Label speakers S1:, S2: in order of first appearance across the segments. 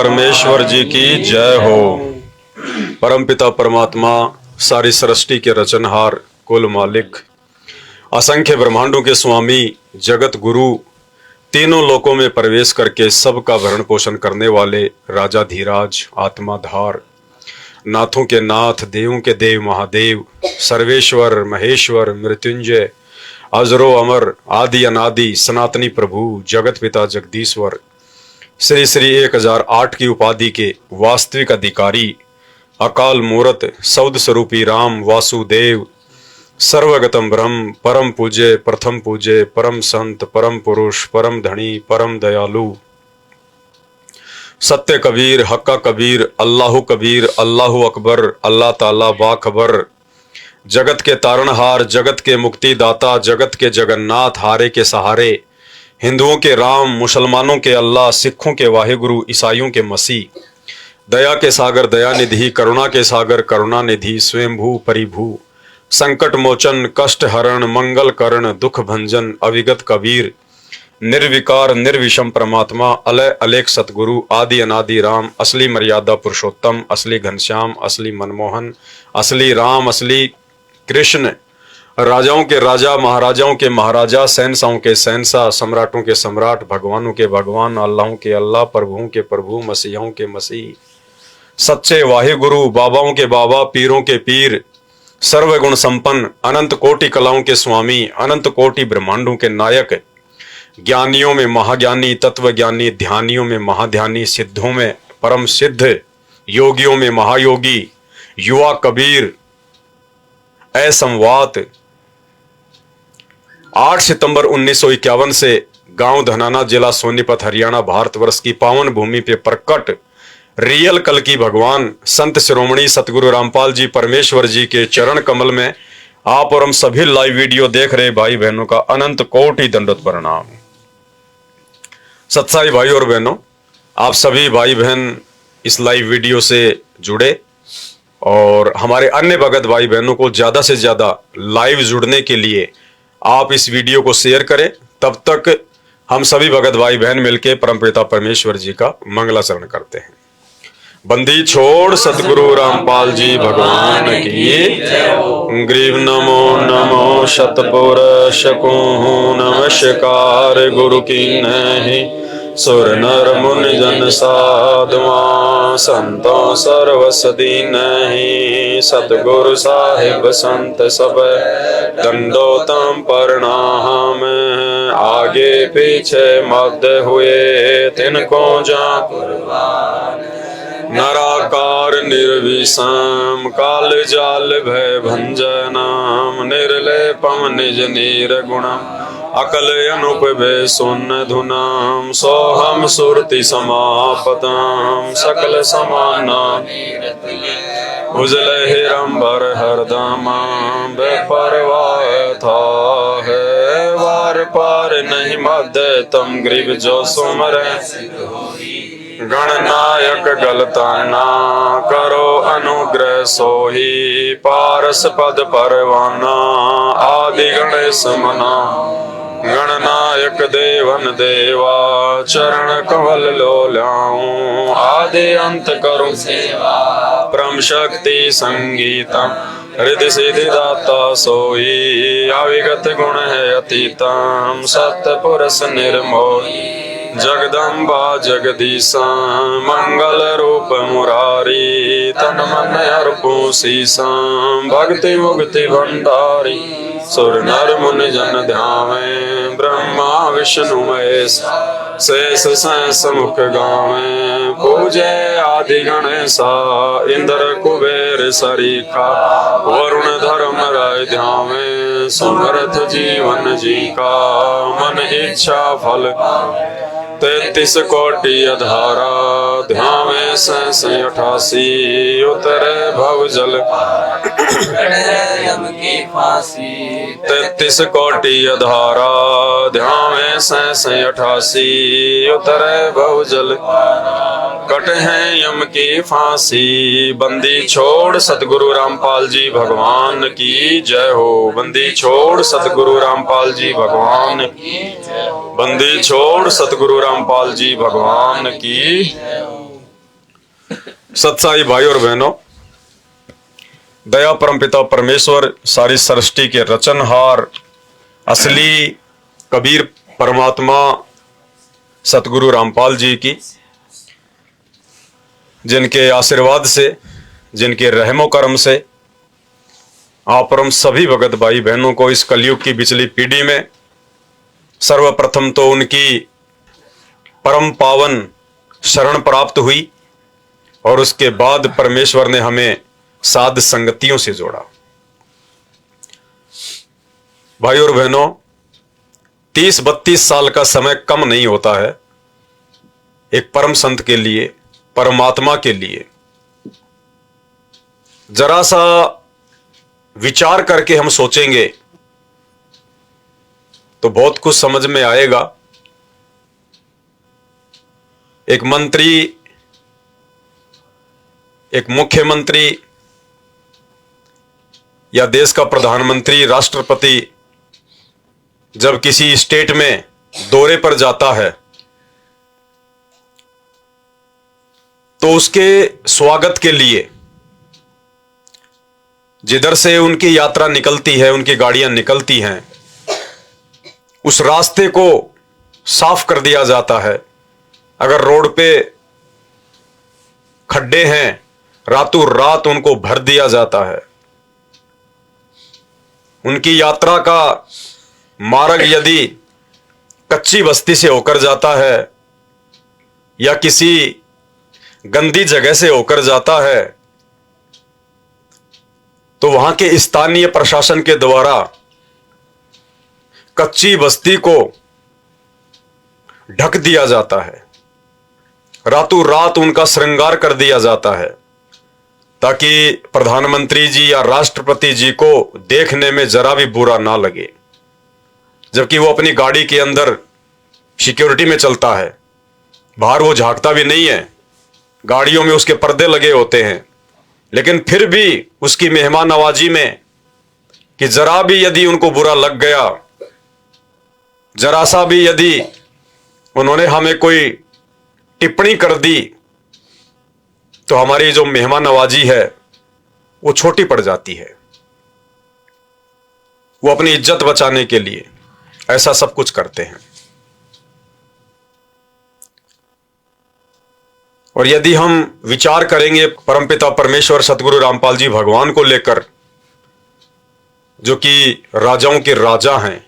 S1: परमेश्वर जी की जय हो। परमपिता परमात्मा, सारी सृष्टि के रचनहार, कुल मालिक, असंख्य ब्रह्मांडों के स्वामी, जगत गुरु, तीनों लोकों में प्रवेश करके सबका भरण पोषण करने वाले राजाधीराज, आत्माधार, नाथों के नाथ, देवों के देव महादेव, सर्वेश्वर, महेश्वर, मृत्युंजय, अजरो अमर, आदि अनादि, सनातनी प्रभु, जगत पिता जगदीश्वर, श्री श्री 1008 की उपाधि के वास्तविक अधिकारी, अकाल मूरत, सौद स्वरूपी राम वासुदेव, सर्वगतम ब्रह्म, परम पूज्य, प्रथम पूज्य, परम संत, परम पुरुष, परम धनी, परम दयालु, सत्य कबीर, हक्का कबीर, अल्लाहु कबीर, अल्लाहु अकबर, अल्लाह ताला बाखबर, जगत के तारणहार, जगत के मुक्तिदाता, जगत के जगन्नाथ, हारे के सहारे, हिंदुओं के राम, मुसलमानों के अल्लाह, सिखों के वाहिगुरु, ईसाइयों के मसीह, दया के सागर दया निधि, करुणा के सागर करुणा निधि, स्वयंभू परिभू, संकट मोचन, कष्ट हरण, मंगल करण, दुख भंजन, अविगत कबीर, निर्विकार निर्विषम परमात्मा, अलय अलेख सतगुरु, आदि अनादि राम, असली मर्यादा पुरुषोत्तम, असली घनश्याम, असली मनमोहन, असली राम, असली कृष्ण, राजाओं के राजा, महाराजाओं के महाराजा, शहंशाहों के शहंशाह, सम्राटों के सम्राट, भगवानों के भगवान, अल्लाहों के अल्लाह, प्रभुओं के प्रभु, मसीहों के मसीह, सच्चे वाहिगुरु, बाबाओं के बाबा, पीरों के पीर, सर्वगुण संपन्न, अनंत कोटि कलाओं के स्वामी, अनंत कोटि ब्रह्मांडों के नायक, ज्ञानियों में महाज्ञानी, तत्व ज्ञानी, ध्यानियों में महाध्यानी, सिद्धों में परम सिद्ध, योगियों में महायोगी, युवा कबीर, असंवात, 8 सितंबर 1951 से गांव धनाना, जिला सोनीपत, हरियाणा, भारतवर्ष की पावन भूमि पे प्रकट रियल कल की भगवान संत शिरोमणि सतगुरु रामपाल जी परमेश्वर जी के चरण कमल में आप और हम सभी लाइव वीडियो देख रहे भाई बहनों का अनंत कोटि दंडवत प्रणाम। सत्साई भाई और बहनों, आप सभी भाई बहन इस लाइव वीडियो से जुड़े और हमारे अन्य भगत भाई बहनों को ज्यादा से ज्यादा लाइव जुड़ने के लिए आप इस वीडियो को शेयर करें। तब तक हम सभी भगत भाई बहन मिलकर परमपिता परमेश्वर जी का मंगलाचरण करते हैं। बंदी छोड़ सतगुरु रामपाल जी भगवान की, ग्रीव नमो नमो शतपुरुष को नमस्कार, गुरु की नहीं सुर नर मुनि जन साधुआ, संतों सर्वसदी नहीं, सतगुरु साहिब संत सब दंडोतम प्रणाम, आगे पीछे मध्य हुए तिनको जा कुर्बान, नराकार निर्विषम, काल जाल भय भंजनाम, निर्लेपम निज निर्गुणम, अकल अनुपवे सुन धुनाम, सोहम सुरति समापताम, सकल समाना उजल हिरंबर हरदमा, बेपरवाह था है वार पार नहीं मध्य, तम ग्रीव जो सुमर गणनायक गलता ना करो अनुग्रह सोही, पारस पद परवाना आदि गणेश मना, गणनायक देवन देवा चरण कमल लो ल्याऊं, आदि अंत करूं सेवा, परम शक्ति संगीतम, हृदय सिद्धि दाता सोई, अविगत गुण है अतीतम, सत्य पुरुष निर्मोही, जगदम्बा जगदीशा, मंगल रूप मुरारी, तन मन अर्पू सीसा, भक्ति मुक्ति भंडारी, सुर नर मुनि जन ध्यावे, ब्रह्मा विष्णु महेश शेष सहस मुख गावे, पूजे आदि गणेशा, इंद्र कुबेर सरीखा, वरुण धर्म राय ध्यावे, समर्थ जीवन जी का, मन इच्छा फल 33 कोटि अधारा, ध्यावे सहस 88, उतरे भव जल यम की फांसी, 33 कोटि अधारा, ध्यावे सहस 88, उतरे भव जल कट है यम की फांसी। बंदी छोड़ सतगुरु रामपाल जी भगवान की जय हो। बंदी छोड़ सतगुरु रामपाल जी भगवान की, बंदी छोड़ सतगुरु रामपाल जी भगवान की। सत्साई भाई और बहनों, दया परमपिता परमेश्वर सारी सृष्टि के रचनहार असली कबीर परमात्मा सतगुरु रामपाल जी की, जिनके आशीर्वाद से, जिनके रहमो करम से आप और हम सभी भगत भाई बहनों को इस कलयुग की पिछली पीढ़ी में सर्वप्रथम तो उनकी परम पावन शरण प्राप्त हुई और उसके बाद परमेश्वर ने हमें साध संगतियों से जोड़ा। भाई और बहनों, 30-32 साल का समय कम नहीं होता है एक परम संत के लिए, परमात्मा के लिए। जरा सा विचार करके हम सोचेंगे तो बहुत कुछ समझ में आएगा। एक मंत्री, एक मुख्यमंत्री या देश का प्रधानमंत्री, राष्ट्रपति जब किसी स्टेट में दौरे पर जाता है तो उसके स्वागत के लिए जिधर से उनकी यात्रा निकलती है, उनकी गाड़ियां निकलती हैं, उस रास्ते को साफ कर दिया जाता है। अगर रोड पे खड्डे हैं, रातों रात उनको भर दिया जाता है। उनकी यात्रा का मार्ग यदि कच्ची बस्ती से होकर जाता है या किसी गंदी जगह से होकर जाता है तो वहां के स्थानीय प्रशासन के द्वारा कच्ची बस्ती को ढक दिया जाता है। रातों रात उनका श्रृंगार कर दिया जाता है ताकि प्रधानमंत्री जी या राष्ट्रपति जी को देखने में जरा भी बुरा ना लगे, जबकि वो अपनी गाड़ी के अंदर सिक्योरिटी में चलता है। बाहर वो झांकता भी नहीं है, गाड़ियों में उसके पर्दे लगे होते हैं, लेकिन फिर भी उसकी मेहमान नवाजी में कि जरा भी यदि उनको बुरा लग गया, जरा सा भी यदि उन्होंने हमें कोई टिप्पणी कर दी तो हमारी जो मेहमान नवाजी है वो छोटी पड़ जाती है। वो अपनी इज्जत बचाने के लिए ऐसा सब कुछ करते हैं। और यदि हम विचार करेंगे परमपिता परमेश्वर सतगुरु रामपाल जी भगवान को लेकर, जो कि राजाओं के राजा हैं,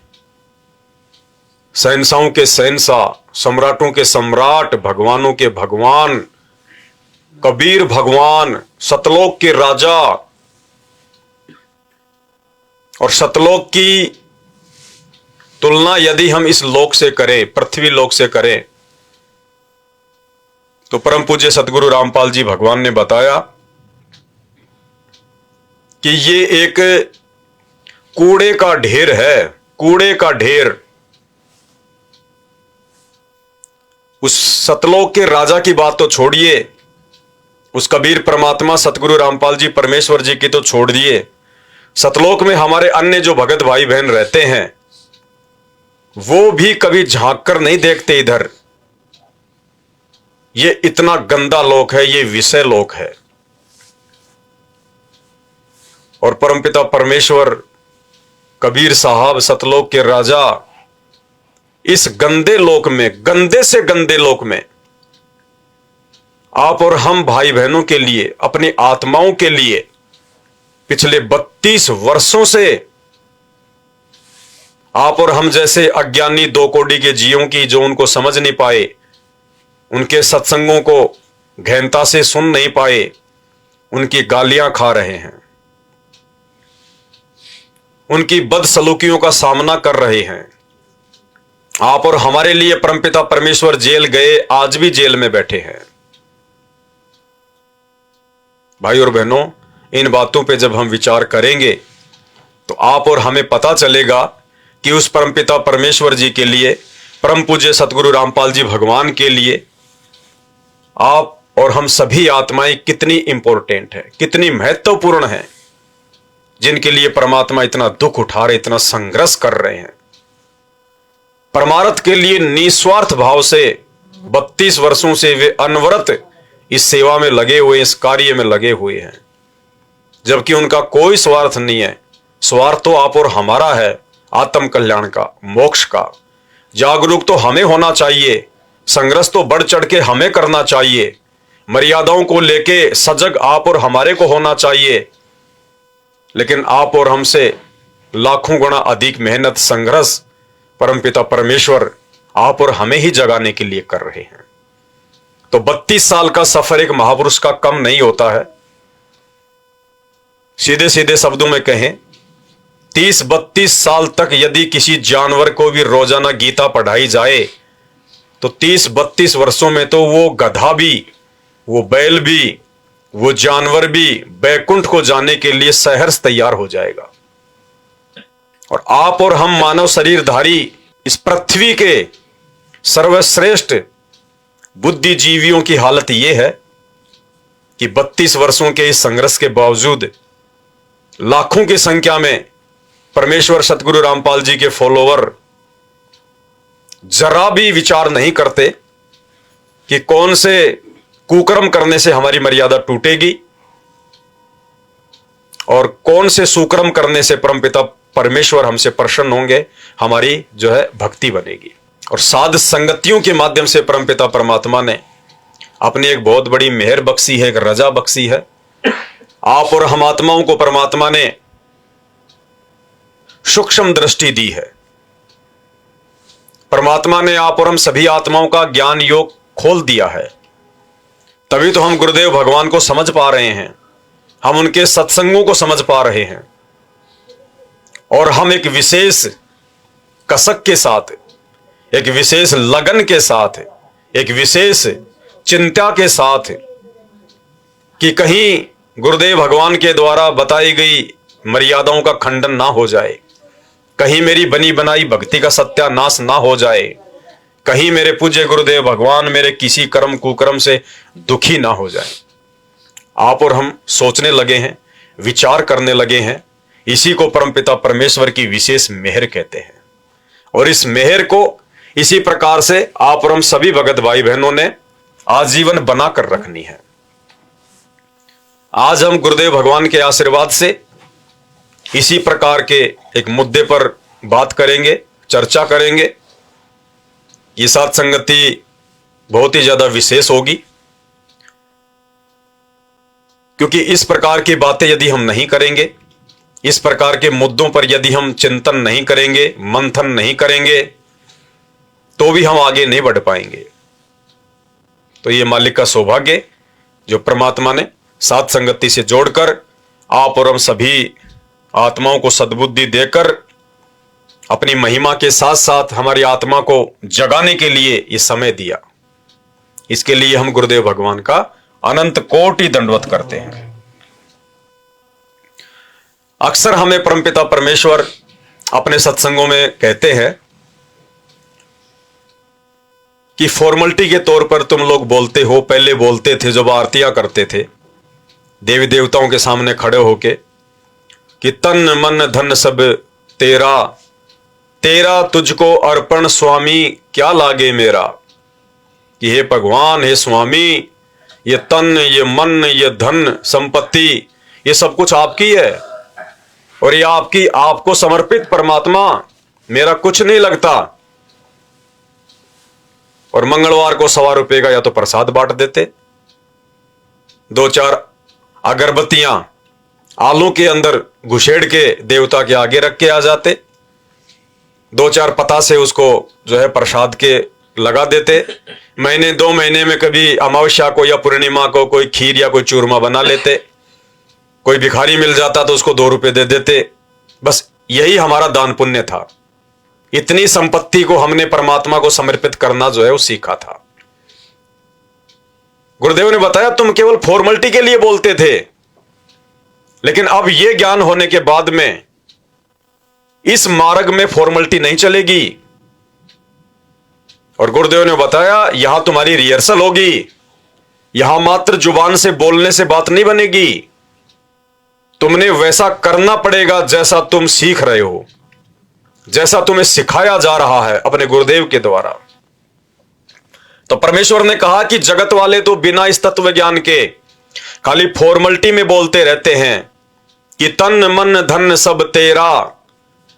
S1: शहंशाहों के शहंशाह, सम्राटों के सम्राट, भगवानों के भगवान, कबीर भगवान, सतलोक के राजा, और सतलोक की तुलना यदि हम इस लोक से करें, पृथ्वी लोक से करें, तो परम पूज्य सतगुरु रामपाल जी भगवान ने बताया कि ये एक कूड़े का ढेर है, कूड़े का ढेर। उस सतलोक के राजा की बात तो छोड़िए, उस कबीर परमात्मा सतगुरु रामपाल जी परमेश्वर जी की तो छोड़ दिए, सतलोक में हमारे अन्य जो भगत भाई बहन रहते हैं वो भी कभी झांक कर नहीं देखते इधर। ये इतना गंदा लोक है, ये विषय लोक है। और परमपिता परमेश्वर कबीर साहब सतलोक के राजा इस गंदे लोक में, गंदे से गंदे लोक में आप और हम भाई बहनों के लिए, अपनी आत्माओं के लिए पिछले 32 वर्षों से आप और हम जैसे अज्ञानी दो कोड़ी के जीवों की, जो उनको समझ नहीं पाए, उनके सत्संगों को गहनता से सुन नहीं पाए, उनकी गालियां खा रहे हैं, उनकी बदसलूकियों का सामना कर रहे हैं। आप और हमारे लिए परमपिता परमेश्वर जेल गए, आज भी जेल में बैठे हैं। भाई और बहनों, इन बातों पे जब हम विचार करेंगे तो आप और हमें पता चलेगा कि उस परमपिता परमेश्वर जी के लिए, परम पूज्य सतगुरु रामपाल जी भगवान के लिए आप और हम सभी आत्माएं कितनी इंपॉर्टेंट है, कितनी महत्वपूर्ण है, जिनके लिए परमात्मा इतना दुख उठा रहे, इतना संघर्ष कर रहे हैं। परमार्थ के लिए निस्वार्थ भाव से 32 वर्षों से वे अनवरत इस सेवा में लगे हुए, इस कार्य में लगे हुए हैं, जबकि उनका कोई स्वार्थ नहीं है। स्वार्थ तो आप और हमारा है, आत्म कल्याण का, मोक्ष का। जागरूक तो हमें होना चाहिए, संघर्ष तो बढ़ चढ़ के हमें करना चाहिए, मर्यादाओं को लेके सजग आप और हमारे को होना चाहिए। लेकिन आप और हमसे लाखों गुना अधिक मेहनत, संघर्ष परमपिता परमेश्वर आप और हमें ही जगाने के लिए कर रहे हैं। तो 32 साल का सफर एक महापुरुष का कम नहीं होता है। सीधे सीधे शब्दों में कहें, 30-32 साल तक यदि किसी जानवर को भी रोजाना गीता पढ़ाई जाए तो 30-32 वर्षों में तो वो गधा भी, वो बैल भी, वो जानवर भी बैकुंठ को जाने के लिए सहर्ष तैयार हो जाएगा। और आप और हम मानव शरीरधारी इस पृथ्वी के सर्वश्रेष्ठ बुद्धिजीवियों की हालत यह है कि 32 वर्षों के इस संघर्ष के बावजूद लाखों की संख्या में परमेश्वर सतगुरु रामपाल जी के फॉलोवर जरा भी विचार नहीं करते कि कौन से कुकर्म करने से हमारी मर्यादा टूटेगी और कौन से सुकर्म करने से परमपिता परमेश्वर हमसे प्रसन्न होंगे, हमारी जो है भक्ति बनेगी। और साध संगतियों के माध्यम से परमपिता परमात्मा ने अपनी एक बहुत बड़ी मेहर बख्शी है, एक रजा बख्शी है। आप और हम आत्माओं को परमात्मा ने सूक्ष्म दृष्टि दी है। परमात्मा ने आप और हम सभी आत्माओं का ज्ञान योग खोल दिया है, तभी तो हम गुरुदेव भगवान को समझ पा रहे हैं, हम उनके सत्संगों को समझ पा रहे हैं। और हम एक विशेष कसक के साथ, एक विशेष लगन के साथ, एक विशेष चिंता के साथ कि कहीं गुरुदेव भगवान के द्वारा बताई गई मर्यादाओं का खंडन ना हो जाए, कहीं मेरी बनी बनाई भक्ति का सत्यानाश ना हो जाए, कहीं मेरे पूज्य गुरुदेव भगवान मेरे किसी कर्म कुकर्म से दुखी ना हो जाए। आप और हम सोचने लगे हैं, विचार करने लगे हैं। इसी को परमपिता परमेश्वर की विशेष मेहर कहते हैं। और इस मेहर को इसी प्रकार से आप और हम सभी भगत भाई बहनों ने आजीवन बनाकर रखनी है। आज हम गुरुदेव भगवान के आशीर्वाद से इसी प्रकार के एक मुद्दे पर बात करेंगे, चर्चा करेंगे। ये साथ संगति बहुत ही ज्यादा विशेष होगी, क्योंकि इस प्रकार की बातें यदि हम नहीं करेंगे, इस प्रकार के मुद्दों पर यदि हम चिंतन नहीं करेंगे, मंथन नहीं करेंगे, तो भी हम आगे नहीं बढ़ पाएंगे। तो ये मालिक का सौभाग्य जो परमात्मा ने साथ संगति से जोड़कर आप और हम सभी आत्माओं को सद्बुद्धि देकर अपनी महिमा के साथ साथ हमारी आत्मा को जगाने के लिए ये समय दिया। इसके लिए हम गुरुदेव भगवान का अनंत कोटि दंडवत करते हैं। अक्सर हमें परमपिता परमेश्वर अपने सत्संगों में कहते हैं कि फॉर्मेलिटी के तौर पर तुम लोग बोलते हो, पहले बोलते थे जब आरतियां करते थे देवी देवताओं के सामने खड़े होके कि तन मन धन सब तेरा, तेरा तुझको अर्पण स्वामी क्या लागे मेरा। कि हे भगवान, हे स्वामी, ये तन, ये मन, ये धन संपत्ति, ये सब कुछ आपकी है और ये आपकी, आपको समर्पित परमात्मा, मेरा कुछ नहीं लगता। और मंगलवार को 1.25 रुपए का या तो प्रसाद बांट देते, 2-4 अगरबत्तियां आलू के अंदर घुसेड़ के देवता के आगे रख के आ जाते, 2-4 पतासे उसको जो है प्रसाद के लगा देते। महीने 2 महीने में कभी अमावस्या को या पूर्णिमा को कोई खीर या कोई चूरमा बना लेते। कोई भिखारी मिल जाता तो उसको 2 रुपए दे देते। बस यही हमारा दान पुण्य था। इतनी संपत्ति को हमने परमात्मा को समर्पित करना जो है वो सीखा था। गुरुदेव ने बताया तुम केवल फॉर्मेलिटी के लिए बोलते थे, लेकिन अब यह ज्ञान होने के बाद में इस मार्ग में फॉर्मेलिटी नहीं चलेगी। और गुरुदेव ने बताया यहां तुम्हारी रिहर्सल होगी, यहां मात्र जुबान से बोलने से बात नहीं बनेगी, तुमने वैसा करना पड़ेगा जैसा तुम सीख रहे हो, जैसा तुम्हें सिखाया जा रहा है अपने गुरुदेव के द्वारा। तो परमेश्वर ने कहा कि जगत वाले तो बिना इस तत्व ज्ञान के खाली फॉर्मलिटी में बोलते रहते हैं कि तन मन धन सब तेरा,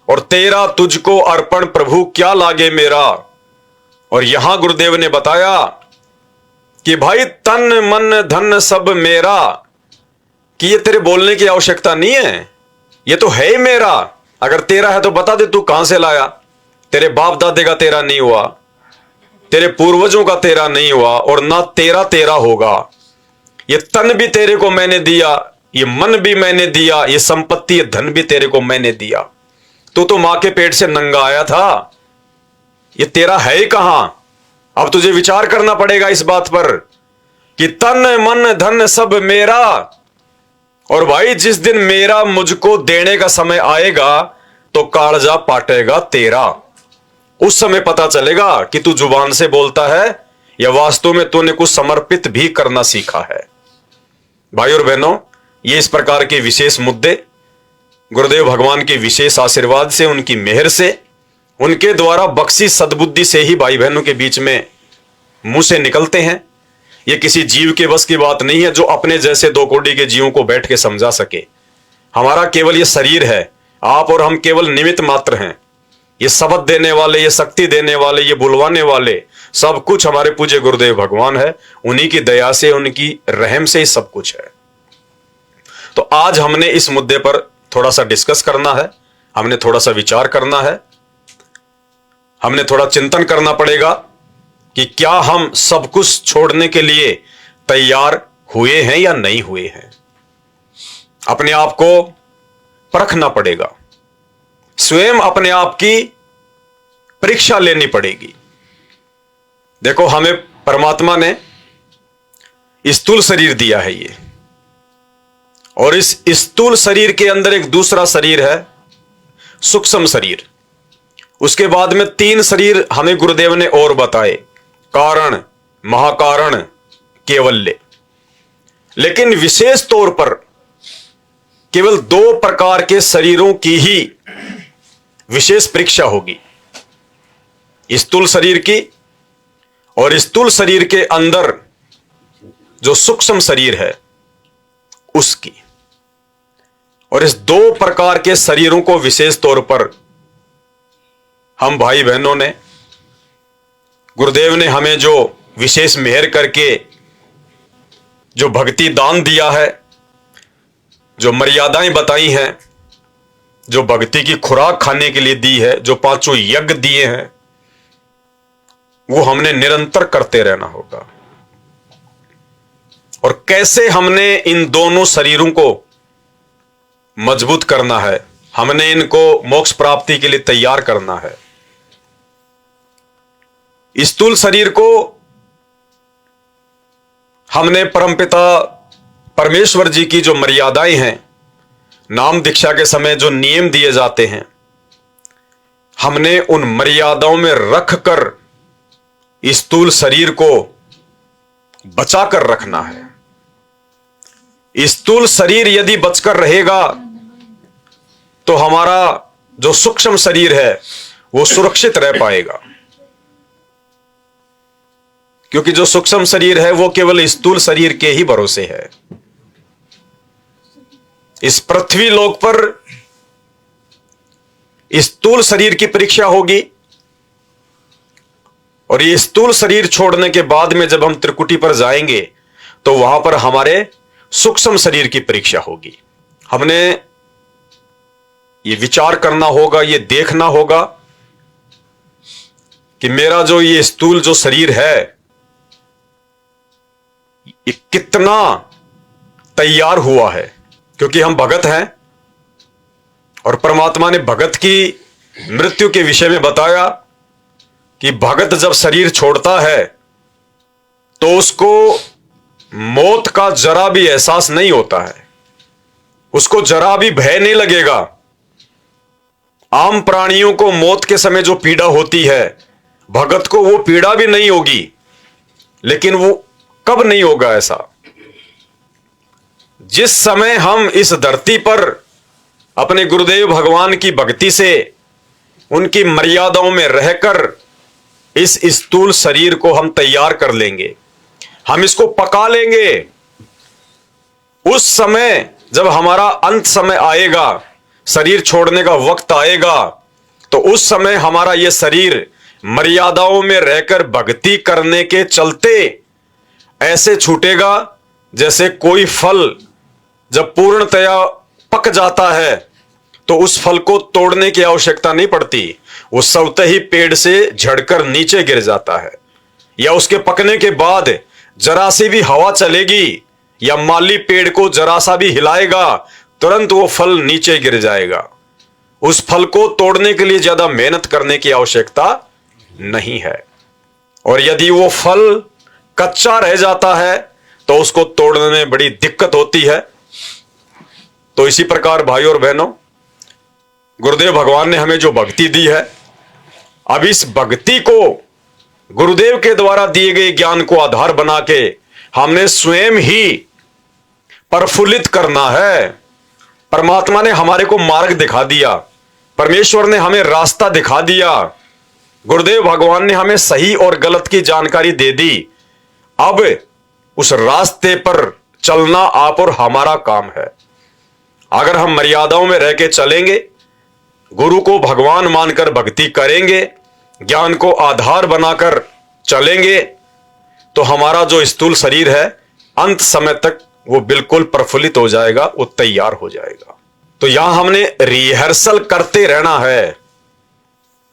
S1: और तेरा तुझको अर्पण प्रभु क्या लागे मेरा। और यहां गुरुदेव ने बताया कि भाई तन मन धन सब मेरा, कि ये तेरे बोलने की आवश्यकता नहीं है, ये तो है ही मेरा। अगर तेरा है तो बता दे तू कहां से लाया। तेरे बाप दादे का तेरा नहीं हुआ, तेरे पूर्वजों का तेरा नहीं हुआ, और ना तेरा तेरा होगा। ये तन भी तेरे को मैंने दिया, ये मन भी मैंने दिया, ये संपत्ति ये धन भी तेरे को मैंने दिया। तू तो मां के पेट से नंगा आया था, ये तेरा है ही कहां। अब तुझे विचार करना पड़ेगा इस बात पर कि तन मन धन सब मेरा। और भाई जिस दिन मेरा मुझको देने का समय आएगा तो कालजा पाटेगा तेरा। उस समय पता चलेगा कि तू जुबान से बोलता है या वास्तव में तूने कुछ समर्पित भी करना सीखा है। भाई और बहनों, ये इस प्रकार के विशेष मुद्दे गुरुदेव भगवान के विशेष आशीर्वाद से, उनकी मेहर से, उनके द्वारा बख्शी सद्बुद्धि से ही भाई बहनों के बीच में मुंह से निकलते हैं। ये किसी जीव के बस की बात नहीं है जो अपने जैसे दो कोड़ी के जीवों को बैठ के समझा सके। हमारा केवल ये शरीर है, आप और हम केवल निमित्त मात्र हैं। ये शब्द देने वाले, ये शक्ति देने वाले, ये बुलवाने वाले, सब कुछ हमारे पूज्य गुरुदेव भगवान है। उन्हीं की दया से, उनकी रहम से ही सब कुछ है। तो आज हमने इस मुद्दे पर थोड़ा सा डिस्कस करना है, हमने थोड़ा सा विचार करना है, हमने थोड़ा चिंतन करना पड़ेगा कि क्या हम सब कुछ छोड़ने के लिए तैयार हुए हैं या नहीं हुए हैं। अपने आप को परखना पड़ेगा, स्वयं अपने आप की परीक्षा लेनी पड़ेगी। देखो, हमें परमात्मा ने स्थूल शरीर दिया है ये, और इस स्थूल शरीर के अंदर एक दूसरा शरीर है, सूक्ष्म शरीर। उसके बाद में 3 शरीर हमें गुरुदेव ने और बताए, कारण, महाकारण, केवल्य। लेकिन विशेष तौर पर केवल 2 प्रकार के शरीरों की ही विशेष परीक्षा होगी, स्थूल शरीर की और स्थूल शरीर के अंदर जो सूक्ष्म शरीर है उसकी। और इस 2 प्रकार के शरीरों को विशेष तौर पर हम भाई बहनों ने, गुरुदेव ने हमें जो विशेष मेहर करके जो भक्ति दान दिया है, जो मर्यादाएं बताई हैं, जो भक्ति की खुराक खाने के लिए दी है, जो 5 यज्ञ दिए हैं, वो हमने निरंतर करते रहना होगा। और कैसे हमने इन दोनों शरीरों को मजबूत करना है, हमने इनको मोक्ष प्राप्ति के लिए तैयार करना है। स्थूल शरीर को हमने परमपिता परमेश्वर जी की जो मर्यादाएं हैं, नाम दीक्षा के समय जो नियम दिए जाते हैं, हमने उन मर्यादाओं में रखकर स्थूल शरीर को बचाकर रखना है। स्थूल शरीर यदि बचकर रहेगा तो हमारा जो सूक्ष्म शरीर है वो सुरक्षित रह पाएगा, क्योंकि जो सूक्ष्म शरीर है वो केवल स्थूल शरीर के ही भरोसे है। इस पृथ्वी लोक पर स्थूल शरीर की परीक्षा होगी, और ये स्थूल शरीर छोड़ने के बाद में जब हम त्रिकुटी पर जाएंगे तो वहां पर हमारे सूक्ष्म शरीर की परीक्षा होगी। हमने ये विचार करना होगा, ये देखना होगा कि मेरा जो ये स्थूल जो शरीर है ये कितना तैयार हुआ है, क्योंकि हम भगत हैं और परमात्मा ने भगत की मृत्यु के विषय में बताया कि भगत जब शरीर छोड़ता है तो उसको मौत का जरा भी एहसास नहीं होता है, उसको जरा भी भय नहीं लगेगा। आम प्राणियों को मौत के समय जो पीड़ा होती है, भगत को वो पीड़ा भी नहीं होगी। लेकिन वो कब नहीं होगा ऐसा? जिस समय हम इस धरती पर अपने गुरुदेव भगवान की भक्ति से, उनकी मर्यादाओं में रहकर इस स्थूल शरीर को हम तैयार कर लेंगे, हम इसको पका लेंगे। उस समय जब हमारा अंत समय आएगा, शरीर छोड़ने का वक्त आएगा, तो उस समय हमारा यह शरीर मर्यादाओं में रहकर भक्ति करने के चलते ऐसे छूटेगा जैसे कोई फल जब पूर्णतया पक जाता है तो उस फल को तोड़ने की आवश्यकता नहीं पड़ती, वो स्वतः ही पेड़ से झड़कर नीचे गिर जाता है। या उसके पकने के बाद जरा सी भी हवा चलेगी या माली पेड़ को जरा सा भी हिलाएगा, तुरंत वो फल नीचे गिर जाएगा। उस फल को तोड़ने के लिए ज्यादा मेहनत करने की आवश्यकता नहीं है। और यदि वो फल कच्चा रह जाता है तो उसको तोड़ने में बड़ी दिक्कत होती है। तो इसी प्रकार भाइयों और बहनों, गुरुदेव भगवान ने हमें जो भक्ति दी है, अब इस भक्ति को गुरुदेव के द्वारा दिए गए ज्ञान को आधार बना के हमने स्वयं ही प्रफुल्लित करना है। परमात्मा ने हमारे को मार्ग दिखा दिया, परमेश्वर ने हमें रास्ता दिखा दिया, गुरुदेव भगवान ने हमें सही और गलत की जानकारी दे दी। अब उस रास्ते पर चलना आप और हमारा काम है। अगर हम मर्यादाओं में रह के चलेंगे, गुरु को भगवान मानकर भक्ति करेंगे, ज्ञान को आधार बनाकर चलेंगे, तो हमारा जो स्थूल शरीर है अंत समय तक वो बिल्कुल प्रफुल्लित हो जाएगा, वो तैयार हो जाएगा। तो यहां हमने रिहर्सल करते रहना है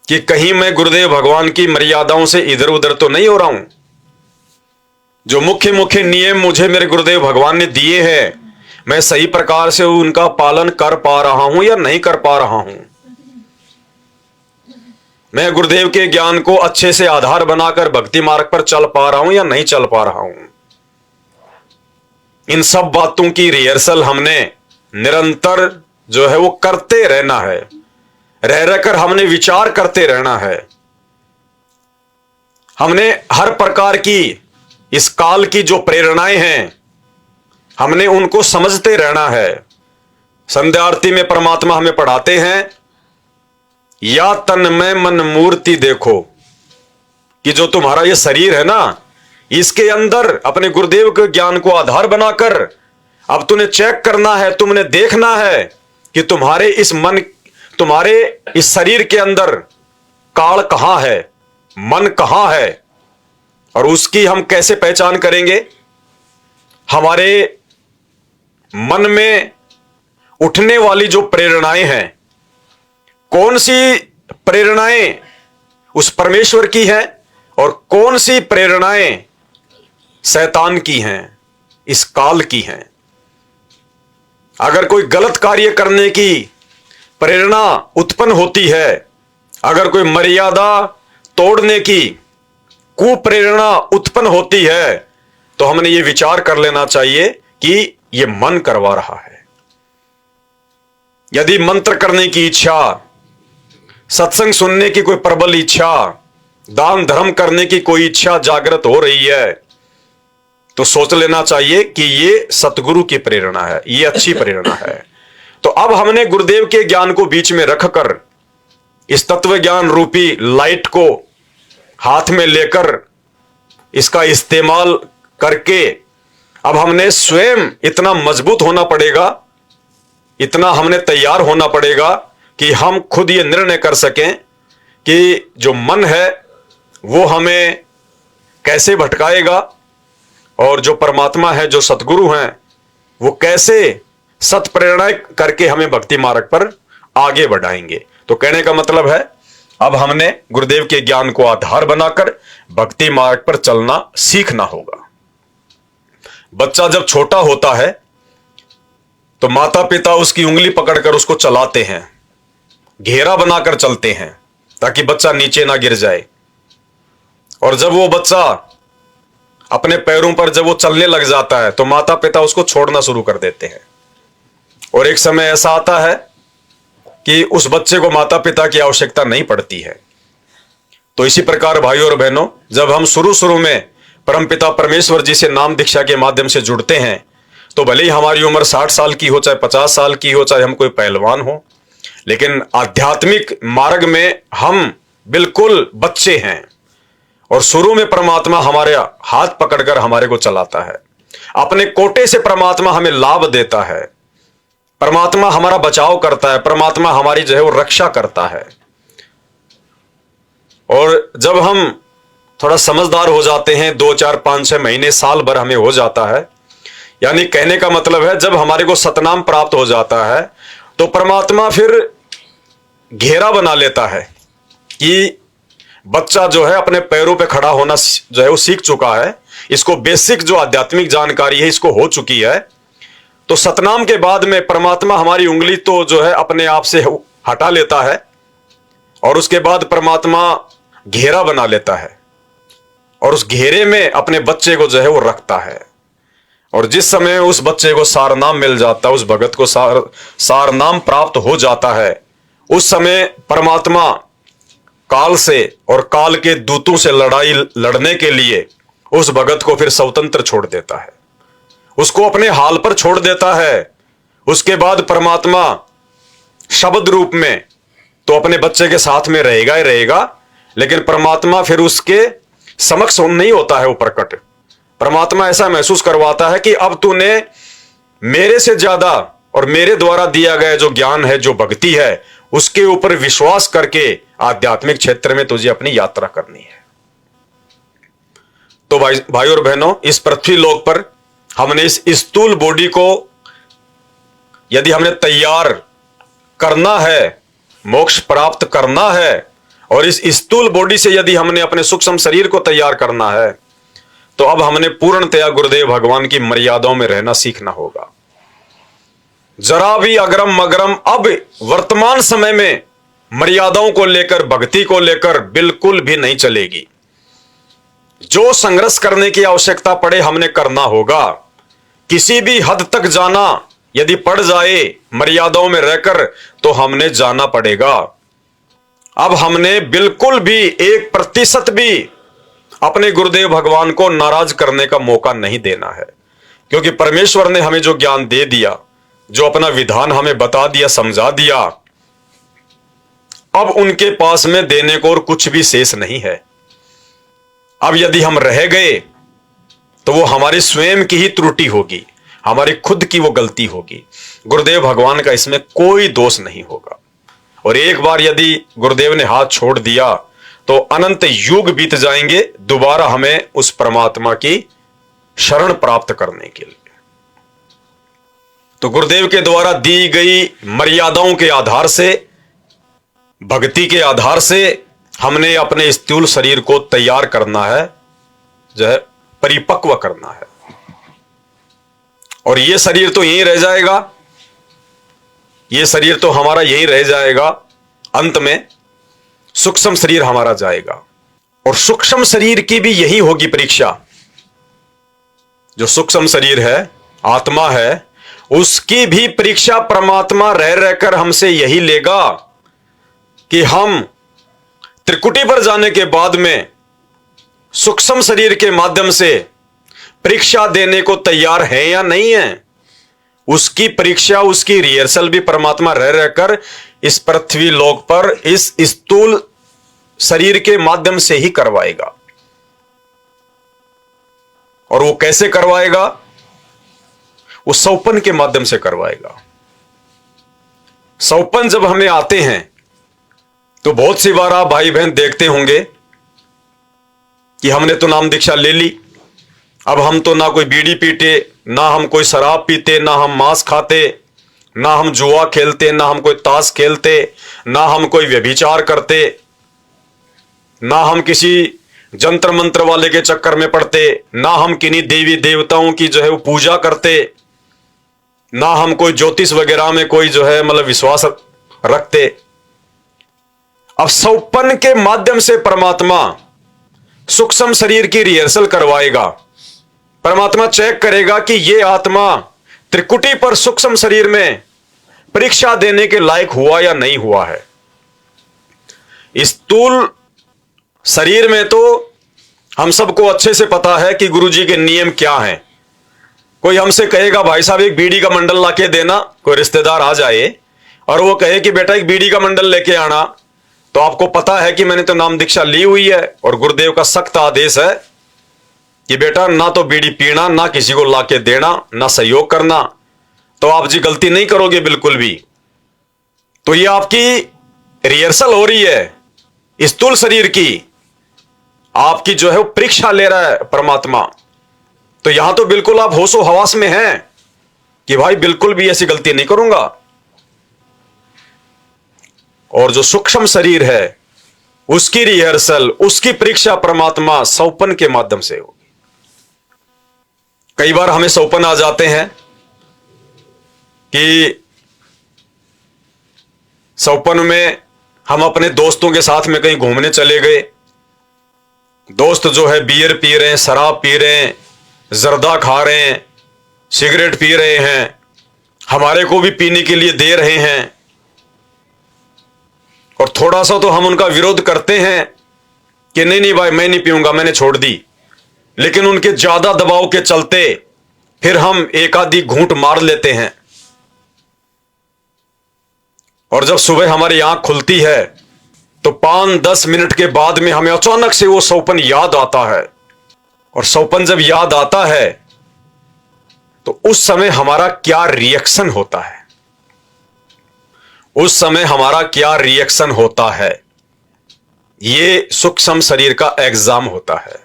S1: कि कहीं मैं गुरुदेव भगवान की मर्यादाओं से इधर उधर तो नहीं हो रहा हूं। जो मुख्य मुख्य नियम मुझे मेरे गुरुदेव भगवान ने दिए हैं, मैं सही प्रकार से उनका पालन कर पा रहा हूं या नहीं कर पा रहा हूं। मैं गुरुदेव के ज्ञान को अच्छे से आधार बनाकर भक्ति मार्ग पर चल पा रहा हूं या नहीं चल पा रहा हूं। इन सब बातों की रिहर्सल हमने निरंतर जो है वो करते रहना है। रह रहकर हमने विचार करते रहना है। हमने हर प्रकार की इस काल की जो प्रेरणाएं हैं, हमने उनको समझते रहना है। संध्या आरती में परमात्मा हमें पढ़ाते हैं, या तन में मन मूर्ति देखो, कि जो तुम्हारा ये शरीर है ना, इसके अंदर अपने गुरुदेव के ज्ञान को आधार बनाकर अब तुम्हें चेक करना है, तुमने देखना है कि तुम्हारे इस मन, तुम्हारे इस शरीर के अंदर काल कहां है, मन कहां है। और उसकी हम कैसे पहचान करेंगे? हमारे मन में उठने वाली जो प्रेरणाएं हैं, कौन सी प्रेरणाएं उस परमेश्वर की हैं और कौन सी प्रेरणाएं शैतान की हैं, इस काल की हैं। अगर कोई गलत कार्य करने की प्रेरणा उत्पन्न होती है, अगर कोई मर्यादा तोड़ने की कुप्रेरणा उत्पन्न होती है, तो हमने ये विचार कर लेना चाहिए कि ये मन करवा रहा है। यदि मंत्र करने की इच्छा, सत्संग सुनने की कोई प्रबल इच्छा, दान धर्म करने की कोई इच्छा जागृत हो रही है, तो सोच लेना चाहिए कि ये सतगुरु की प्रेरणा है, ये अच्छी प्रेरणा है। तो अब हमने गुरुदेव के ज्ञान को बीच में रखकर इस तत्व ज्ञान रूपी लाइट को हाथ में लेकर इसका इस्तेमाल करके अब हमने स्वयं इतना मजबूत होना पड़ेगा, इतना हमने तैयार होना पड़ेगा कि हम खुद ये निर्णय कर सकें कि जो मन है वो हमें कैसे भटकाएगा और जो परमात्मा है, जो सतगुरु हैं, वो कैसे सत प्रेरणाएं करके हमें भक्ति मार्ग पर आगे बढ़ाएंगे। तो कहने का मतलब है, अब हमने गुरुदेव के ज्ञान को आधार बनाकर भक्ति मार्ग पर चलना सीखना होगा। बच्चा जब छोटा होता है तो माता पिता उसकी उंगली पकड़कर उसको चलाते हैं, घेरा बनाकर चलते हैं ताकि बच्चा नीचे ना गिर जाए। और जब वो बच्चा अपने पैरों पर जब वो चलने लग जाता है तो माता पिता उसको छोड़ना शुरू कर देते हैं। और एक समय ऐसा आता है कि उस बच्चे को माता पिता की आवश्यकता नहीं पड़ती है। तो इसी प्रकार भाइयों और बहनों, जब हम शुरू में परमपिता परमेश्वर जी से नाम दीक्षा के माध्यम से जुड़ते हैं, तो भले ही हमारी उम्र 60 साल की हो, चाहे 50 साल की हो, चाहे हम कोई पहलवान हो, लेकिन आध्यात्मिक मार्ग में हम बिल्कुल बच्चे हैं। और शुरू में परमात्मा हमारे हाथ पकड़कर हमारे को चलाता है, अपने कोटे से परमात्मा हमें लाभ देता है, परमात्मा हमारा बचाव करता है, परमात्मा हमारी जो है वो रक्षा करता है। और जब हम थोड़ा समझदार हो जाते हैं, 2, 4, 5, 6 महीने, साल भर हमें हो जाता है, यानी कहने का मतलब है जब हमारे को सतनाम प्राप्त हो जाता है तो परमात्मा फिर घेरा बना लेता है कि बच्चा जो है अपने पैरों पे खड़ा होना जो है वो सीख चुका है, इसको बेसिक जो आध्यात्मिक जानकारी है इसको हो चुकी है। तो सतनाम के बाद में परमात्मा हमारी उंगली तो जो है अपने आप से हटा लेता है और उसके बाद परमात्मा घेरा बना लेता है और उस घेरे में अपने बच्चे को जो है वो रखता है। और जिस समय उस बच्चे को सारनाम मिल जाता है, उस भगत को सारनाम प्राप्त हो जाता है, उस समय परमात्मा काल से और काल के दूतों से लड़ाई लड़ने के लिए उस भगत को फिर स्वतंत्र छोड़ देता है, उसको अपने हाल पर छोड़ देता है। उसके बाद परमात्मा शब्द रूप में तो अपने बच्चे के साथ में रहेगा ही रहेगा, लेकिन परमात्मा फिर उसके समक्ष नहीं होता है वो प्रकट। परमात्मा ऐसा महसूस करवाता है कि अब तूने मेरे से ज्यादा और मेरे द्वारा दिया गया जो ज्ञान है, जो भक्ति है, उसके ऊपर विश्वास करके आध्यात्मिक क्षेत्र में तुझे अपनी यात्रा करनी है। तो भाई और बहनों, इस पृथ्वी लोक पर हमने इस स्थूल बॉडी को यदि हमने तैयार करना है, मोक्ष प्राप्त करना है, और इस स्थूल बॉडी से यदि हमने अपने सूक्ष्म शरीर को तैयार करना है, तो अब हमने पूर्णतया गुरुदेव भगवान की मर्यादाओं में रहना सीखना होगा। जरा भी अगरम मगरम अब वर्तमान समय में मर्यादाओं को लेकर, भक्ति को लेकर बिल्कुल भी नहीं चलेगी। जो संघर्ष करने की आवश्यकता पड़े हमने करना होगा। किसी भी हद तक जाना यदि पड़ जाए मर्यादाओं में रहकर, तो हमने जाना पड़ेगा। अब हमने बिल्कुल भी 1% भी अपने गुरुदेव भगवान को नाराज करने का मौका नहीं देना है, क्योंकि परमेश्वर ने हमें जो ज्ञान दे दिया, जो अपना विधान हमें बता दिया, समझा दिया, अब उनके पास में देने को और कुछ भी शेष नहीं है। अब यदि हम रह गए तो वो हमारी स्वयं की ही त्रुटि होगी, हमारी खुद की वो गलती होगी। गुरुदेव भगवान का इसमें कोई दोष नहीं होगा। और एक बार यदि गुरुदेव ने हाथ छोड़ दिया तो अनंत युग बीत जाएंगे दोबारा हमें उस परमात्मा की शरण प्राप्त करने के लिए। तो गुरुदेव के द्वारा दी गई मर्यादाओं के आधार से, भक्ति के आधार से हमने अपने स्थूल शरीर को तैयार करना है, जो है परिपक्व करना है। और ये शरीर तो यहीं रह जाएगा, ये शरीर तो हमारा यहीं रह जाएगा। अंत में सूक्ष्म शरीर हमारा जाएगा, और सूक्ष्म शरीर की भी यही होगी परीक्षा। जो सूक्ष्म शरीर है, आत्मा है, उसकी भी परीक्षा परमात्मा रह रहकर हमसे यही लेगा कि हम त्रिकुटी पर जाने के बाद में सूक्ष्म शरीर के माध्यम से परीक्षा देने को तैयार है या नहीं है। उसकी परीक्षा, उसकी रिहर्सल भी परमात्मा रह रहकर इस पृथ्वी लोक पर इस स्थूल शरीर के माध्यम से ही करवाएगा। और वो कैसे करवाएगा? वो सौपन के माध्यम से करवाएगा। सौपन जब हमें आते हैं तो बहुत सी बार आप भाई बहन देखते होंगे कि हमने तो नाम दीक्षा ले ली, अब हम तो ना कोई बीड़ी पीते, ना हम कोई शराब पीते, ना हम मांस खाते, ना हम जुआ खेलते, ना हम कोई ताश खेलते, ना हम कोई व्यभिचार करते, ना हम किसी जंत्र मंत्र वाले के चक्कर में पड़ते, ना हम किन्हीं देवी देवताओं की जो है वो पूजा करते, ना हम कोई ज्योतिष वगैरह में कोई जो है मतलब विश्वास रखते। अब सौपन के माध्यम से परमात्मा सूक्ष्म शरीर की रिहर्सल करवाएगा। परमात्मा चेक करेगा कि ये आत्मा त्रिकुटी पर सूक्ष्म शरीर में परीक्षा देने के लायक हुआ या नहीं हुआ है। स्थूल शरीर में तो हम सबको अच्छे से पता है कि गुरुजी के नियम क्या हैं। कोई हमसे कहेगा भाई साहब एक बीड़ी का मंडल लाके देना, कोई रिश्तेदार आ जाए और वो कहे कि बेटा एक बीड़ी का मंडल लेके आना, तो आपको पता है कि मैंने तो नाम दीक्षा ली हुई है और गुरुदेव का सख्त आदेश है कि बेटा ना तो बीड़ी पीना, ना किसी को लाके देना, ना सहयोग करना। तो आप जी गलती नहीं करोगे बिल्कुल भी। तो ये आपकी रिहर्सल हो रही है स्थूल शरीर की, आपकी जो है वो परीक्षा ले रहा है परमात्मा। तो यहां तो बिल्कुल आप होशो हवास में हैं कि भाई बिल्कुल भी ऐसी गलती नहीं करूंगा। और जो सूक्ष्म शरीर है उसकी रिहर्सल, उसकी परीक्षा परमात्मा सौपन के माध्यम से होगी। कई बार हमें सौपन आ जाते हैं कि सौपन में हम अपने दोस्तों के साथ में कहीं घूमने चले गए। दोस्त जो है बियर पी रहे हैं, शराब पी रहे हैं, जर्दा खा रहे हैं, सिगरेट पी रहे हैं, हमारे को भी पीने के लिए दे रहे हैं। और थोड़ा सा तो हम उनका विरोध करते हैं कि नहीं नहीं भाई मैं नहीं पीऊंगा, मैंने छोड़ दी। लेकिन उनके ज्यादा दबाव के चलते फिर हम एक आधी घूंट मार लेते हैं। और जब सुबह हमारी आंख खुलती है तो 5-10 मिनट के बाद में हमें अचानक से वो सौपन याद आता है। और सौपन जब याद आता है तो उस समय हमारा क्या रिएक्शन होता है, उस समय हमारा क्या रिएक्शन होता है, ये सूक्ष्म शरीर का एग्जाम होता है।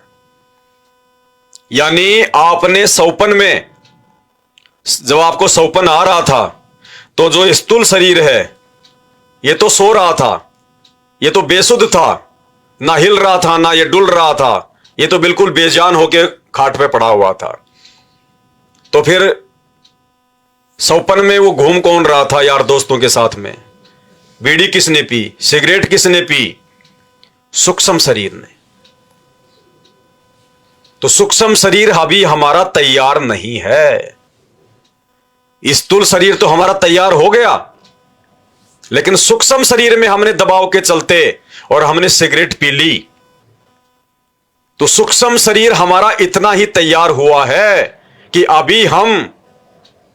S1: यानी आपने सौपन में, जब आपको सौपन आ रहा था तो जो स्थूल शरीर है ये तो सो रहा था, ये तो बेसुध था, ना हिल रहा था ना ये डुल रहा था, ये तो बिल्कुल बेजान होकर खाट पे पड़ा हुआ था। तो फिर सौपन में वो घूम कौन रहा था यार दोस्तों के साथ में? बीड़ी किसने पी, सिगरेट किसने पी? सूक्ष्म शरीर ने। तो सूक्ष्म शरीर अभी हमारा तैयार नहीं है। स्थूल शरीर तो हमारा तैयार हो गया, लेकिन सूक्ष्म शरीर में हमने दबाव के चलते और हमने सिगरेट पी ली। तो सूक्ष्म शरीर हमारा इतना ही तैयार हुआ है कि अभी हम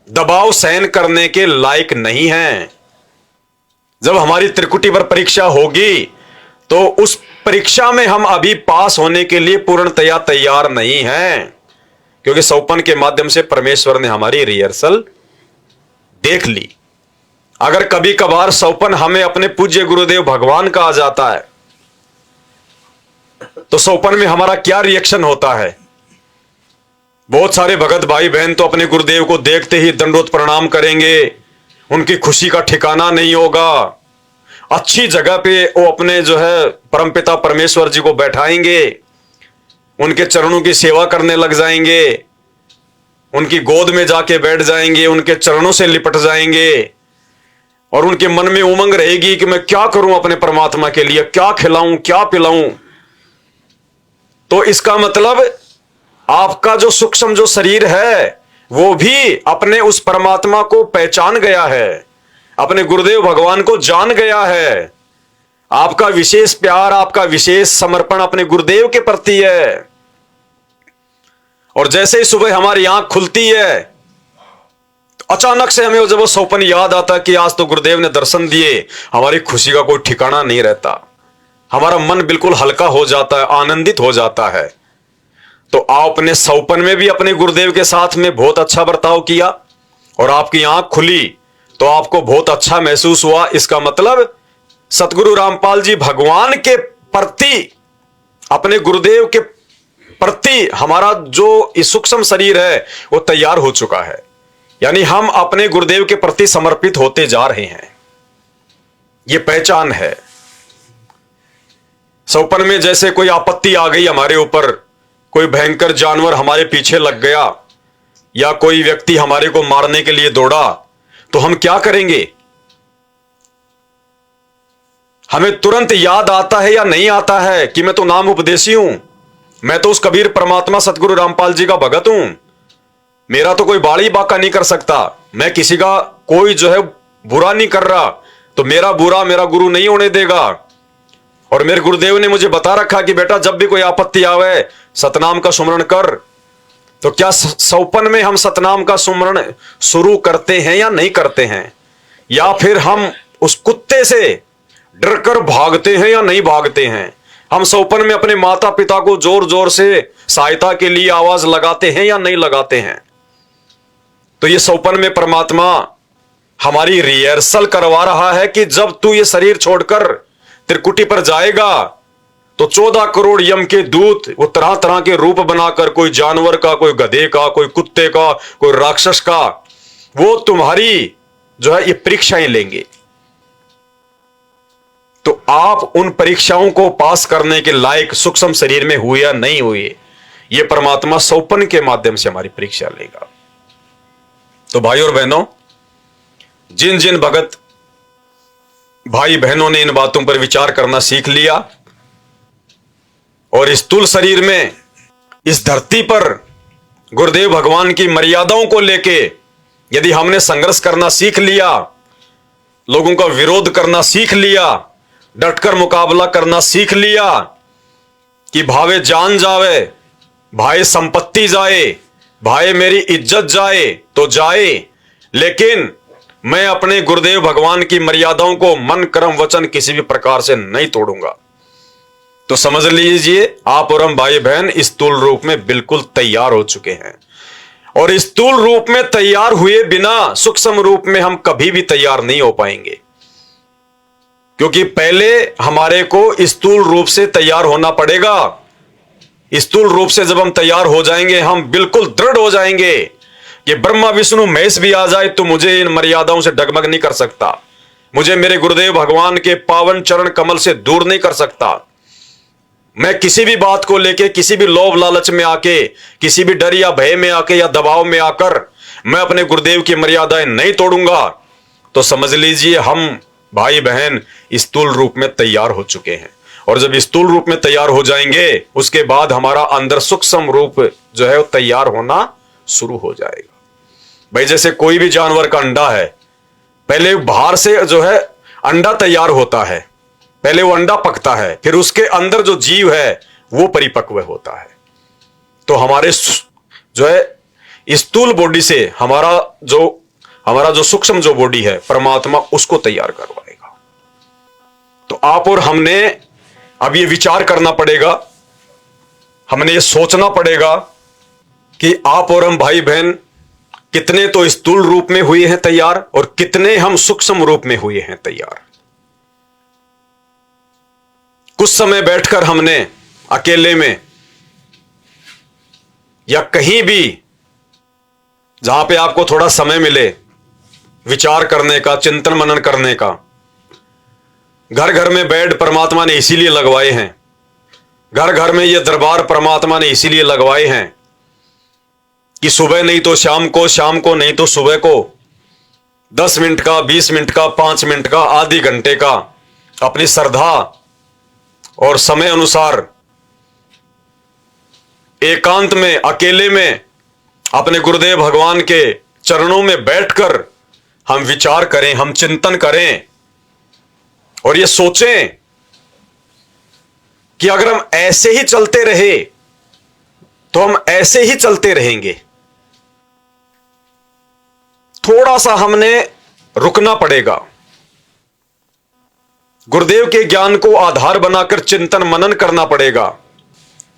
S1: दबाव सहन करने के लायक नहीं हैं। जब हमारी त्रिकुटी पर परीक्षा होगी तो उस परीक्षा में हम अभी पास होने के लिए पूर्णतया तैयार नहीं हैं, क्योंकि सौपन के माध्यम से परमेश्वर ने हमारी रिहर्सल देख ली। अगर कभी कभार सौपन हमें अपने पूज्य गुरुदेव भगवान का आ जाता है तो सौपन में हमारा क्या रिएक्शन होता है? बहुत सारे भगत भाई बहन तो अपने गुरुदेव को देखते ही दंडोत प्रणाम करेंगे, उनकी खुशी का ठिकाना नहीं होगा। अच्छी जगह पे वो अपने जो है परमपिता परमेश्वर जी को बैठाएंगे, उनके चरणों की सेवा करने लग जाएंगे, उनकी गोद में जाके बैठ जाएंगे, उनके चरणों से लिपट जाएंगे। और उनके मन में उमंग रहेगी कि मैं क्या करूं अपने परमात्मा के लिए, क्या खिलाऊं क्या पिलाऊं। तो इसका मतलब आपका जो सूक्ष्म जो शरीर है वो भी अपने उस परमात्मा को पहचान गया है, अपने गुरुदेव भगवान को जान गया है। आपका विशेष प्यार, आपका विशेष समर्पण अपने गुरुदेव के प्रति है। और जैसे ही सुबह हमारी आंख खुलती है तो अचानक से हमें जब वो सौपन याद आता कि आज तो गुरुदेव ने दर्शन दिए, हमारी खुशी का कोई ठिकाना नहीं रहता, हमारा मन बिल्कुल हल्का हो जाता है, आनंदित हो जाता है। तो आपने सौपन में भी अपने गुरुदेव के साथ में बहुत अच्छा बर्ताव किया और आपकी आंख खुली तो आपको बहुत अच्छा महसूस हुआ। इसका मतलब सतगुरु रामपाल जी भगवान के प्रति, अपने गुरुदेव के प्रति हमारा जो सूक्ष्म शरीर है वो तैयार हो चुका है। यानी हम अपने गुरुदेव के प्रति समर्पित होते जा रहे हैं, ये पहचान है। सौपन में जैसे कोई आपत्ति आ गई हमारे ऊपर, कोई भयंकर जानवर हमारे पीछे लग गया या कोई व्यक्ति हमारे को मारने के लिए दौड़ा, तो हम क्या करेंगे? हमें तुरंत याद आता है या नहीं आता है कि मैं तो नाम उपदेशी हूं, मैं तो उस कबीर परमात्मा सतगुरु रामपाल जी का भगत हूं, मेरा तो कोई बाड़ी बाका नहीं कर सकता, मैं किसी का कोई जो है बुरा नहीं कर रहा, तो मेरा बुरा मेरा गुरु नहीं होने देगा। और मेरे गुरुदेव ने मुझे बता रखा कि बेटा जब भी कोई आपत्ति आवे सतनाम का सुमरण कर। तो क्या सौपन में हम सतनाम का सुमरण शुरू करते हैं या नहीं करते हैं? या फिर हम उस कुत्ते से डरकर भागते हैं या नहीं भागते हैं? हम सौपन में अपने माता पिता को जोर जोर से सहायता के लिए आवाज लगाते हैं या नहीं लगाते हैं? तो ये सौपन में परमात्मा हमारी रिहर्सल करवा रहा है कि जब तू ये शरीर छोड़कर त्रिकुटी पर जाएगा तो 14 करोड़ यम के दूत वो तरह तरह के रूप बनाकर, कोई जानवर का, कोई गधे का, कोई कुत्ते का, कोई राक्षस का, वो तुम्हारी जो है ये परीक्षाएं लेंगे। तो आप उन परीक्षाओं को पास करने के लायक सूक्ष्म शरीर में हुए या नहीं हुए, ये परमात्मा सौपन के माध्यम से हमारी परीक्षा लेगा। तो भाई और बहनों, जिन जिन भगत भाई बहनों ने इन बातों पर विचार करना सीख लिया और स्थूल शरीर में इस धरती पर गुरुदेव भगवान की मर्यादाओं को लेके यदि हमने संघर्ष करना सीख लिया, लोगों का विरोध करना सीख लिया, डटकर मुकाबला करना सीख लिया कि भावे जान जावे, भाई संपत्ति जाए, भाई मेरी इज्जत जाए तो जाए, लेकिन मैं अपने गुरुदेव भगवान की मर्यादाओं को मन कर्म वचन किसी भी प्रकार से नहीं तोड़ूंगा, तो समझ लीजिए आप और हम भाई बहन स्थूल रूप में बिल्कुल तैयार हो चुके हैं। और स्थूल रूप में तैयार हुए बिना सूक्ष्म रूप में हम कभी भी तैयार नहीं हो पाएंगे, क्योंकि पहले हमारे को स्थूल रूप से तैयार होना पड़ेगा। स्थूल रूप से जब हम तैयार हो जाएंगे, हम बिल्कुल दृढ़ हो जाएंगे कि ब्रह्मा विष्णु महेश भी आ जाए तो मुझे इन मर्यादाओं से डगमग नहीं कर सकता, मुझे मेरे गुरुदेव भगवान के पावन चरण कमल से दूर नहीं कर सकता। मैं किसी भी बात को लेके, किसी भी लोभ लालच में आके, किसी भी डर या भय में आके या दबाव में आकर मैं अपने गुरुदेव की मर्यादाएं नहीं तोड़ूंगा। तो समझ लीजिए हम भाई बहन स्थूल रूप में तैयार हो चुके हैं। और जब स्थूल रूप में तैयार हो जाएंगे, उसके बाद हमारा अंदर सूक्ष्म रूप जो है वो तैयार होना शुरू हो जाएगा। भाई जैसे कोई भी जानवर का अंडा है, पहले बाहर से जो है अंडा तैयार होता है, पहले वो अंडा पकता है, फिर उसके अंदर जो जीव है वो परिपक्व होता है। तो हमारे जो है स्थूल बॉडी से हमारा जो सूक्ष्म जो बॉडी है, परमात्मा उसको तैयार करवाएगा। तो आप और हमने अब ये विचार करना पड़ेगा, हमने ये सोचना पड़ेगा कि आप और हम भाई बहन कितने तो स्थूल रूप में हुए हैं तैयार और कितने हम सूक्ष्म रूप में हुए हैं तैयार। कुछ समय बैठकर हमने अकेले में या कहीं भी जहां पे आपको थोड़ा समय मिले विचार करने का, चिंतन मनन करने का, घर घर में बेड परमात्मा ने इसीलिए लगवाए हैं, घर घर में ये दरबार परमात्मा ने इसीलिए लगवाए हैं कि सुबह नहीं तो शाम को, शाम को नहीं तो सुबह को 10 मिनट का, 20 मिनट का, 5 मिनट का, आधे घंटे का अपनी श्रद्धा और समय अनुसार एकांत में, अकेले में अपने गुरुदेव भगवान के चरणों में बैठकर हम विचार करें, हम चिंतन करें और ये सोचें कि अगर हम ऐसे ही चलते रहे तो हम ऐसे ही चलते रहेंगे। थोड़ा सा हमने रुकना पड़ेगा, गुरुदेव के ज्ञान को आधार बनाकर चिंतन मनन करना पड़ेगा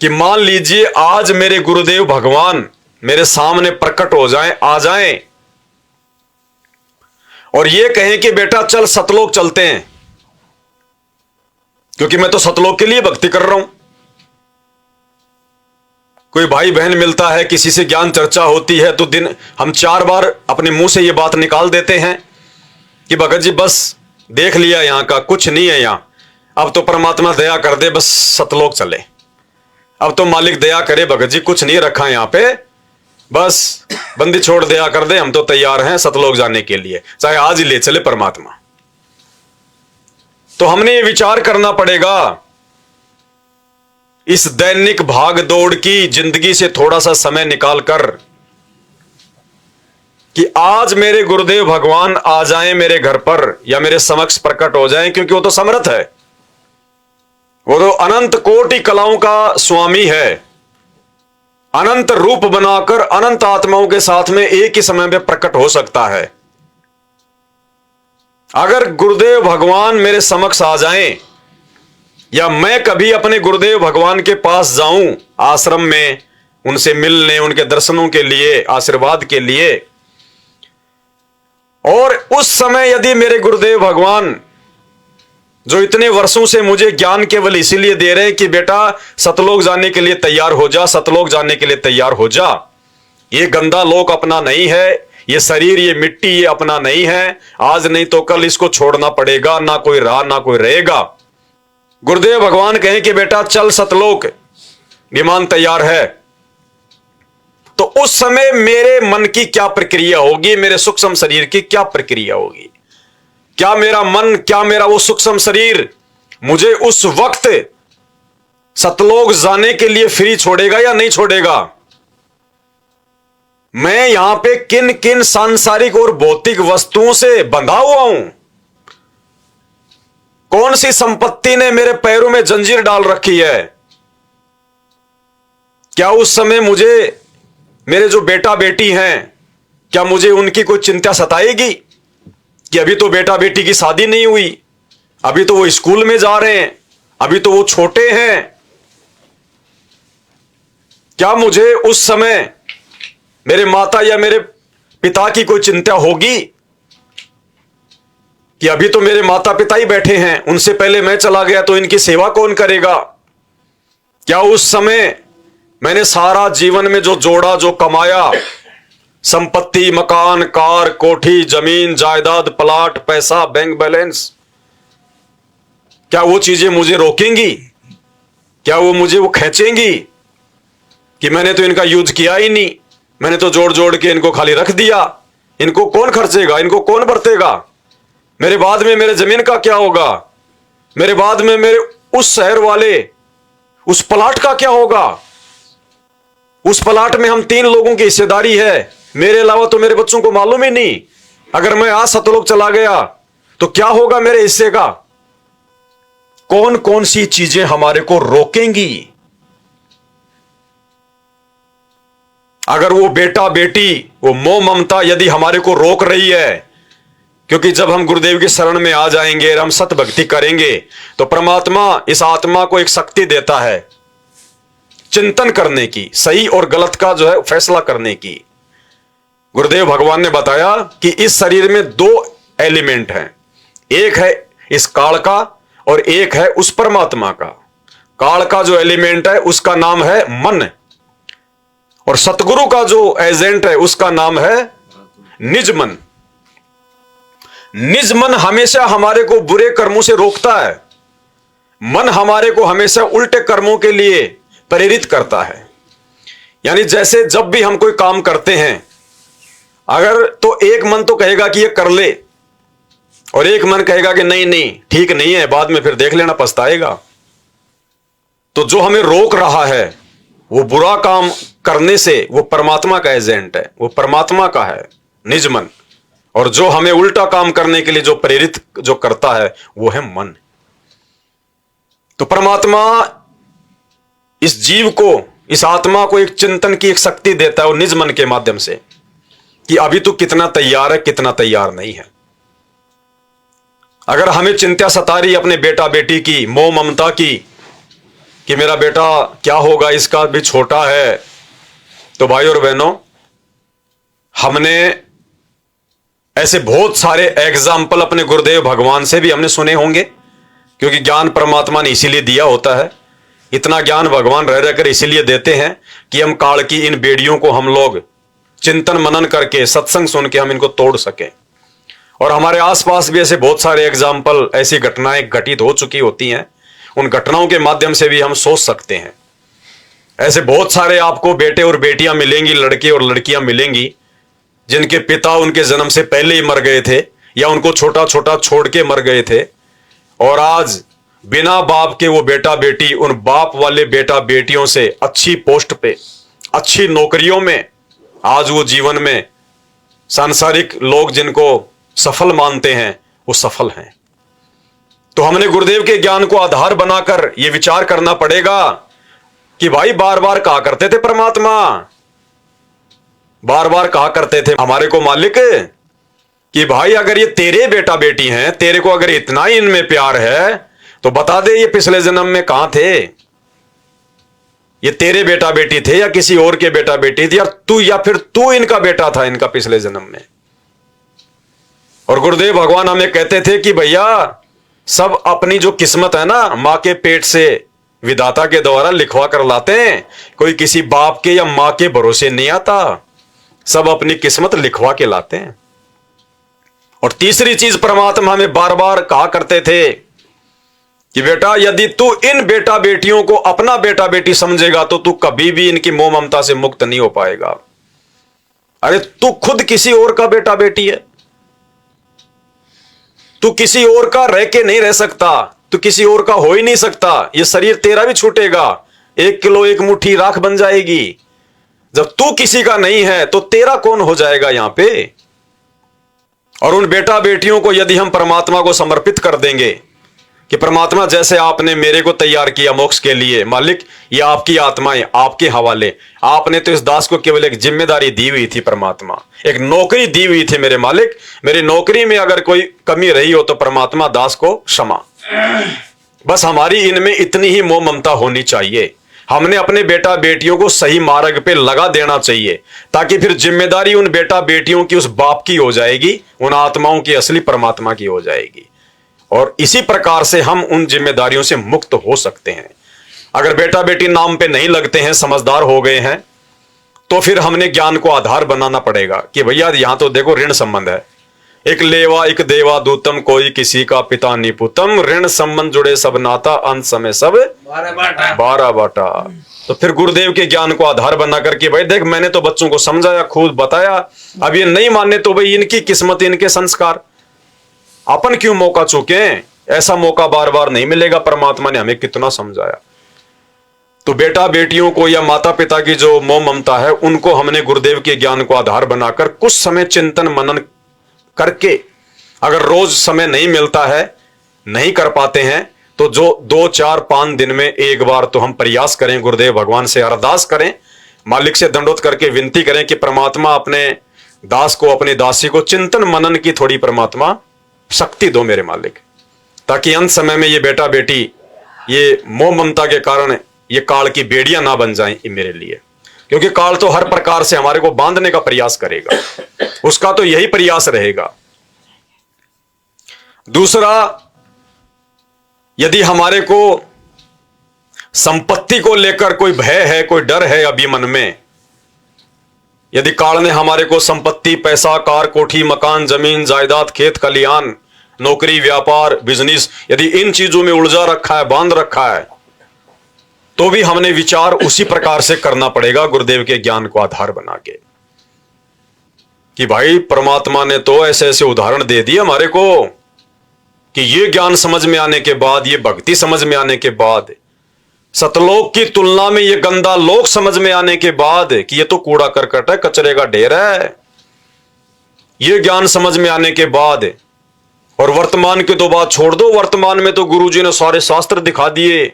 S1: कि मान लीजिए आज मेरे गुरुदेव भगवान मेरे सामने प्रकट हो जाएं, आ जाएं और ये कहें कि बेटा चल सतलोक चलते हैं, क्योंकि मैं तो सतलोक के लिए भक्ति कर रहा हूं। कोई भाई बहन मिलता है, किसी से ज्ञान चर्चा होती है तो दिन हम 4 बार अपने मुंह से ये बात निकाल देते हैं कि भगत जी बस देख लिया, यहां का कुछ नहीं है, यहां अब तो परमात्मा दया कर दे, बस सतलोक चले, अब तो मालिक दया करे, भगत जी कुछ नहीं रखा यहां पे, बस बंदी छोड़ दया कर दे, हम तो तैयार हैं सतलोक जाने के लिए, चाहे आज ही ले चले परमात्मा। तो हमने ये विचार करना पड़ेगा इस दैनिक भाग दौड़ की जिंदगी से थोड़ा सा समय निकालकर कि आज मेरे गुरुदेव भगवान आ जाएं मेरे घर पर या मेरे समक्ष प्रकट हो जाएं, क्योंकि वो तो समर्थ है, वो तो अनंत कोटि कलाओं का स्वामी है, अनंत रूप बनाकर अनंत आत्माओं के साथ में एक ही समय में प्रकट हो सकता है। अगर गुरुदेव भगवान मेरे समक्ष आ जाएं या मैं कभी अपने गुरुदेव भगवान के पास जाऊं आश्रम में, उनसे मिलने, उनके दर्शनों के लिए, आशीर्वाद के लिए, और उस समय यदि मेरे गुरुदेव भगवान जो इतने वर्षों से मुझे ज्ञान केवल इसीलिए दे रहे हैं कि बेटा सतलोक जाने के लिए तैयार हो जा, सतलोक जाने के लिए तैयार हो जा, ये गंदा लोक अपना नहीं है, ये शरीर, ये मिट्टी, ये अपना नहीं है, आज नहीं तो कल इसको छोड़ना पड़ेगा, ना कोई रहा ना कोई रहेगा। गुरुदेव भगवान कहें कि बेटा चल सतलोक, विमान तैयार है, तो उस समय मेरे मन की क्या प्रक्रिया होगी, मेरे सूक्ष्म शरीर की क्या प्रक्रिया होगी? क्या मेरा मन, क्या मेरा वो सूक्ष्म शरीर मुझे उस वक्त सतलोक जाने के लिए फ्री छोड़ेगा या नहीं छोड़ेगा? मैं यहां पे किन किन सांसारिक और भौतिक वस्तुओं से बंधा हुआ हूं? कौन सी संपत्ति ने मेरे पैरों में जंजीर डाल रखी है? क्या उस समय मुझे, मेरे जो बेटा बेटी हैं, क्या मुझे उनकी कोई चिंता सताएगी कि अभी तो बेटा बेटी की शादी नहीं हुई, अभी तो वो स्कूल में जा रहे हैं, अभी तो वो छोटे हैं? क्या मुझे उस समय मेरे माता या मेरे पिता की कोई चिंता होगी कि अभी तो मेरे माता पिता ही बैठे हैं, उनसे पहले मैं चला गया तो इनकी सेवा कौन करेगा? क्या उस समय मैंने सारा जीवन में जो जोड़ा, जो कमाया, संपत्ति, मकान, कार, कोठी, जमीन, जायदाद, प्लाट, पैसा, बैंक बैलेंस, क्या वो चीजें मुझे रोकेंगी? क्या वो मुझे वो खींचेंगी कि मैंने तो इनका यूज किया ही नहीं, मैंने तो जोड़ जोड़ के इनको खाली रख दिया, इनको कौन खर्चेगा, इनको कौन बरतेगा? मेरे बाद में मेरे जमीन का क्या होगा? मेरे बाद में मेरे उस शहर वाले, उस प्लाट का क्या होगा? उस प्लाट में हम 3 लोगों की हिस्सेदारी है, मेरे अलावा तो मेरे बच्चों को मालूम ही नहीं। अगर मैं आज सतलोक चला गया तो क्या होगा मेरे हिस्से का? कौन कौन सी चीजें हमारे को रोकेंगी? अगर वो बेटा बेटी, वो मोह ममता यदि हमारे को रोक रही है, क्योंकि जब हम गुरुदेव की शरण में आ जाएंगे और हम सत भक्ति करेंगे तो परमात्मा इस आत्मा को एक शक्ति देता है चिंतन करने की, सही और गलत का जो है फैसला करने की। गुरुदेव भगवान ने बताया कि इस शरीर में 2 एलिमेंट हैं, एक है इस काल का और एक है उस परमात्मा का। काल का जो एलिमेंट है उसका नाम है मन, और सतगुरु का जो एजेंट है उसका नाम है निज मन। निज मन हमेशा हमारे को बुरे कर्मों से रोकता है, मन हमारे को हमेशा उल्टे कर्मों के लिए प्रेरित करता है। यानी जैसे जब भी हम कोई काम करते हैं, अगर तो एक मन तो कहेगा कि ये कर ले, और एक मन कहेगा कि नहीं नहीं ठीक नहीं है, बाद में फिर देख लेना, पछताएगा। तो जो हमें रोक रहा है वो बुरा काम करने से, वो परमात्मा का एजेंट है, वो परमात्मा का है निज मन, और जो हमें उल्टा काम करने के लिए जो प्रेरित जो करता है वो है मन। तो परमात्मा इस जीव को, इस आत्मा को एक चिंतन की एक शक्ति देता है और निज मन के माध्यम से कि अभी तो कितना तैयार है, कितना तैयार नहीं है। अगर हमें चिंता सता रही अपने बेटा बेटी की, मोह ममता की, कि मेरा बेटा क्या होगा, इसका भी छोटा है, तो भाई और बहनों, हमने ऐसे बहुत सारे एग्जाम्पल अपने गुरुदेव भगवान से भी हमने सुने होंगे, क्योंकि ज्ञान परमात्मा ने इसीलिए दिया होता है। इतना ज्ञान भगवान रह रहकर इसीलिए देते हैं कि हम काल की इन बेड़ियों को हम लोग चिंतन मनन करके, सत्संग सुन के हम इनको तोड़ सकें। और हमारे आसपास भी ऐसे बहुत सारे एग्जाम्पल, ऐसी घटनाएं घटित हो चुकी होती हैं, उन घटनाओं के माध्यम से भी हम सोच सकते हैं। ऐसे बहुत सारे आपको बेटे और बेटियां मिलेंगी, लड़के और लड़कियां मिलेंगी, जिनके पिता उनके जन्म से पहले ही मर गए थे या उनको छोटा छोटा छोड़ के मर गए थे, और आज बिना बाप के वो बेटा बेटी उन बाप वाले बेटा बेटियों से अच्छी पोस्ट पे, अच्छी नौकरियों में, आज वो जीवन में सांसारिक लोग जिनको सफल मानते हैं वो सफल हैं। तो हमने गुरुदेव के ज्ञान को आधार बनाकर यह विचार करना पड़ेगा कि भाई बार बार कहा करते थे परमात्मा, बार बार कहा करते थे हमारे को मालिक कि भाई अगर ये तेरे बेटा बेटी हैं, तेरे को अगर इतना ही इनमें प्यार है तो बता दे ये पिछले जन्म में कहां थे, ये तेरे बेटा बेटी थे या किसी और के बेटा बेटी थे, या फिर तू इनका बेटा था इनका पिछले जन्म में। और गुरुदेव भगवान हमें कहते थे कि भैया सब अपनी जो किस्मत है ना मां के पेट से विधाता के द्वारा लिखवा कर लाते हैं, कोई किसी बाप के या मां के भरोसे नहीं आता, सब अपनी किस्मत लिखवा के लाते हैं। और तीसरी चीज परमात्मा हमें बार बार कहा करते थे कि बेटा यदि तू इन बेटा बेटियों को अपना बेटा बेटी समझेगा तो तू कभी भी इनकी मोह ममता से मुक्त नहीं हो पाएगा। अरे तू खुद किसी और का बेटा बेटी है, तू किसी और का रह के नहीं रह सकता, तू किसी और का हो ही नहीं सकता। ये शरीर तेरा भी छूटेगा, 1 किलो 1 मुट्ठी राख बन जाएगी। जब तू किसी का नहीं है तो तेरा कौन हो जाएगा यहां पे। और उन बेटा बेटियों को यदि हम परमात्मा को समर्पित कर देंगे कि परमात्मा जैसे आपने मेरे को तैयार किया मोक्ष के लिए, मालिक ये आपकी आत्माएं आपके हवाले, आपने तो इस दास को केवल एक जिम्मेदारी दी हुई थी, परमात्मा एक नौकरी दी हुई थी मेरे मालिक, मेरी नौकरी में अगर कोई कमी रही हो तो परमात्मा दास को क्षमा। बस हमारी इनमें इतनी ही मोह ममता होनी चाहिए, हमने अपने बेटा बेटियों को सही मार्ग पे लगा देना चाहिए, ताकि फिर जिम्मेदारी उन बेटा बेटियों की उस बाप की हो जाएगी, उन आत्माओं की असली परमात्मा की हो जाएगी। और इसी प्रकार से हम उन जिम्मेदारियों से मुक्त हो सकते हैं। अगर बेटा बेटी नाम पे नहीं लगते हैं, समझदार हो गए हैं, तो फिर हमने ज्ञान को आधार बनाना पड़ेगा कि भैया यहां तो देखो ऋण संबंध है, एक लेवा एक देवा दूतम, कोई किसी का पिता निपुतम, ऋण संबंध जुड़े सब नाता, अंत समय सब 12 बाटा। तो फिर गुरुदेव के ज्ञान को आधार बना करके भाई देख मैंने तो बच्चों को समझाया, खुद बताया, अब ये नहीं माने तो भाई इनकी किस्मत इनके संस्कार, अपन क्यों मौका चूके, ऐसा मौका बार बार नहीं मिलेगा। परमात्मा ने हमें कितना समझाया। तो बेटा बेटियों को या माता पिता की जो मोह ममता है उनको हमने गुरुदेव के ज्ञान को आधार बनाकर कुछ समय चिंतन मनन करके, अगर रोज समय नहीं मिलता है, नहीं कर पाते हैं, तो जो 2 4 5 दिन में एक बार तो हम प्रयास करें, गुरुदेव भगवान से अरदास करें, मालिक से दंडोत करके विनती करें कि परमात्मा अपने दास को, अपनी दासी को चिंतन मनन की थोड़ी परमात्मा शक्ति दो मेरे मालिक, ताकि अंत समय में ये बेटा बेटी ये मोह ममता के कारण ये काल की बेड़ियां ना बन जाएं मेरे लिए, क्योंकि काल तो हर प्रकार से हमारे को बांधने का प्रयास करेगा, उसका तो यही प्रयास रहेगा। दूसरा, यदि हमारे को संपत्ति को लेकर कोई भय है, कोई डर है अभी मन में, यदि काल ने हमारे को संपत्ति, पैसा, कार, कोठी, मकान, जमीन, जायदाद, खेत खलिहान, नौकरी, व्यापार, बिजनेस, यदि इन चीजों में उलझा रखा है, बांध रखा है, तो भी हमने विचार उसी प्रकार से करना पड़ेगा गुरुदेव के ज्ञान को आधार बना के, कि भाई परमात्मा ने तो ऐसे ऐसे उदाहरण दे दिए हमारे को कि ये ज्ञान समझ में आने के बाद, ये भक्ति समझ में आने के बाद, सतलोक की तुलना में ये गंदा लोक समझ में आने के बाद कि ये तो कूड़ा करकट है, कचरे का ढेर है, ये ज्ञान समझ में आने के बाद, और वर्तमान की तो बात छोड़ दो, वर्तमान में तो गुरुजी ने सारे शास्त्र दिखा दिए,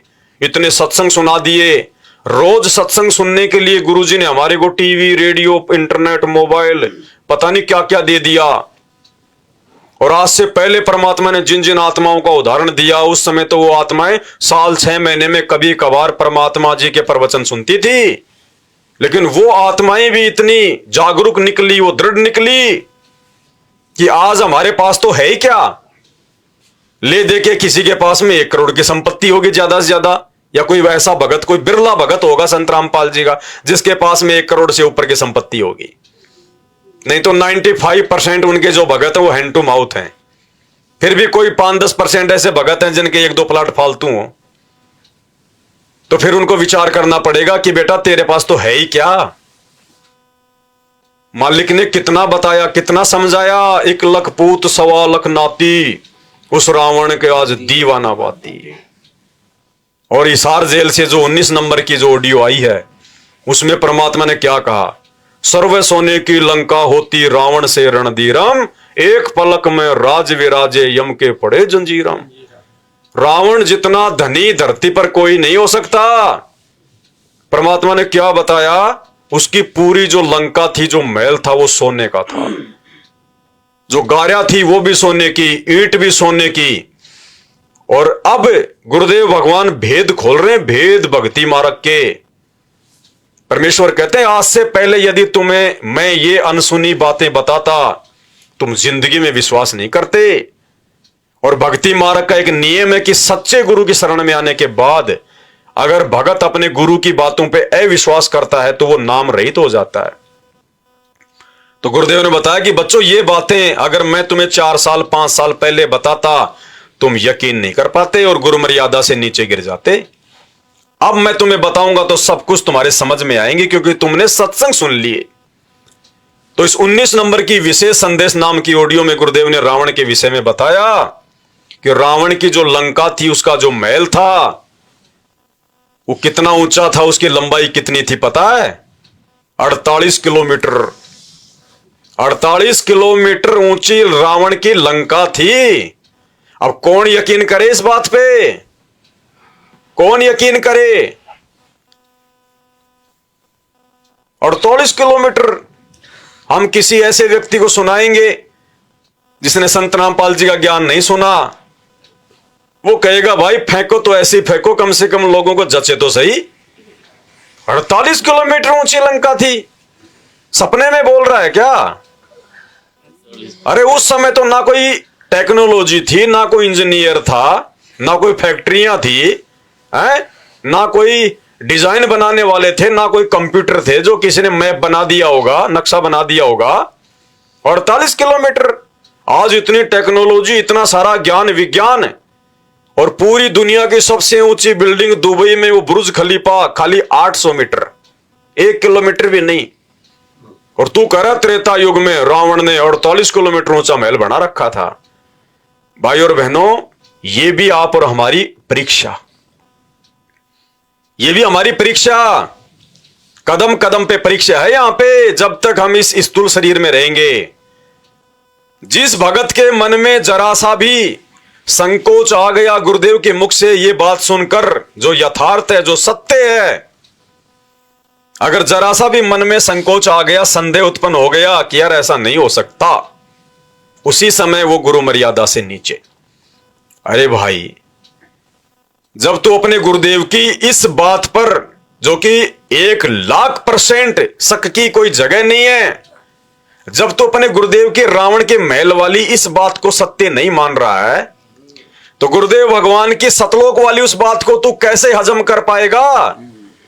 S1: इतने सत्संग सुना दिए, रोज सत्संग सुनने के लिए गुरुजी ने हमारे को टीवी, रेडियो, इंटरनेट, मोबाइल, पता नहीं क्या क्या दे दिया। और आज से पहले परमात्मा ने जिन जिन आत्माओं का उदाहरण दिया, उस समय तो वो आत्माएं साल 6 महीने में कभी कभार परमात्मा जी के प्रवचन सुनती थी, लेकिन वो आत्माएं भी इतनी जागरूक निकली, वो दृढ़ निकली कि आज हमारे पास तो है ही क्या, ले दे के किसी के पास में 1 करोड़ की संपत्ति होगी ज्यादा से ज्यादा, या कोई ऐसा भगत, कोई बिरला भगत होगा संत रामपाल जी का जिसके पास में 1 करोड़ से ऊपर की संपत्ति होगी, नहीं तो 95% उनके जो भगत है वो हैंड टू माउथ हैं। फिर भी कोई 5-10% ऐसे भगत हैं जिनके 1-2 प्लाट फालतू हो, तो फिर उनको विचार करना पड़ेगा कि बेटा तेरे पास तो है ही क्या, मालिक ने कितना बताया, कितना समझाया, 1 लाख पूत 1.25 लाख नाती, उस रावण के आज दीवाना बाती। और हिसार जेल से जो 19 नंबर की जो ऑडियो आई है उसमें परमात्मा ने क्या कहा, सर्व सोने की लंका होती रावण से रणधीरम, एक पलक में राज विराजे यम के पड़े जंजीरम। रावण जितना धनी धरती पर कोई नहीं हो सकता। परमात्मा ने क्या बताया, उसकी पूरी जो लंका थी, जो महल था, वो सोने का था। जो गारियां थी वो भी सोने की, ईंट भी सोने की। और अब गुरुदेव भगवान भेद खोल रहे हैं, भेद भक्ति मार्ग के। परमेश्वर कहते हैं आज से पहले यदि तुम्हें मैं ये अनसुनी बातें बताता, तुम जिंदगी में विश्वास नहीं करते। और भक्ति मार्ग का एक नियम है कि सच्चे गुरु की शरण में आने के बाद अगर भगत अपने गुरु की बातों पे अविश्वास करता है तो वो नाम रहित हो जाता है। तो गुरुदेव ने बताया कि बच्चों ये बातें अगर मैं तुम्हें 4 साल 5 साल पहले बताता, तुम यकीन नहीं कर पाते और गुरु मर्यादा से नीचे गिर जाते। अब मैं तुम्हें बताऊंगा तो सब कुछ तुम्हारे समझ में आएंगे, क्योंकि तुमने सत्संग सुन लिए। तो इस 19 नंबर की विशेष संदेश नाम की ऑडियो में गुरुदेव ने रावण के विषय में बताया कि रावण की जो लंका थी, उसका जो महल था वो कितना ऊंचा था, उसकी लंबाई कितनी थी पता है? 48 किलोमीटर। 48 किलोमीटर ऊंची रावण की लंका थी। अब कौन यकीन करे इस बात पे? कौन यकीन करे? 48 किलोमीटर। हम किसी ऐसे व्यक्ति को सुनाएंगे जिसने संत रामपाल जी का ज्ञान नहीं सुना, वो कहेगा भाई फेंको तो ऐसे ही फेंको, कम से कम लोगों को जचे तो सही। 48 किलोमीटर ऊंची लंका थी। सपने में बोल रहा है क्या? अरे उस समय तो ना कोई टेक्नोलॉजी थी, ना कोई इंजीनियर था, ना कोई फैक्ट्रियां थी, है ना कोई डिजाइन बनाने वाले थे, ना कोई कंप्यूटर थे जो किसी ने मैप बना दिया होगा, नक्शा बना दिया होगा। 48 किलोमीटर। आज इतनी टेक्नोलॉजी, इतना सारा ज्ञान विज्ञान, और पूरी दुनिया की सबसे ऊंची बिल्डिंग दुबई में वो बुर्ज खलीफा खाली 800 मीटर, 1 किलोमीटर भी नहीं। और तू कह रहा त्रेता युग में रावण ने 48 किलोमीटर ऊंचा महल बना रखा था। भाई और बहनों, ये भी आप और हमारी परीक्षा, ये भी हमारी परीक्षा, कदम कदम पे परीक्षा है यहां पे। जब तक हम इस स्थूल शरीर में रहेंगे, जिस भगत के मन में जरा सा भी संकोच आ गया गुरुदेव के मुख से ये बात सुनकर, जो यथार्थ है, जो सत्य है, अगर जरा सा भी मन में संकोच आ गया, संदेह उत्पन्न हो गया कि यार ऐसा नहीं हो सकता, उसी समय वो गुरु मर्यादा से नीचे। अरे भाई, जब तू अपने गुरुदेव की इस बात पर, जो कि 1,00,000% शक की कोई जगह नहीं है, जब तू अपने गुरुदेव के रावण के महल वाली इस बात को सत्य नहीं मान रहा है, तो गुरुदेव भगवान की सतलोक वाली उस बात को तू कैसे हजम कर पाएगा?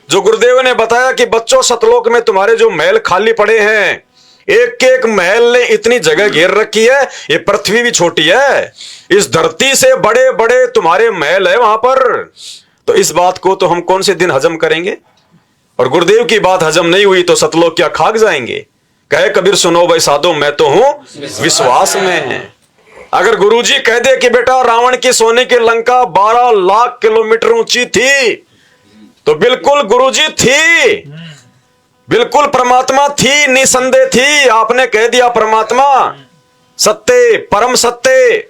S1: जो गुरुदेव ने बताया कि बच्चों, सतलोक में तुम्हारे जो महल खाली पड़े हैं, एक एक महल ने इतनी जगह घेर रखी है, ये पृथ्वी भी छोटी है, इस धरती से बड़े बड़े तुम्हारे महल है वहां पर। तो इस बात को तो हम कौन से दिन हजम करेंगे? और गुरुदेव की बात हजम नहीं हुई तो सतलोक क्या खाक जाएंगे? कहे कबीर सुनो भाई साधो, मैं तो हूं विश्वास में। अगर गुरुजी कह दे कि बेटा रावण की सोने की लंका 12 लाख किलोमीटर ऊंची थी, तो बिल्कुल गुरुजी थी, बिल्कुल परमात्मा थी, निसंदेह थी। आपने कह दिया परमात्मा सत्य, परम सत्य,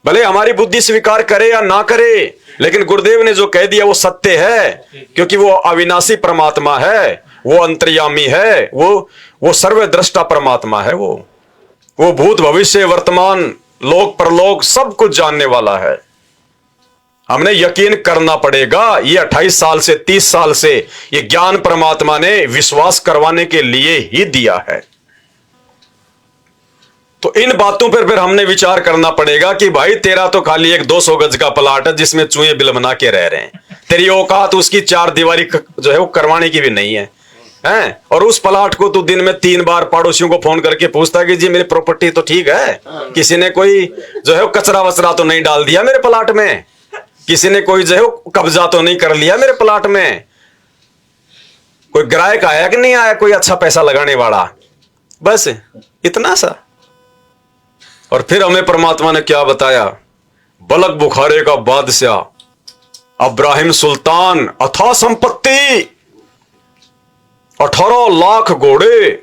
S1: भले हमारी बुद्धि स्वीकार करे या ना करे, लेकिन गुरुदेव ने जो कह दिया वो सत्य है, क्योंकि वो अविनाशी परमात्मा है, वो अंतर्यामी है, वो सर्वद्रष्टा परमात्मा है, वो भूत भविष्य वर्तमान लोक परलोक सब कुछ जानने वाला है। हमने यकीन करना पड़ेगा। ये 28 साल से 30 साल से ये ज्ञान परमात्मा ने विश्वास करवाने के लिए ही दिया है। तो इन बातों पर फिर हमने विचार करना पड़ेगा कि भाई तेरा तो खाली एक 200 गज का प्लाट है जिसमें चूहे बिल बना के रह रहे हैं, तेरी औकात उसकी 4 दीवारी जो है वो करवाने की भी नहीं है, हैं? और उस प्लाट को तू दिन में 3 बार पड़ोसियों को फोन करके पूछता कि जी मेरी प्रॉपर्टी तो ठीक है, किसी ने कोई जो है कचरा वचरा तो नहीं डाल दिया मेरे प्लाट में, किसी ने कोई जो है कब्जा तो नहीं कर लिया मेरे प्लाट में, कोई ग्राहक आया कि नहीं आया, कोई अच्छा पैसा लगाने वाला, बस इतना सा। और फिर हमें परमात्मा ने क्या बताया? बलक बुखारे का बादशाह अब्राहिम सुल्तान, अथाह संपत्ति, 18 लाख घोड़े।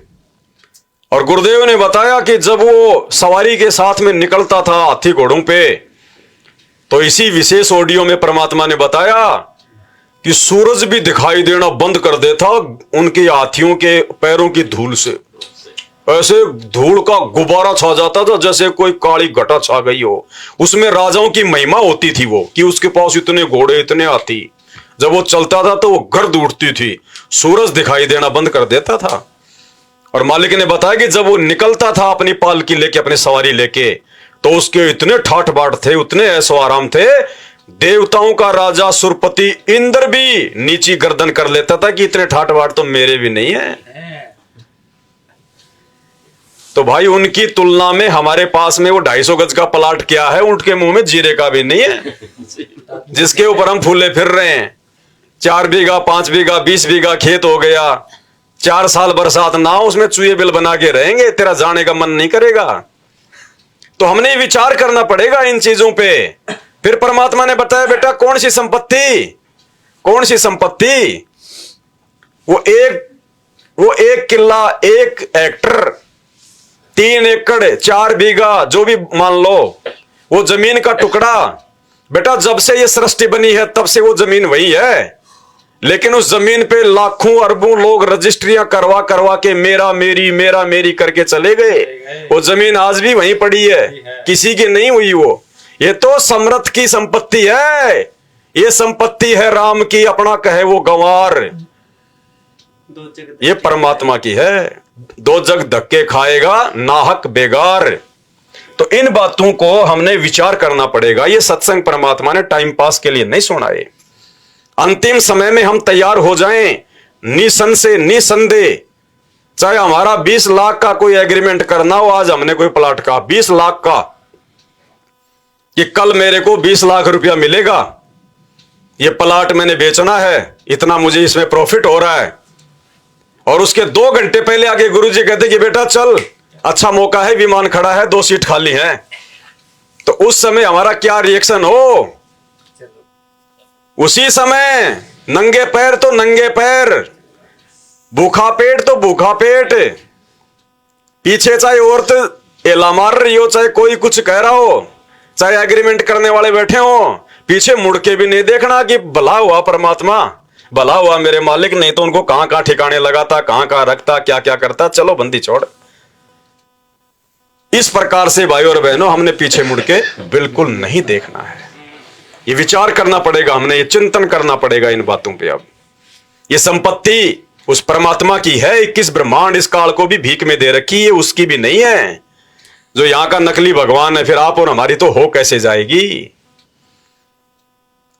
S1: और गुरुदेव ने बताया कि जब वो सवारी के साथ में निकलता था हाथी घोड़ों पे, तो इसी विशेष ऑडियो में परमात्मा ने बताया कि सूरज भी दिखाई देना बंद कर देता उनके हाथियों के पैरों की धूल से। ऐसे धूल का गुब्बारा छा जाता था जैसे कोई काली घटा छा गई हो। उसमें राजाओं की महिमा होती थी वो, कि उसके पास इतने घोड़े इतने हाथी। जब वो चलता था तो वो गर्द उठती थी, सूरज दिखाई देना बंद कर देता था। और मालिक ने बताया कि जब वो निकलता था अपनी पालकी लेके, अपनी सवारी लेके, तो उसके इतने ठाठ बाट थे, उतने ऐसो आराम थे, देवताओं का राजा सुरपति इंद्र भी नीची गर्दन कर लेता था कि इतने ठाठ बाट तो मेरे भी नहीं है। तो भाई उनकी तुलना में हमारे पास में वो 250 गज का प्लाट क्या है, ऊंट के मुंह में जीरे का भी नहीं है, जिसके ऊपर हम फूले फिर रहे हैं। 4 बीघा 5 बीघा 20 बीघा खेत हो गया, 4 साल बरसात ना हो, उसमें चूहे बिल बना के रहेंगे, तेरा जाने का मन नहीं करेगा। तो हमने विचार करना पड़ेगा इन चीजों पे। फिर परमात्मा ने बताया, बेटा कौन सी संपत्ति, कौन सी संपत्ति, वो एक किला 1 हेक्टर 3 एकड़ 4 बीघा जो भी मान लो, वो जमीन का टुकड़ा। बेटा जब से ये सृष्टि बनी है तब से वो जमीन वही है, लेकिन उस जमीन पे लाखों अरबों लोग रजिस्ट्रियां करवा करवा के मेरा मेरी करके चले गए। वो जमीन आज भी वहीं पड़ी है, किसी की नहीं हुई वो। ये तो समर्थ की संपत्ति है, ये संपत्ति है राम की, अपना कहे वो गंवार, ये परमात्मा की है। 2 जग धक्के खाएगा नाहक बेगार। तो इन बातों को हमने विचार करना पड़ेगा। ये सत्संग परमात्मा ने टाइम पास के लिए नहीं सुनाए। अंतिम समय में हम तैयार हो जाएं निसंदेह, चाहे हमारा 20 लाख का कोई एग्रीमेंट करना हो। आज हमने कोई प्लाट का 20 लाख का, कि कल मेरे को 20 लाख रुपया मिलेगा, ये प्लाट मैंने बेचना है, इतना मुझे इसमें प्रॉफिट हो रहा है। और उसके 2 घंटे पहले आके गुरुजी कहते कि बेटा चल, अच्छा मौका है, विमान खड़ा है, 2 सीट खाली है। तो उस समय हमारा क्या रिएक्शन हो? उसी समय नंगे पैर तो नंगे पैर, भूखा पेट तो भूखा पेट। पीछे चाहे औरत एला मार रही हो, चाहे कोई कुछ कह रहा हो, चाहे एग्रीमेंट करने वाले बैठे हो, पीछे मुड़ के भी नहीं देखना कि भला हुआ परमात्मा, भला हुआ मेरे मालिक, नहीं तो उनको कहां कहां ठिकाने लगाता, कहां कहां रखता, क्या क्या करता, चलो बंदी छोड़। इस प्रकार से भाई और बहनों हमने पीछे मुड़ के बिल्कुल नहीं देखना है। ये विचार करना पड़ेगा, हमने ये चिंतन करना पड़ेगा इन बातों पे। अब ये संपत्ति उस परमात्मा की है, 21 ब्रह्मांड इस काल को भी भीख में दे रखी है, उसकी भी नहीं है। जो यहां का नकली भगवान है, फिर आप और हमारी तो हो कैसे जाएगी?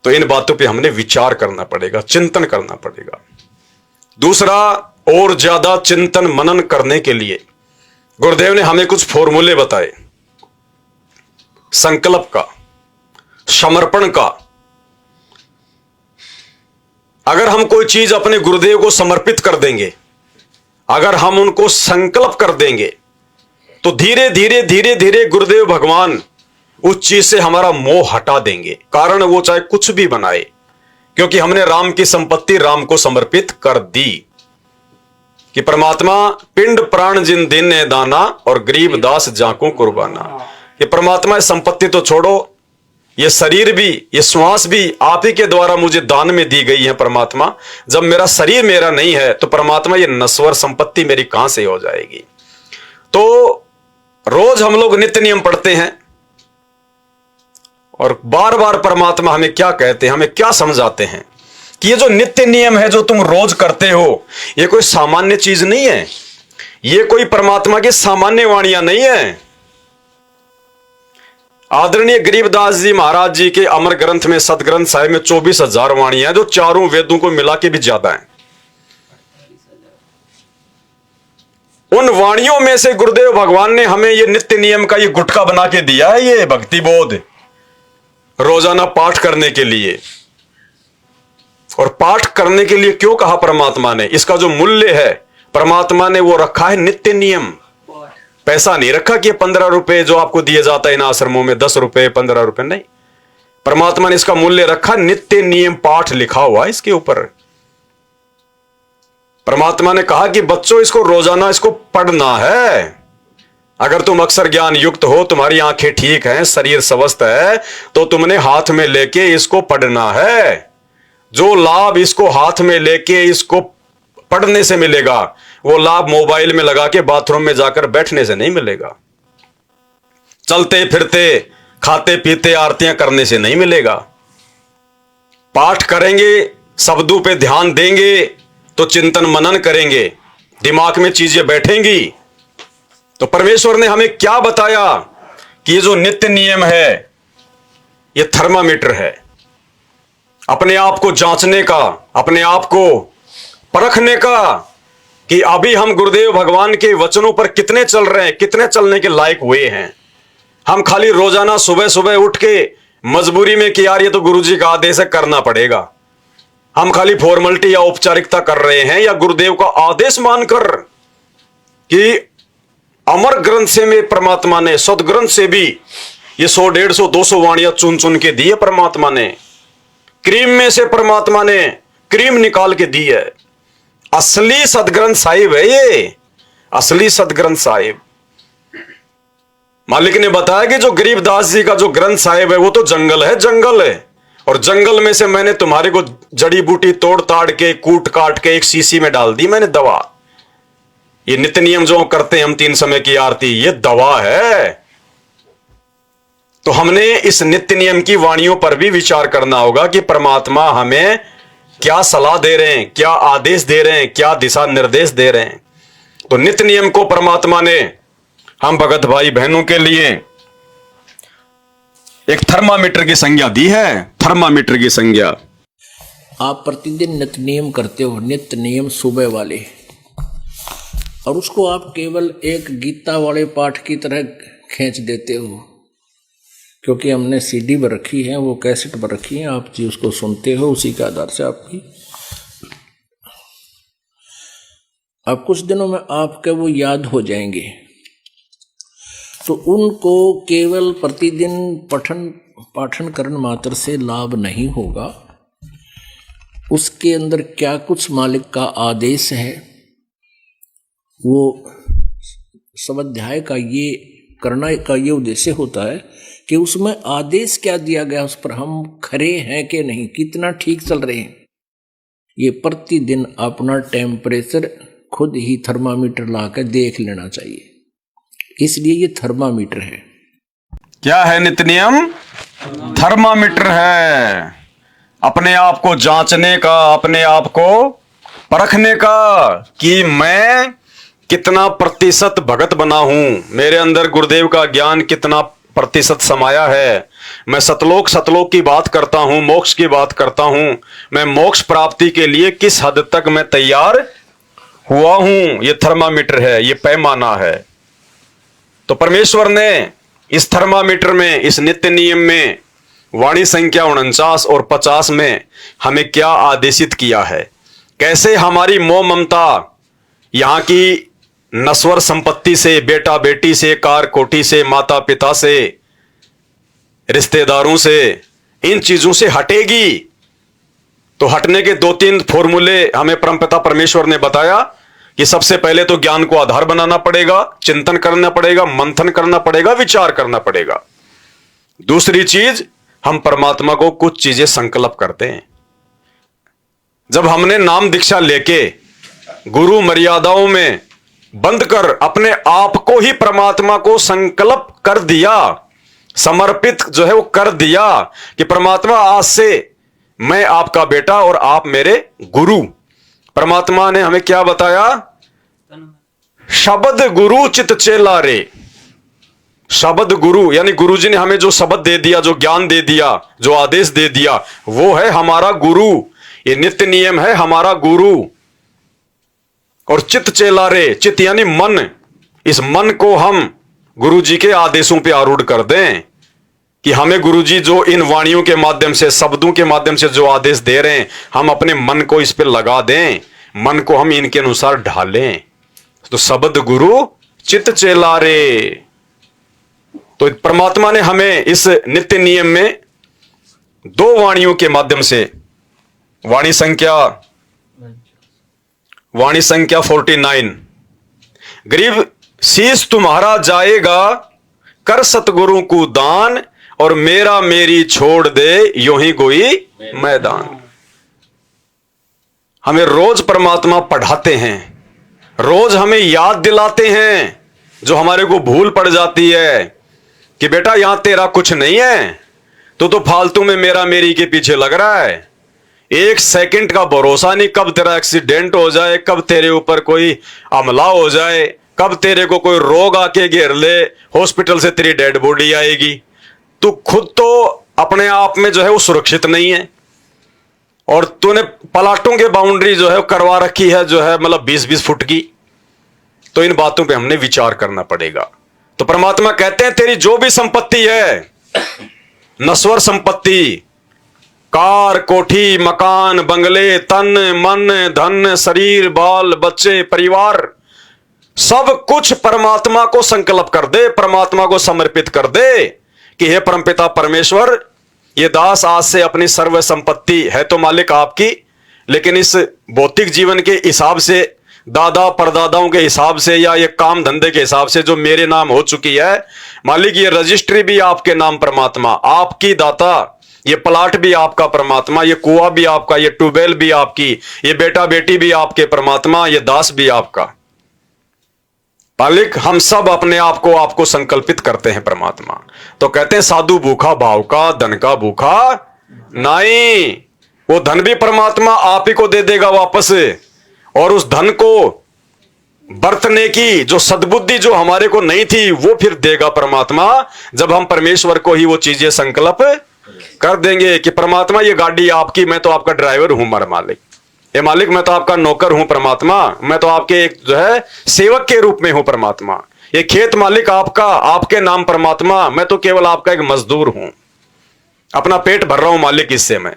S1: तो इन बातों पे हमने विचार करना पड़ेगा, चिंतन करना पड़ेगा। दूसरा, और ज्यादा चिंतन मनन करने के लिए गुरुदेव ने हमें कुछ फॉर्मूले बताए, संकल्प का, समर्पण का। अगर हम कोई चीज अपने गुरुदेव को समर्पित कर देंगे, अगर हम उनको संकल्प कर देंगे, तो धीरे धीरे धीरे धीरे गुरुदेव भगवान उस चीज से हमारा मोह हटा देंगे। कारण वो चाहे कुछ भी बनाए, क्योंकि हमने राम की संपत्ति राम को समर्पित कर दी। कि परमात्मा पिंड प्राण जिन दिन ने दाना, और गरीब दास जाको कुर्बाना। ये परमात्मा संपत्ति तो छोड़ो, ये शरीर भी, ये श्वास भी आप ही के द्वारा मुझे दान में दी गई है परमात्मा। जब मेरा शरीर मेरा नहीं है तो परमात्मा ये नश्वर संपत्ति मेरी कहां से हो जाएगी? तो रोज हम लोग नित्य नियम पढ़ते हैं, और बार बार परमात्मा हमें क्या कहते हैं, हमें क्या समझाते हैं कि ये जो नित्य नियम है जो तुम रोज करते हो, ये कोई सामान्य चीज नहीं है, ये कोई परमात्मा की सामान्य वाणियां नहीं है। आदरणीय गरीबदास जी महाराज जी के अमर ग्रंथ में, सदग्रंथ साहिब में 24,000 वाणियां, जो चारों वेदों को मिला के भी ज्यादा है। उन वाणियों में से गुरुदेव भगवान ने हमें ये नित्य नियम का ये गुटका बना के दिया है, ये भक्ति बोध, रोजाना पाठ करने के लिए। और पाठ करने के लिए क्यों कहा परमात्मा ने? इसका जो मूल्य है परमात्मा ने वो रखा है नित्य नियम। पैसा नहीं रखा कि 15 रुपए जो आपको दिए जाता है इन आश्रमों में, 10 रुपए 15 रुपए, नहीं। परमात्मा ने इसका मूल्य रखा, नित्य नियम पाठ लिखा हुआ इसके ऊपर। परमात्मा ने कहा कि बच्चों इसको रोजाना इसको पढ़ना है। अगर तुम अक्षर ज्ञान युक्त हो, तुम्हारी आंखें ठीक हैं, शरीर स्वस्थ है, तो तुमने हाथ में लेके इसको पढ़ना है। जो लाभ इसको हाथ में लेके इसको पढ़ने से मिलेगा, वो लाभ मोबाइल में लगा के बाथरूम में जाकर बैठने से नहीं मिलेगा, चलते फिरते खाते पीते आरतियां करने से नहीं मिलेगा। पाठ करेंगे, शब्दों पे ध्यान देंगे तो चिंतन मनन करेंगे, दिमाग में चीजें बैठेंगी। तो परमेश्वर ने हमें क्या बताया कि ये जो नित्य नियम है ये थर्मामीटर है, अपने आप को जांचने का, अपने आप को परखने का कि अभी हम गुरुदेव भगवान के वचनों पर कितने चल रहे हैं, कितने चलने के लायक हुए हैं। हम खाली रोजाना सुबह सुबह उठ के मजबूरी में कि यार ये तो गुरुजी का आदेश है करना पड़ेगा, हम खाली फॉर्मेलिटी या औपचारिकता कर रहे हैं, या गुरुदेव का आदेश मानकर कि अमर ग्रंथ से में परमात्मा ने, सदग्रंथ से भी ये 100, 150, 200 वाणियां चुन चुन के दी है परमात्मा ने, क्रीम में से परमात्मा ने क्रीम निकाल के दी है। असली सदग्रंथ साहिब है ये, असली सदग्रंथ साहिब। मालिक ने बताया कि जो गरीबदास जी का जो ग्रंथ साहिब है वो तो जंगल है, जंगल है, और जंगल में से मैंने तुम्हारे को जड़ी बूटी तोड़ ताड़ के कूट काट के एक शीशी में डाल दी मैंने दवा। ये नित्य नियम जो करते हैं हम 3 समय की आरती, ये दवा है। तो हमने इस नित्य नियम की वाणियों पर भी विचार करना होगा कि परमात्मा हमें क्या सलाह दे रहे हैं, क्या आदेश दे रहे हैं, क्या दिशा निर्देश दे रहे हैं। तो नित्य नियम को परमात्मा ने हम भगत भाई बहनों के लिए एक थर्मामीटर की संज्ञा दी है, थर्मामीटर की संज्ञा।
S2: आप प्रतिदिन नित्य नियम करते हो, नित्य नियम सुबह वाले, और उसको आप केवल एक गीता वाले पाठ की तरह खींच देते हो, क्योंकि हमने सीडी पर रखी है, वो कैसेट पर रखी है, आप जी उसको सुनते हो, उसी के आधार से आपकी अब कुछ दिनों में आपके वो याद हो जाएंगे। तो उनको केवल प्रतिदिन पाठन करण मात्र से लाभ नहीं होगा, उसके अंदर क्या कुछ मालिक का आदेश है, वो स्वाध्याय का ये करना का ये उद्देश्य होता है कि उसमें आदेश क्या दिया गया, उस पर हम खरे हैं कि नहीं, कितना ठीक चल रहे हैं। ये प्रतिदिन अपना टेम्परेचर खुद ही थर्मामीटर लाकर देख लेना चाहिए, इसलिए ये थर्मामीटर है।
S1: क्या है नित्य नियम? थर्मामीटर है, अपने आप को जांचने का, अपने आप को परखने का कि मैं कितना प्रतिशत भगत बना हूं, मेरे अंदर गुरुदेव का ज्ञान कितना प्रतिशत समाया है, मैं सतलोक की बात करता हूं, मोक्ष की बात करता हूं, मैं मोक्ष प्राप्ति के लिए किस हद तक मैं तैयार हुआ हूं। ये थर्मामीटर है, ये पैमाना है। तो परमेश्वर ने इस थर्मामीटर में, इस नित्य नियम में वाणी संख्या 49 और 50 में हमें क्या आदेशित किया है, कैसे हमारी मोह ममता यहां की नश्वर संपत्ति से, बेटा बेटी से, कार कोठी से, माता पिता से, रिश्तेदारों से, इन चीजों से हटेगी। तो हटने के 2-3 फॉर्मूले हमें परमपिता परमेश्वर ने बताया कि सबसे पहले तो ज्ञान को आधार बनाना पड़ेगा, चिंतन करना पड़ेगा, मंथन करना पड़ेगा, विचार करना पड़ेगा। दूसरी चीज, हम परमात्मा को कुछ चीजें संकल्प करते हैं। जब हमने नाम दीक्षा लेके गुरु मर्यादाओं में बंद कर अपने आप को ही परमात्मा को संकल्प कर दिया, समर्पित जो है वो कर दिया कि परमात्मा आज से मैं आपका बेटा और आप मेरे गुरु। परमात्मा ने हमें क्या बताया? शब्द गुरु चित चेला रे। शब्द गुरु यानी गुरु जी ने हमें जो शब्द दे दिया, जो ज्ञान दे दिया, जो आदेश दे दिया, वो है हमारा गुरु। ये नित्य नियम है हमारा गुरु। और चित चेला रे, चित यानी मन, इस मन को हम गुरु जी के आदेशों पे आरूढ़ कर दें कि हमें गुरु जी जो इन वाणियों के माध्यम से, शब्दों के माध्यम से जो आदेश दे रहे हैं, हम अपने मन को इस पे लगा दें, मन को हम इनके अनुसार ढालें। तो शब्द गुरु चित चेला रे। तो परमात्मा ने हमें इस नित्य नियम में 2 वाणियों के माध्यम से, वाणी संख्या 49, गरीब शीश तुम्हारा जाएगा, कर सतगुरु को दान, और मेरा मेरी छोड़ दे यूं ही कोई मैदान। हमें रोज परमात्मा पढ़ाते हैं, रोज हमें याद दिलाते हैं, जो हमारे को भूल पड़ जाती है कि बेटा यहां तेरा कुछ नहीं है, तो फालतू में मेरा मेरी के पीछे लग रहा है। एक सेकंड का भरोसा नहीं, कब तेरा एक्सीडेंट हो जाए, कब तेरे ऊपर कोई हमला हो जाए, कब तेरे को कोई रोग आके घेर ले, हॉस्पिटल से तेरी डेड बॉडी आएगी। तू खुद तो अपने आप में जो है वो सुरक्षित नहीं है, और तूने प्लाटों के बाउंड्री जो है वो करवा रखी है, जो है मतलब 20-20 फुट की। तो इन बातों पे हमने विचार करना पड़ेगा। तो परमात्मा कहते हैं तेरी जो भी संपत्ति है, नश्वर संपत्ति, कार, कोठी, मकान, बंगले, तन, मन, धन, शरीर, बाल बच्चे, परिवार, सब कुछ परमात्मा को संकल्प कर दे, परमात्मा को समर्पित कर दे कि हे परमपिता परमेश्वर, ये दास आज से अपनी सर्व संपत्ति है तो मालिक आपकी, लेकिन इस भौतिक जीवन के हिसाब से, दादा परदादाओं के हिसाब से, या ये काम धंधे के हिसाब से जो मेरे नाम हो चुकी है मालिक, ये रजिस्ट्री भी आपके नाम परमात्मा, आपकी दाता, ये प्लाट भी आपका परमात्मा, ये कुआं भी आपका, ये ट्यूबवेल भी आपकी, ये बेटा बेटी भी आपके परमात्मा, ये दास भी आपका। मालिक हम सब अपने आप को आपको संकल्पित करते हैं परमात्मा। तो कहते हैं साधु भूखा भाव का, धन का भूखा नहीं। वो धन भी परमात्मा आप ही को दे देगा वापस, और उस धन को बरतने की जो सद्बुद्धि जो हमारे को नहीं थी वो फिर देगा परमात्मा, जब हम परमेश्वर को ही वो चीजें संकल्प कर देंगे कि परमात्मा ये गाड़ी आपकी, मैं तो आपका ड्राइवर हूं मर मालिक, ये मालिक मैं तो आपका नौकर हूं परमात्मा, मैं तो आपके एक जो है सेवक के रूप में हूं परमात्मा, ये खेत मालिक आपका, आपके नाम परमात्मा, मैं तो केवल आपका एक मजदूर हूं, अपना पेट भर रहा हूं मालिक इससे मैं।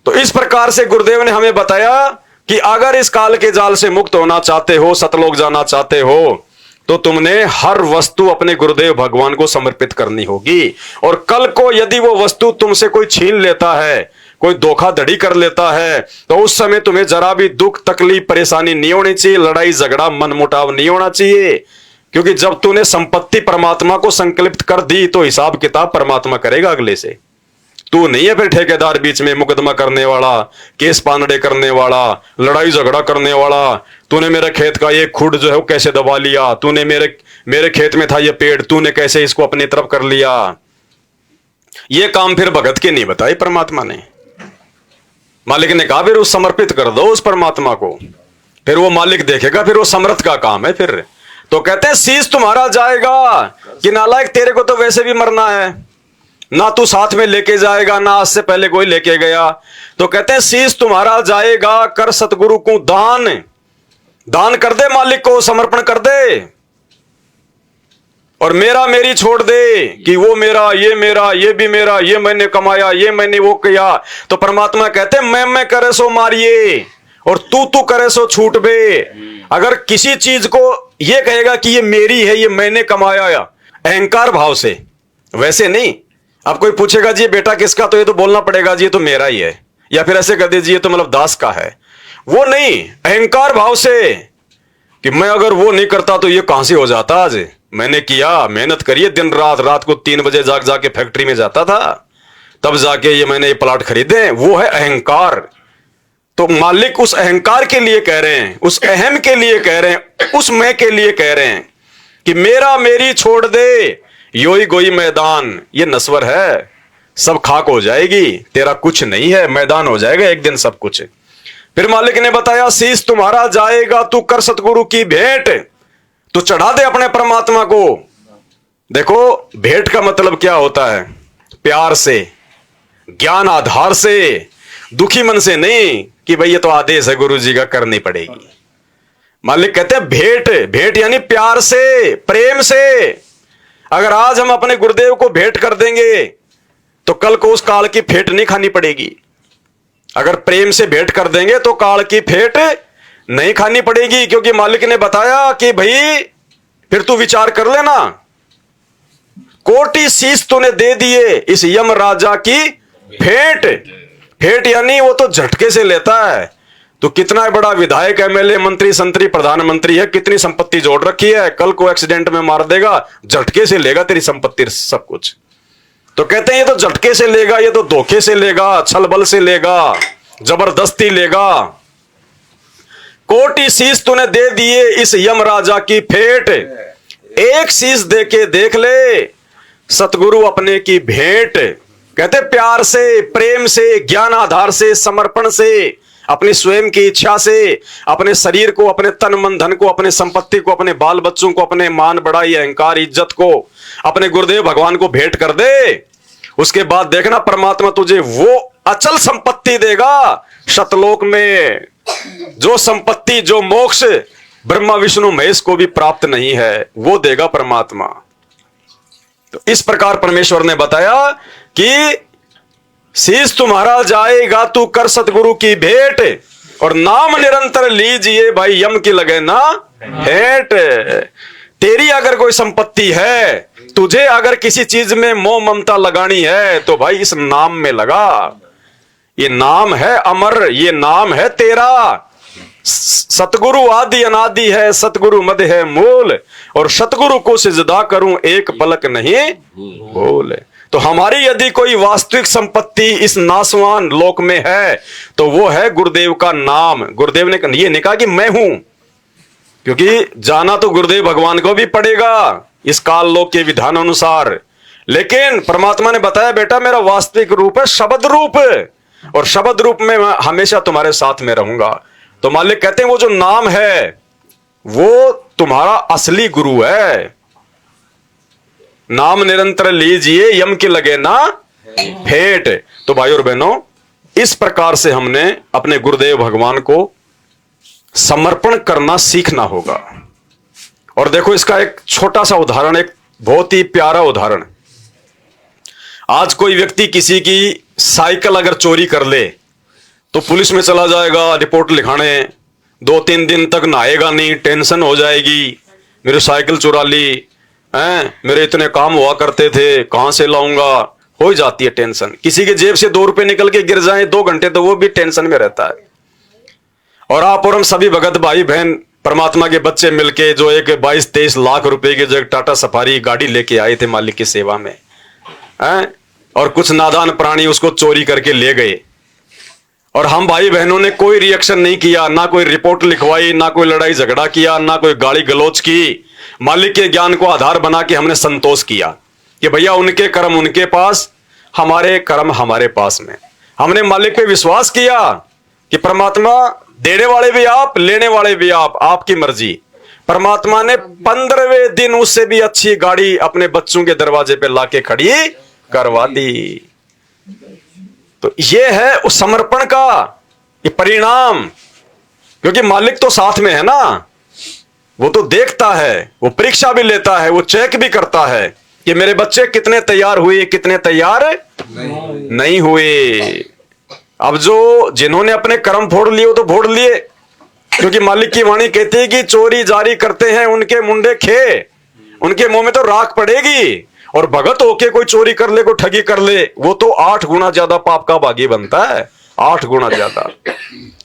S1: तो इस प्रकार से गुरुदेव ने हमें बताया कि अगर इस काल के जाल से मुक्त होना चाहते हो, सतलोक जाना चाहते हो, तो तुमने हर वस्तु अपने गुरुदेव भगवान को समर्पित करनी होगी। और कल को यदि वो वस्तु तुमसे कोई छीन लेता है, कोई धोखाधड़ी कर लेता है, तो उस समय तुम्हें जरा भी दुख तकलीफ परेशानी नहीं होनी चाहिए, लड़ाई झगड़ा मनमुटाव नहीं होना चाहिए, क्योंकि जब तूने संपत्ति परमात्मा को संकल्पित कर दी तो हिसाब किताब परमात्मा करेगा अगले से। तू नहीं है फिर ठेकेदार बीच में मुकदमा करने वाला, केस पानड़े करने वाला, लड़ाई झगड़ा करने वाला। तूने मेरे खेत का ये खुड जो है वो कैसे दबा लिया, तूने मेरे खेत में था ये पेड़, तूने कैसे इसको अपनी तरफ कर लिया। ये काम फिर भगत के नहीं बताई परमात्मा ने। मालिक ने कहा फिर उस समर्पित कर दो उस परमात्मा को, फिर वो मालिक देखेगा, फिर वो समर्थ का काम है फिर। तो कहते हैं शीश तुम्हारा जाएगा कि नालायक तेरे को तो वैसे भी मरना है, ना तू साथ में लेके जाएगा, ना आज से पहले कोई लेके गया। तो कहते हैं शीश तुम्हारा जाएगा, कर सतगुरु को दान, दान कर दे, मालिक को समर्पण कर दे, और मेरा मेरी छोड़ दे कि वो मेरा, ये भी मेरा, ये मैंने कमाया, ये मैंने वो किया। तो परमात्मा कहते हैं मैं करे सो मारिए और तू करे सो छूट बे। अगर किसी चीज को ये कहेगा कि ये मेरी है, ये मैंने कमाया, या अहंकार भाव से, वैसे नहीं। अब कोई पूछेगा जी बेटा किसका, तो ये तो बोलना पड़ेगा जी ये तो मेरा ही है, या फिर ऐसे कर दीजिए तो मतलब दास का है। वो नहीं, अहंकार भाव से कि मैं अगर वो नहीं करता तो ये कहां से हो जाता, आज मैंने किया, मेहनत करिए दिन रात, रात को 3 बजे जाके फैक्ट्री में जाता था, तब जाके ये मैंने ये प्लाट खरीदे। वो है अहंकार। तो मालिक उस अहंकार के लिए कह रहे हैं, उस अहम के लिए कह रहे हैं, उस मैं के लिए कह रहे हैं कि मेरा मेरी छोड़ दे, योई गोई मैदान, ये नश्वर है, सब खाक हो जाएगी, तेरा कुछ नहीं है, मैदान हो जाएगा एक दिन सब कुछ। फिर मालिक ने बताया शीश तुम्हारा जाएगा, तू कर सतगुरु की भेंट, तू चढ़ा दे अपने परमात्मा को। देखो भेंट का मतलब क्या होता है, प्यार से, ज्ञान आधार से, दुखी मन से नहीं कि भाई ये तो आदेश है गुरु जी का करनी पड़ेगी। मालिक कहते हैं भेंट, भेंट यानी प्यार से, प्रेम से। अगर आज हम अपने गुरुदेव को भेंट कर देंगे तो कल को उस काल की फेंट नहीं खानी पड़ेगी। अगर प्रेम से भेंट कर देंगे तो काल की फेंट नहीं खानी पड़ेगी, क्योंकि मालिक ने बताया कि भाई फिर तू विचार कर लेना, कोटि शीश तूने दे दिए इस यम राजा की भेंट। भेंट यानी वो तो झटके से लेता है। तो कितना बड़ा विधायक, एमएलए, मंत्री, संतरी, प्रधानमंत्री है, कितनी संपत्ति जोड़ रखी है, कल को एक्सीडेंट में मार देगा, झटके से लेगा तेरी संपत्ति सब कुछ। तो कहते हैं ये तो झटके से लेगा, ये तो धोखे से लेगा, छल बल से लेगा, जबरदस्ती लेगा। कोटि शीश तूने दे दिए इस यम राजा की फेट, एक शीश दे के देख ले सतगुरु अपने की भेंट। कहते प्यार से, प्रेम से, ज्ञान आधार से, समर्पण से, अपनी स्वयं की इच्छा से, अपने शरीर को, अपने तन मन धन को, अपने संपत्ति को, अपने बाल बच्चों को, अपने मान बढ़ाई अहंकार इज्जत को अपने गुरुदेव भगवान को भेंट कर दे। उसके बाद देखना परमात्मा तुझे वो अचल संपत्ति देगा शतलोक में, जो संपत्ति, जो मोक्ष ब्रह्मा विष्णु महेश को भी प्राप्त नहीं है, वो देगा परमात्मा। तो इस प्रकार परमेश्वर ने बताया कि शीश तुम्हारा जाएगा तू कर सतगुरु की भेंट, और नाम निरंतर लीजिए भाई यम की लगे ना भेंट। तेरी अगर कोई संपत्ति है, तुझे अगर किसी चीज में मोह ममता लगानी है, तो भाई इस नाम में लगा। ये नाम है अमर, ये नाम है तेरा। सतगुरु आदि अनादि है, सतगुरु मद है मूल, और सतगुरु को सिजदा करूं एक पलक नहीं भूल। तो हमारी यदि कोई वास्तविक संपत्ति इस नासवान लोक में है, तो वो है गुरुदेव का नाम। गुरुदेव ने ये नहीं कहा कि मैं हूं, क्योंकि जाना तो गुरुदेव भगवान को भी पड़ेगा इस काल लोक के विधान अनुसार, लेकिन परमात्मा ने बताया बेटा मेरा वास्तविक रूप है शब्द रूप, और शब्द रूप में मैं हमेशा तुम्हारे साथ में रहूंगा। तो मालिक कहते हैं वो जो नाम है वो तुम्हारा असली गुरु है। नाम निरंतर लीजिए यम की लगे ना भेंट। तो भाई और बहनों, इस प्रकार से हमने अपने गुरुदेव भगवान को समर्पण करना सीखना होगा। और देखो इसका एक छोटा सा उदाहरण, एक बहुत ही प्यारा उदाहरण। आज कोई व्यक्ति किसी की साइकिल अगर चोरी कर ले तो पुलिस में चला जाएगा रिपोर्ट लिखाने, 2-3 दिन तक नहाएगा नहीं, टेंशन हो जाएगी, मेरी साइकिल चुरा ली हैं, मेरे इतने काम हुआ करते थे, कहां से लाऊंगा, हो जाती है टेंशन। किसी के जेब से 2 रुपए निकल के गिर जाए 2 घंटे, तो वो भी टेंशन में रहता है। और आप और हम सभी भगत भाई बहन परमात्मा के बच्चे मिलके जो एक 22-23 लाख रुपए की जो एक टाटा सफारी गाड़ी लेके आए थे मालिक की सेवा में, हैं, और कुछ नादान प्राणी उसको चोरी करके ले गए, और हम भाई बहनों ने कोई रिएक्शन नहीं किया, ना कोई रिपोर्ट लिखवाई, ना कोई लड़ाई झगड़ा किया, ना कोई गाली गलौज की। मालिक के ज्ञान को आधार बना के हमने संतोष किया कि भैया उनके कर्म उनके पास, हमारे कर्म हमारे पास में। हमने मालिक पे विश्वास किया कि परमात्मा देने वाले भी आप, लेने वाले भी आप, आपकी मर्जी। परमात्मा ने 15वें दिन उससे भी अच्छी गाड़ी अपने बच्चों के दरवाजे पे लाके खड़ी करवा दी। तो ये है उस समर्पण का ये परिणाम, क्योंकि मालिक तो साथ में है ना, वो तो देखता है, वो परीक्षा भी लेता है, वो चेक भी करता है कि मेरे बच्चे कितने तैयार हुए, कितने तैयार नहीं हुए। अब जो जिन्होंने अपने कर्म फोड़ लिए वो तो फोड़ लिए, क्योंकि मालिक की वाणी कहती है कि चोरी जारी करते हैं उनके मुंडे खे, उनके मुंह में तो राख पड़ेगी। और भगत होके कोई चोरी कर ले, कोई ठगी कर ले, वो तो 8 गुना ज्यादा पाप का भागी बनता है, 8 गुना ज्यादा।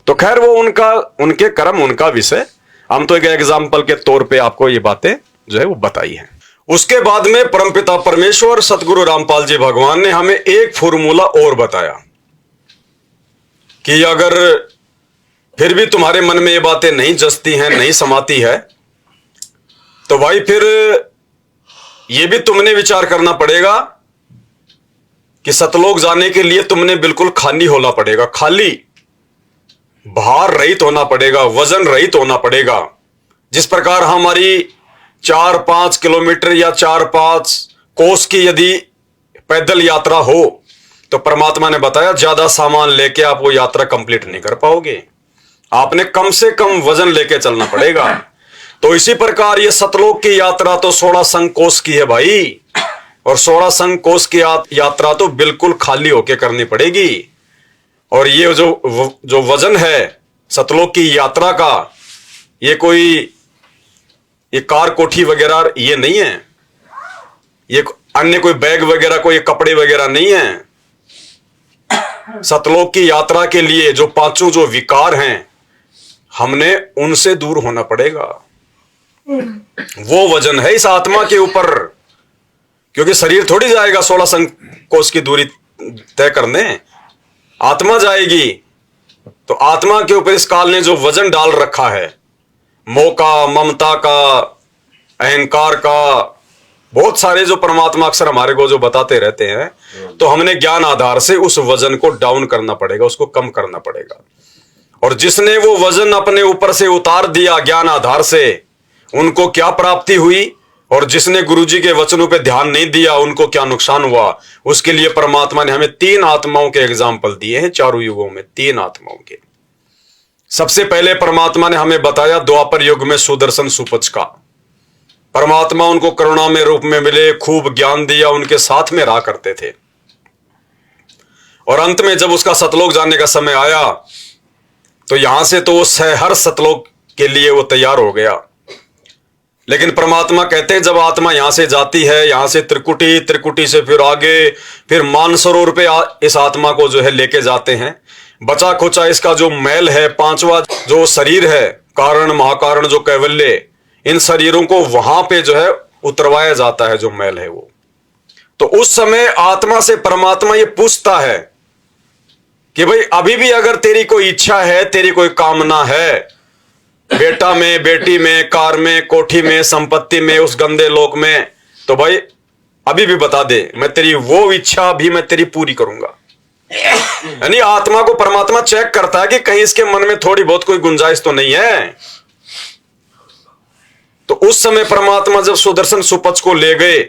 S1: तो खैर वो उनका, उनके कर्म उनका विषय। हम तो एक एग्जाम्पल के तौर पे आपको ये बातें जो है वो बताई है। उसके बाद में परमपिता परमेश्वर सतगुरु रामपाल जी भगवान ने हमें एक फॉर्मूला और बताया कि अगर फिर भी तुम्हारे मन में ये बातें नहीं जचती हैं, नहीं समाती है, तो भाई फिर ये भी तुमने विचार करना पड़ेगा कि सतलोक जाने के लिए तुमने बिल्कुल खाली होना पड़ेगा, खाली, भार रहित होना पड़ेगा, वजन रहित होना पड़ेगा। जिस प्रकार हमारी 4-5 किलोमीटर या 4-5 कोस की यदि पैदल यात्रा हो, तो परमात्मा ने बताया ज्यादा सामान लेके आप वो यात्रा कंप्लीट नहीं कर पाओगे, आपने कम से कम वजन लेके चलना पड़ेगा। तो इसी प्रकार ये सतलोक की यात्रा तो 16 संग कोस की है भाई, और 16 संग कोस की यात्रा तो बिल्कुल खाली होके करनी पड़ेगी। और ये जो वजन है सतलोक की यात्रा का, ये कोई ये कार कोठी वगैरह ये नहीं है, ये अन्य कोई बैग वगैरह, कोई कपड़े वगैरह नहीं है। सतलोक की यात्रा के लिए जो 5 जो विकार हैं, हमने उनसे दूर होना पड़ेगा। वो वजन है इस आत्मा के ऊपर, क्योंकि शरीर थोड़ी जाएगा 16 संकोच की दूरी तय करने, आत्मा जाएगी। तो आत्मा के ऊपर इस काल ने जो वजन डाल रखा है, मोह का, ममता का, अहंकार का, बहुत सारे जो परमात्मा अक्सर हमारे को जो बताते रहते हैं, तो हमने ज्ञान आधार से उस वजन को डाउन करना पड़ेगा, उसको कम करना पड़ेगा। और जिसने वो वजन अपने ऊपर से उतार दिया ज्ञान आधार से, उनको क्या प्राप्ति हुई, और जिसने गुरुजी के वचनों पे ध्यान नहीं दिया उनको क्या नुकसान हुआ। उसके लिए परमात्मा ने हमें 3 आत्माओं के एग्जाम्पल दिए हैं चारों युगों में, 3 आत्माओं के। सबसे पहले परमात्मा ने हमें बताया द्वापर युग में सुदर्शन सुपच का। परमात्मा उनको करुणा में रूप में मिले, खूब ज्ञान दिया, उनके साथ में रहा करते थे। और अंत में जब उसका सतलोक जाने का समय आया तो यहां से तो वो हर सतलोक के लिए वो तैयार हो गया। लेकिन परमात्मा कहते हैं जब आत्मा यहां से जाती है, यहां से त्रिकुटी, त्रिकुटी से फिर आगे, फिर मानसरोवर पे इस आत्मा को जो है लेके जाते हैं। बचा खुचा इसका जो मैल है, 5वां जो शरीर है, कारण, महाकारण, जो कैवल्य, इन शरीरों को वहां पे जो है उतरवाया जाता है, जो मैल है वो। तो उस समय आत्मा से परमात्मा ये पूछता है कि भाई अभी भी अगर तेरी कोई इच्छा है, तेरी कोई कामना है, बेटा में, बेटी में, कार में, कोठी में, संपत्ति में, उस गंदे लोक में, तो भाई अभी भी बता दे, मैं तेरी वो इच्छा भी मैं तेरी पूरी करूंगा। यानी आत्मा को परमात्मा चेक करता है कि कहीं इसके मन में थोड़ी बहुत कोई गुंजाइश तो नहीं है। तो उस समय परमात्मा जब सुदर्शन सुपच को ले गए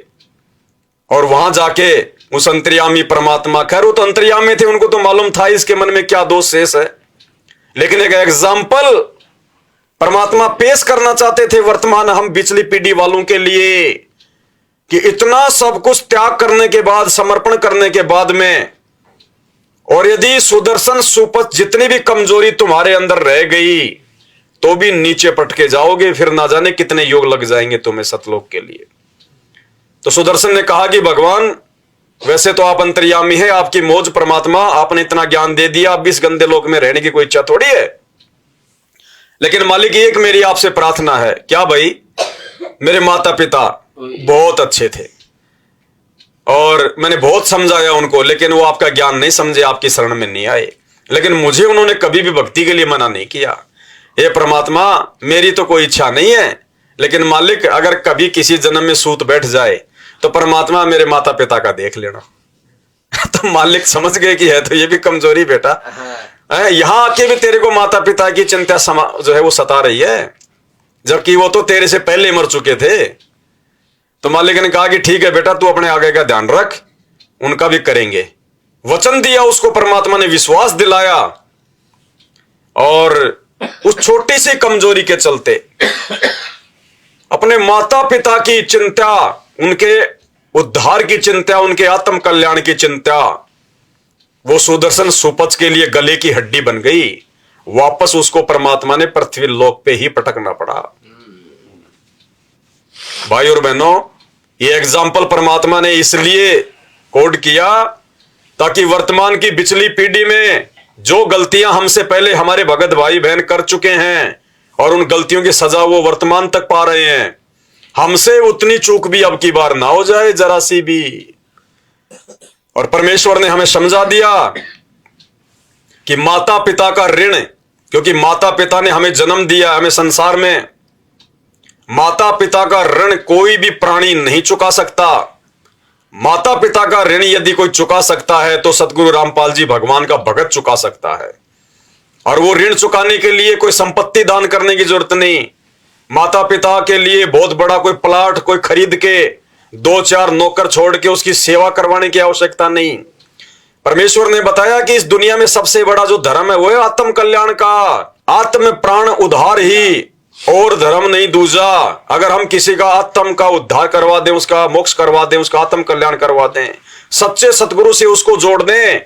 S1: और वहां जाके उस अंतर्यामी परमात्मा, खैर वो तो अंतर्यामी थे, उनको तो मालूम था इसके मन में क्या दोष शेष है, लेकिन एक एग्जाम्पल परमात्मा पेश करना चाहते थे वर्तमान हम पिछली पीढ़ी वालों के लिए, कि इतना सब कुछ त्याग करने के बाद, समर्पण करने के बाद में, और यदि सुदर्शन सुपच जितनी भी कमजोरी तुम्हारे अंदर रह गई तो भी नीचे पटके जाओगे, फिर ना जाने कितने योग लग जाएंगे तुम्हें सतलोक के लिए। तो सुदर्शन ने कहा कि भगवान वैसे तो आप अंतर्यामी है, आपकी मौज परमात्मा, आपने इतना ज्ञान दे दिया, अब इस गंदे लोक में रहने की कोई इच्छा थोड़ी है, लेकिन मालिक एक मेरी आपसे प्रार्थना है। क्या भाई? मेरे माता पिता बहुत अच्छे थे और मैंने बहुत समझाया उनको, लेकिन वो आपका ज्ञान नहीं समझे, आपकी शरण में नहीं आए, लेकिन मुझे उन्होंने कभी भी भक्ति के लिए मना नहीं किया। हे परमात्मा, मेरी तो कोई इच्छा नहीं है, लेकिन मालिक अगर कभी किसी जन्म में सूत बैठ जाए तो परमात्मा मेरे माता पिता का देख लेना। तो मालिक समझ गए कि है तो ये भी कमजोरी बेटा, यहां आके भी तेरे को माता पिता की चिंता जो है वो सता रही है, जबकि वो तो तेरे से पहले मर चुके थे। तो मालिक ने कहा कि ठीक है बेटा, तू अपने आगे का ध्यान रख, उनका भी करेंगे। वचन दिया उसको, परमात्मा ने विश्वास दिलाया, और उस छोटी सी कमजोरी के चलते अपने माता पिता की चिंता, उनके उद्धार की चिंता, उनके आत्म कल्याण की चिंता, वो सुदर्शन सुपच के लिए गले की हड्डी बन गई। वापस उसको परमात्मा ने पृथ्वी लोक पे ही पटकना पड़ा। भाई और बहनों, ये एग्जाम्पल परमात्मा ने इसलिए कोड किया ताकि वर्तमान की पिछली पीढ़ी में जो गलतियां हमसे पहले हमारे भगत भाई बहन कर चुके हैं और उन गलतियों की सजा वो वर्तमान तक पा रहे हैं, हमसे उतनी चूक भी अब की बार ना हो जाए, जरा सी भी। और परमेश्वर ने हमें समझा दिया कि माता पिता का ऋण, क्योंकि माता पिता ने हमें जन्म दिया, हमें संसार में, माता पिता का ऋण कोई भी प्राणी नहीं चुका सकता। माता पिता का ऋण यदि कोई चुका सकता है तो सतगुरु रामपाल जी भगवान का भगत चुका सकता है। और वो ऋण चुकाने के लिए कोई संपत्ति दान करने की जरूरत नहीं, माता पिता के लिए बहुत बड़ा कोई प्लाट कोई खरीद के 2-4 नौकर छोड़ के उसकी सेवा करवाने की आवश्यकता नहीं। परमेश्वर ने बताया कि इस दुनिया में सबसे बड़ा जो धर्म है वो है आत्म कल्याण का, आत्म प्राण उद्धार ही, और धर्म नहीं दूजा। अगर हम किसी का आत्म का उद्धार करवा दें, उसका मोक्ष करवा दें, उसका आत्म कल्याण करवा दें, सच्चे सतगुरु से उसको जोड़ दें,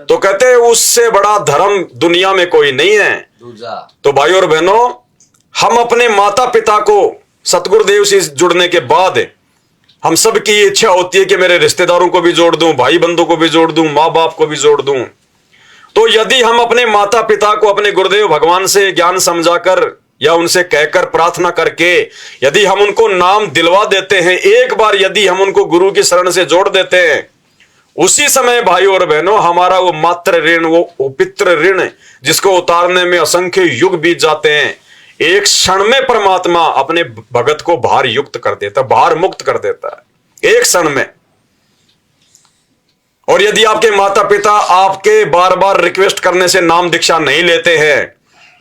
S1: तो कहते हैं उससे बड़ा धर्म दुनिया में कोई नहीं है। तो भाई और बहनों, हम अपने माता पिता को सतगुरुदेव से जुड़ने के बाद हम सब की इच्छा होती है कि मेरे रिश्तेदारों को भी जोड़ दूं, भाई बंधु को भी जोड़ दूं, माँ बाप को भी जोड़ दूं। तो यदि हम अपने माता पिता को अपने गुरुदेव भगवान से ज्ञान समझाकर या उनसे कहकर प्रार्थना करके यदि हम उनको नाम दिलवा देते हैं, एक बार यदि हम उनको गुरु की शरण से जोड़ देते हैं, उसी समय भाई और बहनों हमारा वो मात्र ऋण, वो पितृ ऋण जिसको उतारने में असंख्य युग बीत जाते हैं, एक क्षण में परमात्मा अपने भगत को भार युक्त कर देता, भार मुक्त कर देता है एक क्षण में। और यदि आपके माता पिता आपके बार बार रिक्वेस्ट करने से नाम दीक्षा नहीं लेते हैं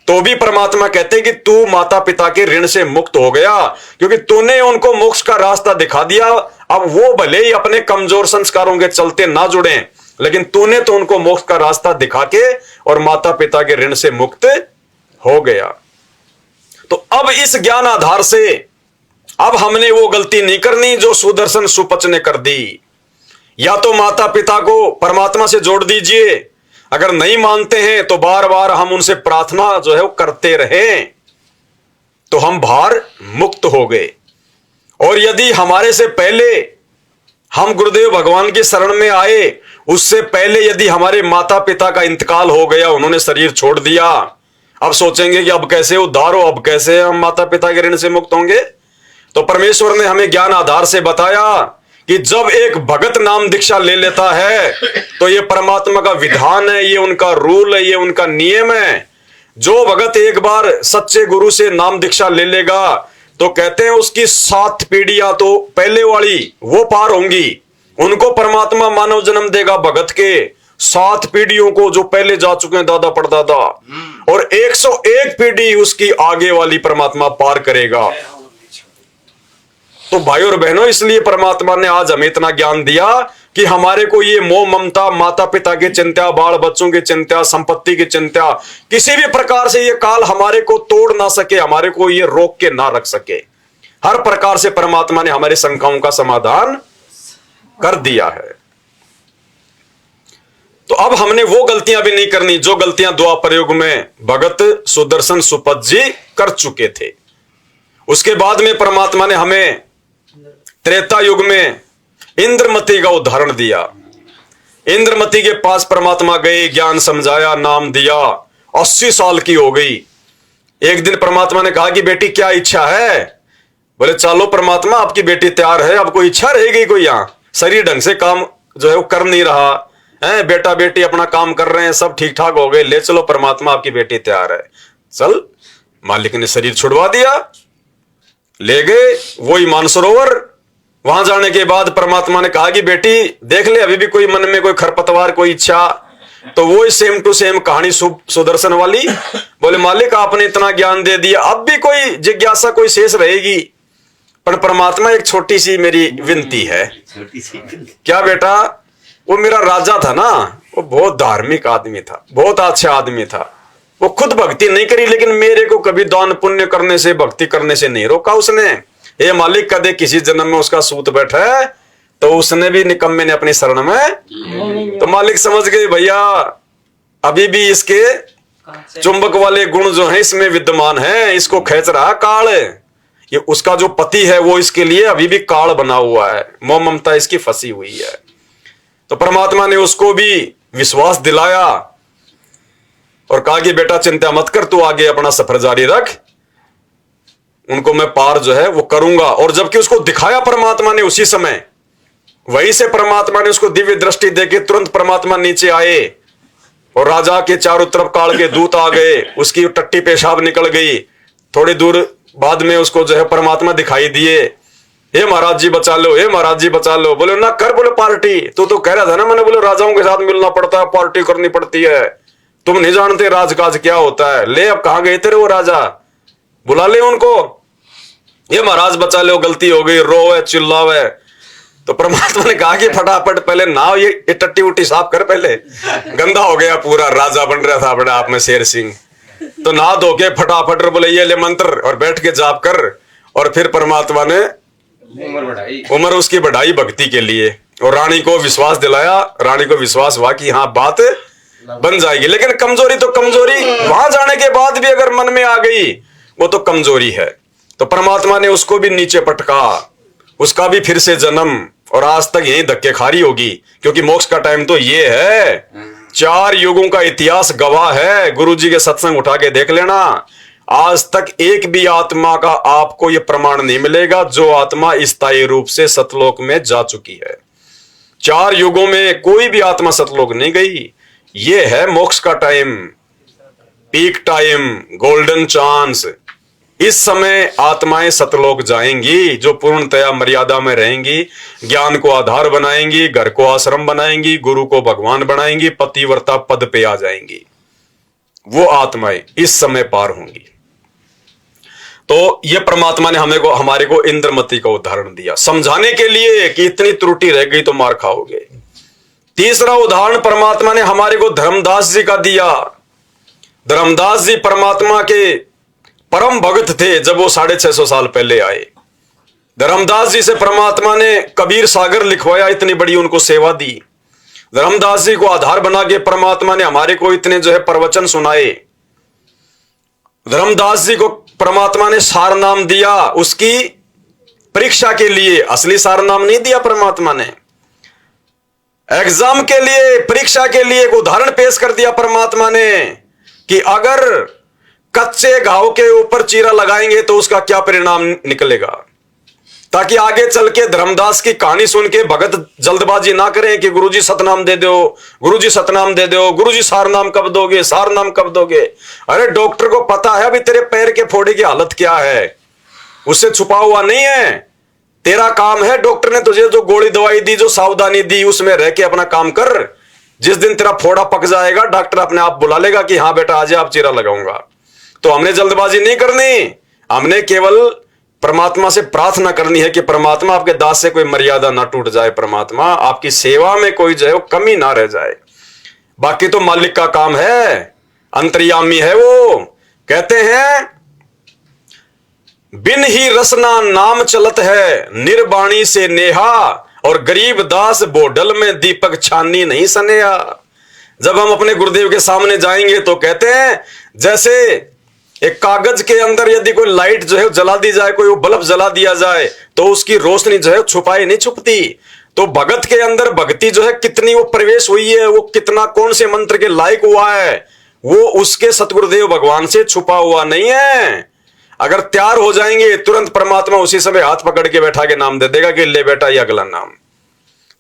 S1: तो भी परमात्मा कहते हैं कि तू माता पिता के ऋण से मुक्त हो गया, क्योंकि तूने उनको मोक्ष का रास्ता दिखा दिया। अब वो भले ही अपने कमजोर संस्कारों के चलते ना जुड़े, लेकिन तूने तो उनको मोक्ष का रास्ता दिखा के और माता पिता के ऋण से मुक्त हो गया। तो अब इस ज्ञान आधार से अब हमने वो गलती नहीं करनी जो सुदर्शन सुपच ने कर दी। या तो माता पिता को परमात्मा से जोड़ दीजिए, अगर नहीं मानते हैं तो बार बार हम उनसे प्रार्थना जो है वो करते रहे, तो हम भार मुक्त हो गए। और यदि हमारे से पहले हम गुरुदेव भगवान की शरण में आए, उससे पहले यदि हमारे माता पिता का इंतकाल हो गया, उन्होंने शरीर छोड़ दिया, अब सोचेंगे कि अब कैसे उद्धार हो, अब कैसे हम माता पिता के ऋण से मुक्त होंगे। तो परमेश्वर ने हमें ज्ञान आधार से बताया कि जब एक भगत नाम दीक्षा ले लेता है तो ये परमात्मा का विधान है, ये उनका रूल है, ये उनका नियम है। जो भगत एक बार सच्चे गुरु से नाम दीक्षा ले लेगा तो कहते हैं उसकी 7 पीढ़ियां तो पहले वाली वो पार होंगी, उनको परमात्मा मानव जन्म देगा भगत के 7 पीढ़ियों को जो पहले जा चुके हैं दादा परदादा, और 101 पीढ़ी उसकी आगे वाली परमात्मा पार करेगा। तो भाई और बहनों, इसलिए परमात्मा ने आज हमें इतना ज्ञान दिया कि हमारे को ये मोह ममता, माता पिता की चिंता, बाल बच्चों की चिंता, संपत्ति की चिंता, किसी भी प्रकार से ये काल हमारे को तोड़ ना सके, हमारे को ये रोक के ना रख सके। हर प्रकार से परमात्मा ने हमारी शंकाओं का समाधान कर दिया है। तो अब हमने वो गलतियां भी नहीं करनी जो गलतियां द्वापर युग में भगत सुदर्शन सुपथ जी कर चुके थे। उसके बाद में परमात्मा ने हमें त्रेता युग में इंद्रमती का उदाहरण दिया। इंद्रमती के पास परमात्मा गए, ज्ञान समझाया, नाम दिया, 80 साल की हो गई। एक दिन परमात्मा ने कहा कि बेटी क्या इच्छा है? बोले चलो परमात्मा आपकी बेटी तैयार है, अब कोई इच्छा रहेगी कोई? यहां शरीर ढंग से काम जो है वो कर नहीं रहा है, बेटा बेटी अपना काम कर रहे हैं, सब ठीक ठाक हो गए, ले चलो परमात्मा आपकी बेटी तैयार है। चल, मालिक ने शरीर छुड़वा दिया, ले गए वही मानसरोवर। वहां जाने के बाद परमात्मा ने कहा कि बेटी देख ले, अभी भी कोई मन में कोई खरपतवार, कोई इच्छा, तो वो सेम टू सेम कहानी सुदर्शन वाली। बोले मालिक आपने इतना ज्ञान दे दिया, अब भी कोई जिज्ञासा कोई शेष रहेगी। पर परमात्मा एक छोटी सी मेरी विनती है। क्या बेटा? वो मेरा राजा था ना, वो बहुत धार्मिक आदमी था, बहुत अच्छा आदमी था, वो खुद भक्ति नहीं करी, लेकिन मेरे को कभी दान पुण्य करने से, भक्ति करने से नहीं रोका उसने। ये मालिक कदे किसी जन्म में उसका सूत बैठा है तो उसने भी निकम्मे ने अपनी शरण में। तो मालिक समझ गए भैया अभी भी इसके चुंबक वाले गुण जो है इसमें विद्यमान है, इसको खींच रहा काल। ये उसका जो पति है वो इसके लिए अभी भी काल बना हुआ है, मोह ममता इसकी फंसी हुई है। तो परमात्मा ने उसको भी विश्वास दिलाया और कहा कि बेटा चिंता मत कर, तू आगे अपना सफर जारी रख, उनको मैं पार जो है वो करूंगा। और जबकि उसको दिखाया परमात्मा ने उसी समय, वहीं से परमात्मा ने उसको दिव्य दृष्टि देके तुरंत परमात्मा नीचे आए और राजा के चारों तरफ काल के दूत आ गए, उसकी टट्टी पेशाब निकल गई। थोड़ी दूर बाद में उसको जो है परमात्मा दिखाई दिए, हे महाराज जी बचा लो, हे महाराज जी बचा लो। बोले ना कर, बोले पार्टी, तू तो कह रहा था ना मैंने, बोले राजाओं के साथ मिलना पड़ता है, पार्टी करनी पड़ती है, तुम नहीं जानते राजकाज क्या होता है। ले अब कहां गए तेरे वो राजा, बुला ले उनको, ये महाराज बचा लो, गलती हो गई, रोवे चिल्लावे। तो परमात्मा ने कहा कि फटाफट पहले नाव ये टट्टी उट्टी साफ कर, पहले गंदा हो गया पूरा, राजा बन रहा था बड़ा आप में शेर सिंह। तो नहा धो के फटाफट बोले ये ले मंत्र और बैठ के जाप कर। और फिर परमात्मा ने उम्र उसकी बढ़ाई भक्ति के लिए और रानी को विश्वास दिलाया। रानी को विश्वास हुआ कि हाँ बात बन जाएगी, लेकिन कमजोरी तो कमजोरी वहां जाने के बाद भी अगर मन में आ गई वो तो कमजोरी है। तो परमात्मा ने उसको भी नीचे पटका, उसका भी फिर से जन्म, और आज तक यही धक्के खारी होगी, क्योंकि मोक्ष का टाइम तो ये है। 4 युगों का इतिहास गवाह है, गुरुजी के सत्संग उठा के देख लेना। आज तक एक भी आत्मा का आपको यह प्रमाण नहीं मिलेगा जो आत्मा स्थायी रूप से सतलोक में जा चुकी है। 4 युगों में कोई भी आत्मा सतलोक नहीं गई। ये है मोक्ष का time, peak time, golden chance. इस समय आत्माएं सतलोक जाएंगी जो पूर्णतया मर्यादा में रहेंगी, ज्ञान को आधार बनाएंगी, घर को आश्रम बनाएंगी, गुरु को भगवान बनाएंगी, पतिव्रता पद पे आ जाएंगी। वो आत्माएं इस समय पार होंगी। तो ये परमात्मा ने हमारे को इंद्रमती का उदाहरण दिया समझाने के लिए कि इतनी त्रुटि रह गई तो मार खाओगे। तीसरा उदाहरण परमात्मा ने हमारे को धर्मदास जी का दिया। धर्मदास जी परमात्मा के परम भक्त थे जब वो 650 साल पहले आए। धर्मदास जी से परमात्मा ने कबीर सागर लिखवाया, इतनी बड़ी उनको सेवा दी। धर्मदास जी को आधार बना के परमात्मा ने हमारे को इतने जो है प्रवचन सुनाए। धर्मदास जी को परमात्मा ने सार नाम दिया, उसकी परीक्षा के लिए। असली सार नाम नहीं दिया परमात्मा ने, एग्जाम के लिए, परीक्षा के लिए एक उदाहरण पेश कर दिया परमात्मा ने कि अगर कच्चे घाव के ऊपर चीरा लगाएंगे तो उसका क्या परिणाम निकलेगा, ताकि आगे चल के धर्मदास की कहानी सुन के भगत जल्दबाजी ना करें कि गुरुजी सतनाम दे दो, गुरुजी सतनाम दे दो, गुरुजी सार नाम कब दोगे, सार नाम कब दोगे। अरे डॉक्टर को पता है अभी तेरे पैर के फोड़े की हालत क्या है, उससे छुपा हुआ नहीं है। तेरा काम है, डॉक्टर ने तुझे जो गोली दवाई दी, जो सावधानी दी, उसमें रह के अपना काम कर। जिस दिन तेरा फोड़ा पक जाएगा डॉक्टर अपने आप बुला लेगा कि हाँ बेटा आज आप चीरा लगाऊंगा। तो हमने जल्दबाजी नहीं करनी, हमने केवल परमात्मा से प्रार्थना करनी है कि परमात्मा आपके दास से कोई मर्यादा ना टूट जाए, परमात्मा आपकी सेवा में कोई जो है वो कमी ना रह जाए। बाकी तो मालिक का काम है, अंतर्यामी है वो। कहते हैं बिन ही रसना नाम चलत है, निर्वाणी से नेहा, और गरीब दास बोडल में दीपक छानी नहीं सनेहा। जब हम अपने गुरुदेव के सामने जाएंगे तो कहते हैं जैसे एक कागज के अंदर यदि कोई लाइट जो है जला दी जाए, कोई बल्ब जला दिया जाए तो उसकी रोशनी जो है छुपाई नहीं छुपती। तो भगत के अंदर भक्ति जो है कितनी वो प्रवेश हुई है, वो कितना कौन से मंत्र के लायक हुआ है, वो उसके सतगुरुदेव भगवान से छुपा हुआ नहीं है। अगर तैयार हो जाएंगे तुरंत परमात्मा उसी समय हाथ पकड़ के बैठा के नाम दे देगा कि ले बेटा ये अगला नाम।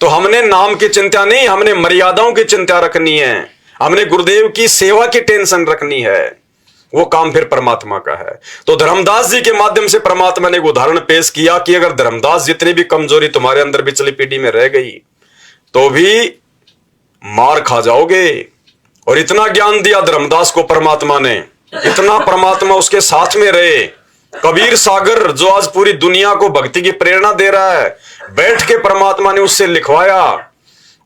S1: तो हमने नाम की चिंता नहीं, हमने मर्यादाओं की चिंता रखनी है, हमने गुरुदेव की सेवा की टेंशन रखनी है। वो काम फिर परमात्मा का है। तो धर्मदास जी के माध्यम से परमात्मा ने एक उदाहरण पेश किया कि अगर धर्मदास जितनी भी कमजोरी तुम्हारे अंदर पिछली पीढ़ी में रह गई तो भी मार खा जाओगे। और इतना ज्ञान दिया धर्मदास को परमात्मा ने, इतना परमात्मा उसके साथ में रहे। कबीर सागर जो आज पूरी दुनिया को भक्ति की प्रेरणा दे रहा है, बैठ के परमात्मा ने उससे लिखवाया।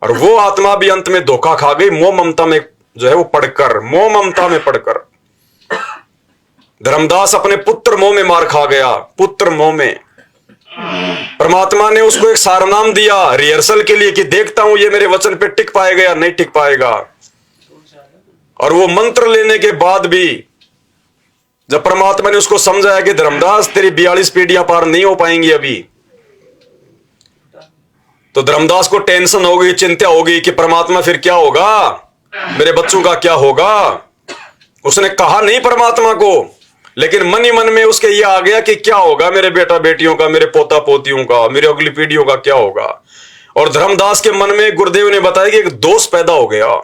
S1: और वो आत्मा भी अंत में धोखा खा गई, मोह ममता में जो है वो पढ़कर, मोह ममता में पढ़कर। धर्मदास अपने पुत्र मोह में मार खा गया, पुत्र मोह में। परमात्मा ने उसको एक सारनाम दिया रिहर्सल के लिए कि देखता हूं ये मेरे वचन पे टिक पाएगा या नहीं टिक पाएगा। और वो मंत्र लेने के बाद भी जब परमात्मा ने उसको समझाया कि धर्मदास तेरी 42 पीढ़ियां पार नहीं हो पाएंगी अभी, तो धर्मदास को टेंशन हो गई, चिंता हो गई कि परमात्मा फिर क्या होगा, मेरे बच्चों का क्या होगा। उसने कहा नहीं परमात्मा को, लेकिन मन ही मन में उसके ये आ गया कि क्या होगा मेरे बेटा बेटियों का, मेरे पोता पोतियों का, मेरे अगली पीढ़ियों का क्या होगा। और धर्मदास के मन में गुरुदेव ने बताया कि एक दोष पैदा हो गया।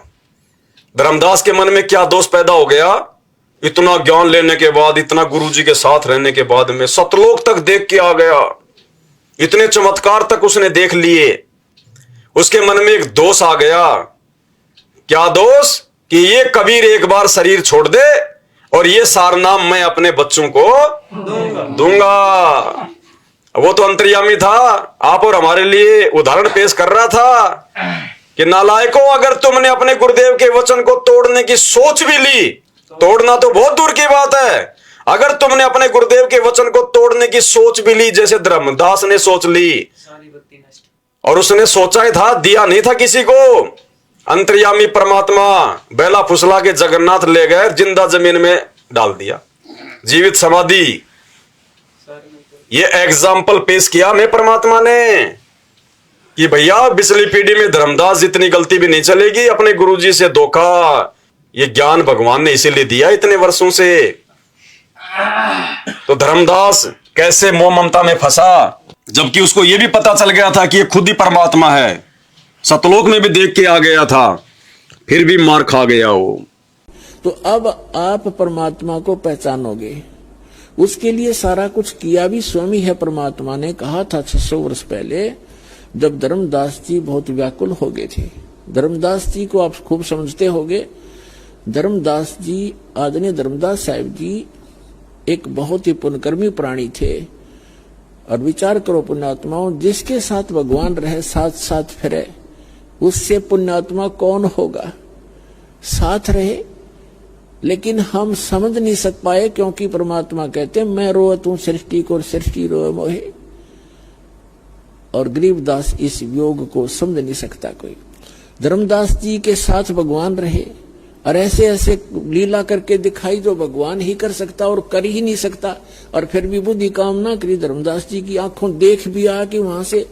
S1: धर्मदास के मन में क्या दोष पैदा हो गया, इतना ज्ञान लेने के बाद, इतना गुरुजी के साथ रहने के बाद में सतलोक तक देख के आ गया, इतने चमत्कार तक उसने देख लिए। उसके मन में एक दोष आ गया। क्या दोष? कि ये कबीर एक बार शरीर छोड़ दे और ये सारनाम मैं अपने बच्चों को दूंगा। वो तो अंतर्यामी था, आप और हमारे लिए उदाहरण पेश कर रहा था कि नालायकों, अगर तुमने अपने गुरुदेव के वचन को तोड़ने की सोच भी ली, तोड़ना तो बहुत दूर की बात है, अगर तुमने अपने गुरुदेव के वचन को तोड़ने की सोच भी ली, जैसे धर्मदास ने सोच ली, और उसने सोचा ही था, दिया नहीं था किसी को। अंतर्यामी परमात्मा बेला फुसला के जगन्नाथ ले गए, जिंदा जमीन में डाल दिया, जीवित समाधि। ये एग्जाम्पल पेश किया मैं परमात्मा ने कि भैया पिछली पीढ़ी में धर्मदास जितनी गलती भी नहीं चलेगी। अपने गुरुजी से धोखा, ये ज्ञान भगवान ने इसीलिए दिया इतने वर्षों से। तो धर्मदास कैसे मोह ममता में फंसा, जबकि उसको यह भी पता चल गया था कि ये खुद ही परमात्मा है। सतलोक में भी देख के आ गया था, फिर भी मार खा गया वो।
S2: तो अब आप परमात्मा को पहचानोगे। उसके लिए सारा कुछ किया भी स्वयं ही है। परमात्मा ने कहा था 600 वर्ष पहले, जब धर्मदास जी बहुत व्याकुल हो गए थे। धर्मदास जी को आप खूब समझते होंगे। धर्मदास जी, आदरणीय धर्मदास साहिब जी एक बहुत ही पुण्यकर्मी प्राणी थे। और विचार करो पुण्यात्माओं, जिसके साथ भगवान रहे, साथ साथ फिरे, उससे पुण्यात्मा कौन होगा? साथ रहे, लेकिन हम समझ नहीं सक पाए, क्योंकि परमात्मा कहते हैं मैं रोवत हूं सृष्टि को और सृष्टि रोए मोहे। और गरीबदास इस योग को समझ नहीं सकता कोई। धर्मदास जी के साथ भगवान रहे और ऐसे ऐसे लीला करके दिखाई जो भगवान ही कर सकता और कर ही नहीं सकता। और फिर भी बुद्धि काम ना करी। धर्मदास जी की आंखों देख भी आ कि वहां से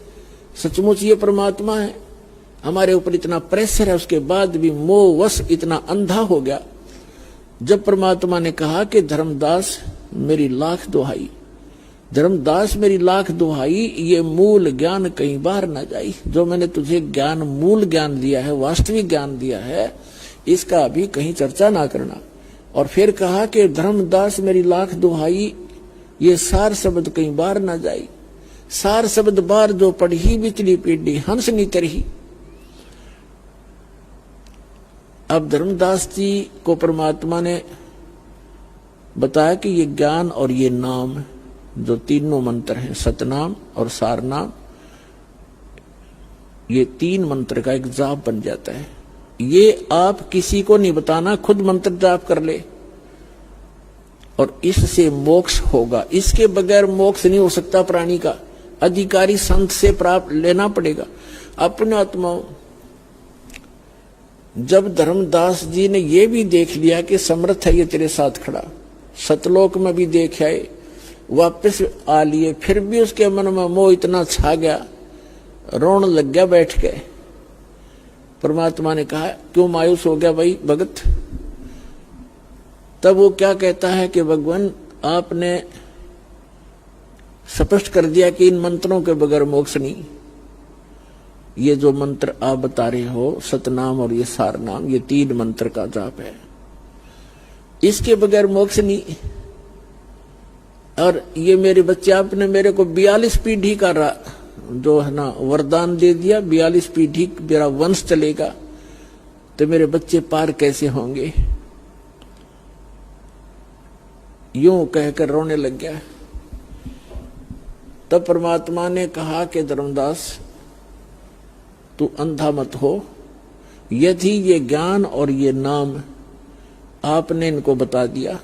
S2: सचमुच ये परमात्मा है। हमारे ऊपर इतना प्रेशर है, उसके बाद भी मोहवश इतना अंधा हो गया। जब परमात्मा ने कहा कि धर्मदास मेरी लाख दुहाई, धर्मदास मेरी लाख दुहाई, ये मूल ज्ञान कई बार न जाई। जो मैंने तुझे ज्ञान, मूल ज्ञान दिया है, वास्तविक ज्ञान दिया है, इसका अभी कहीं चर्चा ना करना। और फिर कहा कि धर्मदास मेरी लाख दुहाई, ये सार शब्द कई बार न जाई। सार शब्द बार जो पढ़ी बिचली पीढ़ी हंस नी तरही। अब धर्मदास जी को परमात्मा ने बताया कि ये ज्ञान और ये नाम जो तीनों मंत्र हैं, सतनाम और सारनाम, ये 3 मंत्र का एक जाप बन जाता है। ये आप किसी को नहीं बताना, खुद मंत्र जाप कर ले और इससे मोक्ष होगा। इसके बगैर मोक्ष नहीं हो सकता प्राणी का। अधिकारी संत से प्राप्त लेना पड़ेगा। अपने आत्माओं, जब धर्मदास जी ने ये भी देख लिया कि समर्थ है ये तेरे साथ खड़ा, सतलोक में भी देख आए, वापस आ लिए, फिर भी उसके मन में मोह इतना छा गया, रोने लग गया बैठ के। परमात्मा ने कहा क्यों मायूस हो गया भाई भगत? तब वो क्या कहता है कि भगवान आपने स्पष्ट कर दिया कि इन मंत्रों के बगैर मोक्ष नहीं। ये जो मंत्र आप बता रहे हो, सतनाम और ये सारनाम, ये 3 मंत्र का जाप है, इसके बगैर मोक्ष नहीं। और ये मेरे बच्चे, आपने मेरे को 42 पीढ़ी का जो है ना वरदान दे दिया, 42 पीढ़ी मेरा वंश चलेगा, तो मेरे बच्चे पार कैसे होंगे? यूं कहकर रोने लग गया। तब परमात्मा ने कहा कि धर्मदास तू अंधा मत हो। यदि ये ज्ञान और ये नाम आपने इनको बता दिया,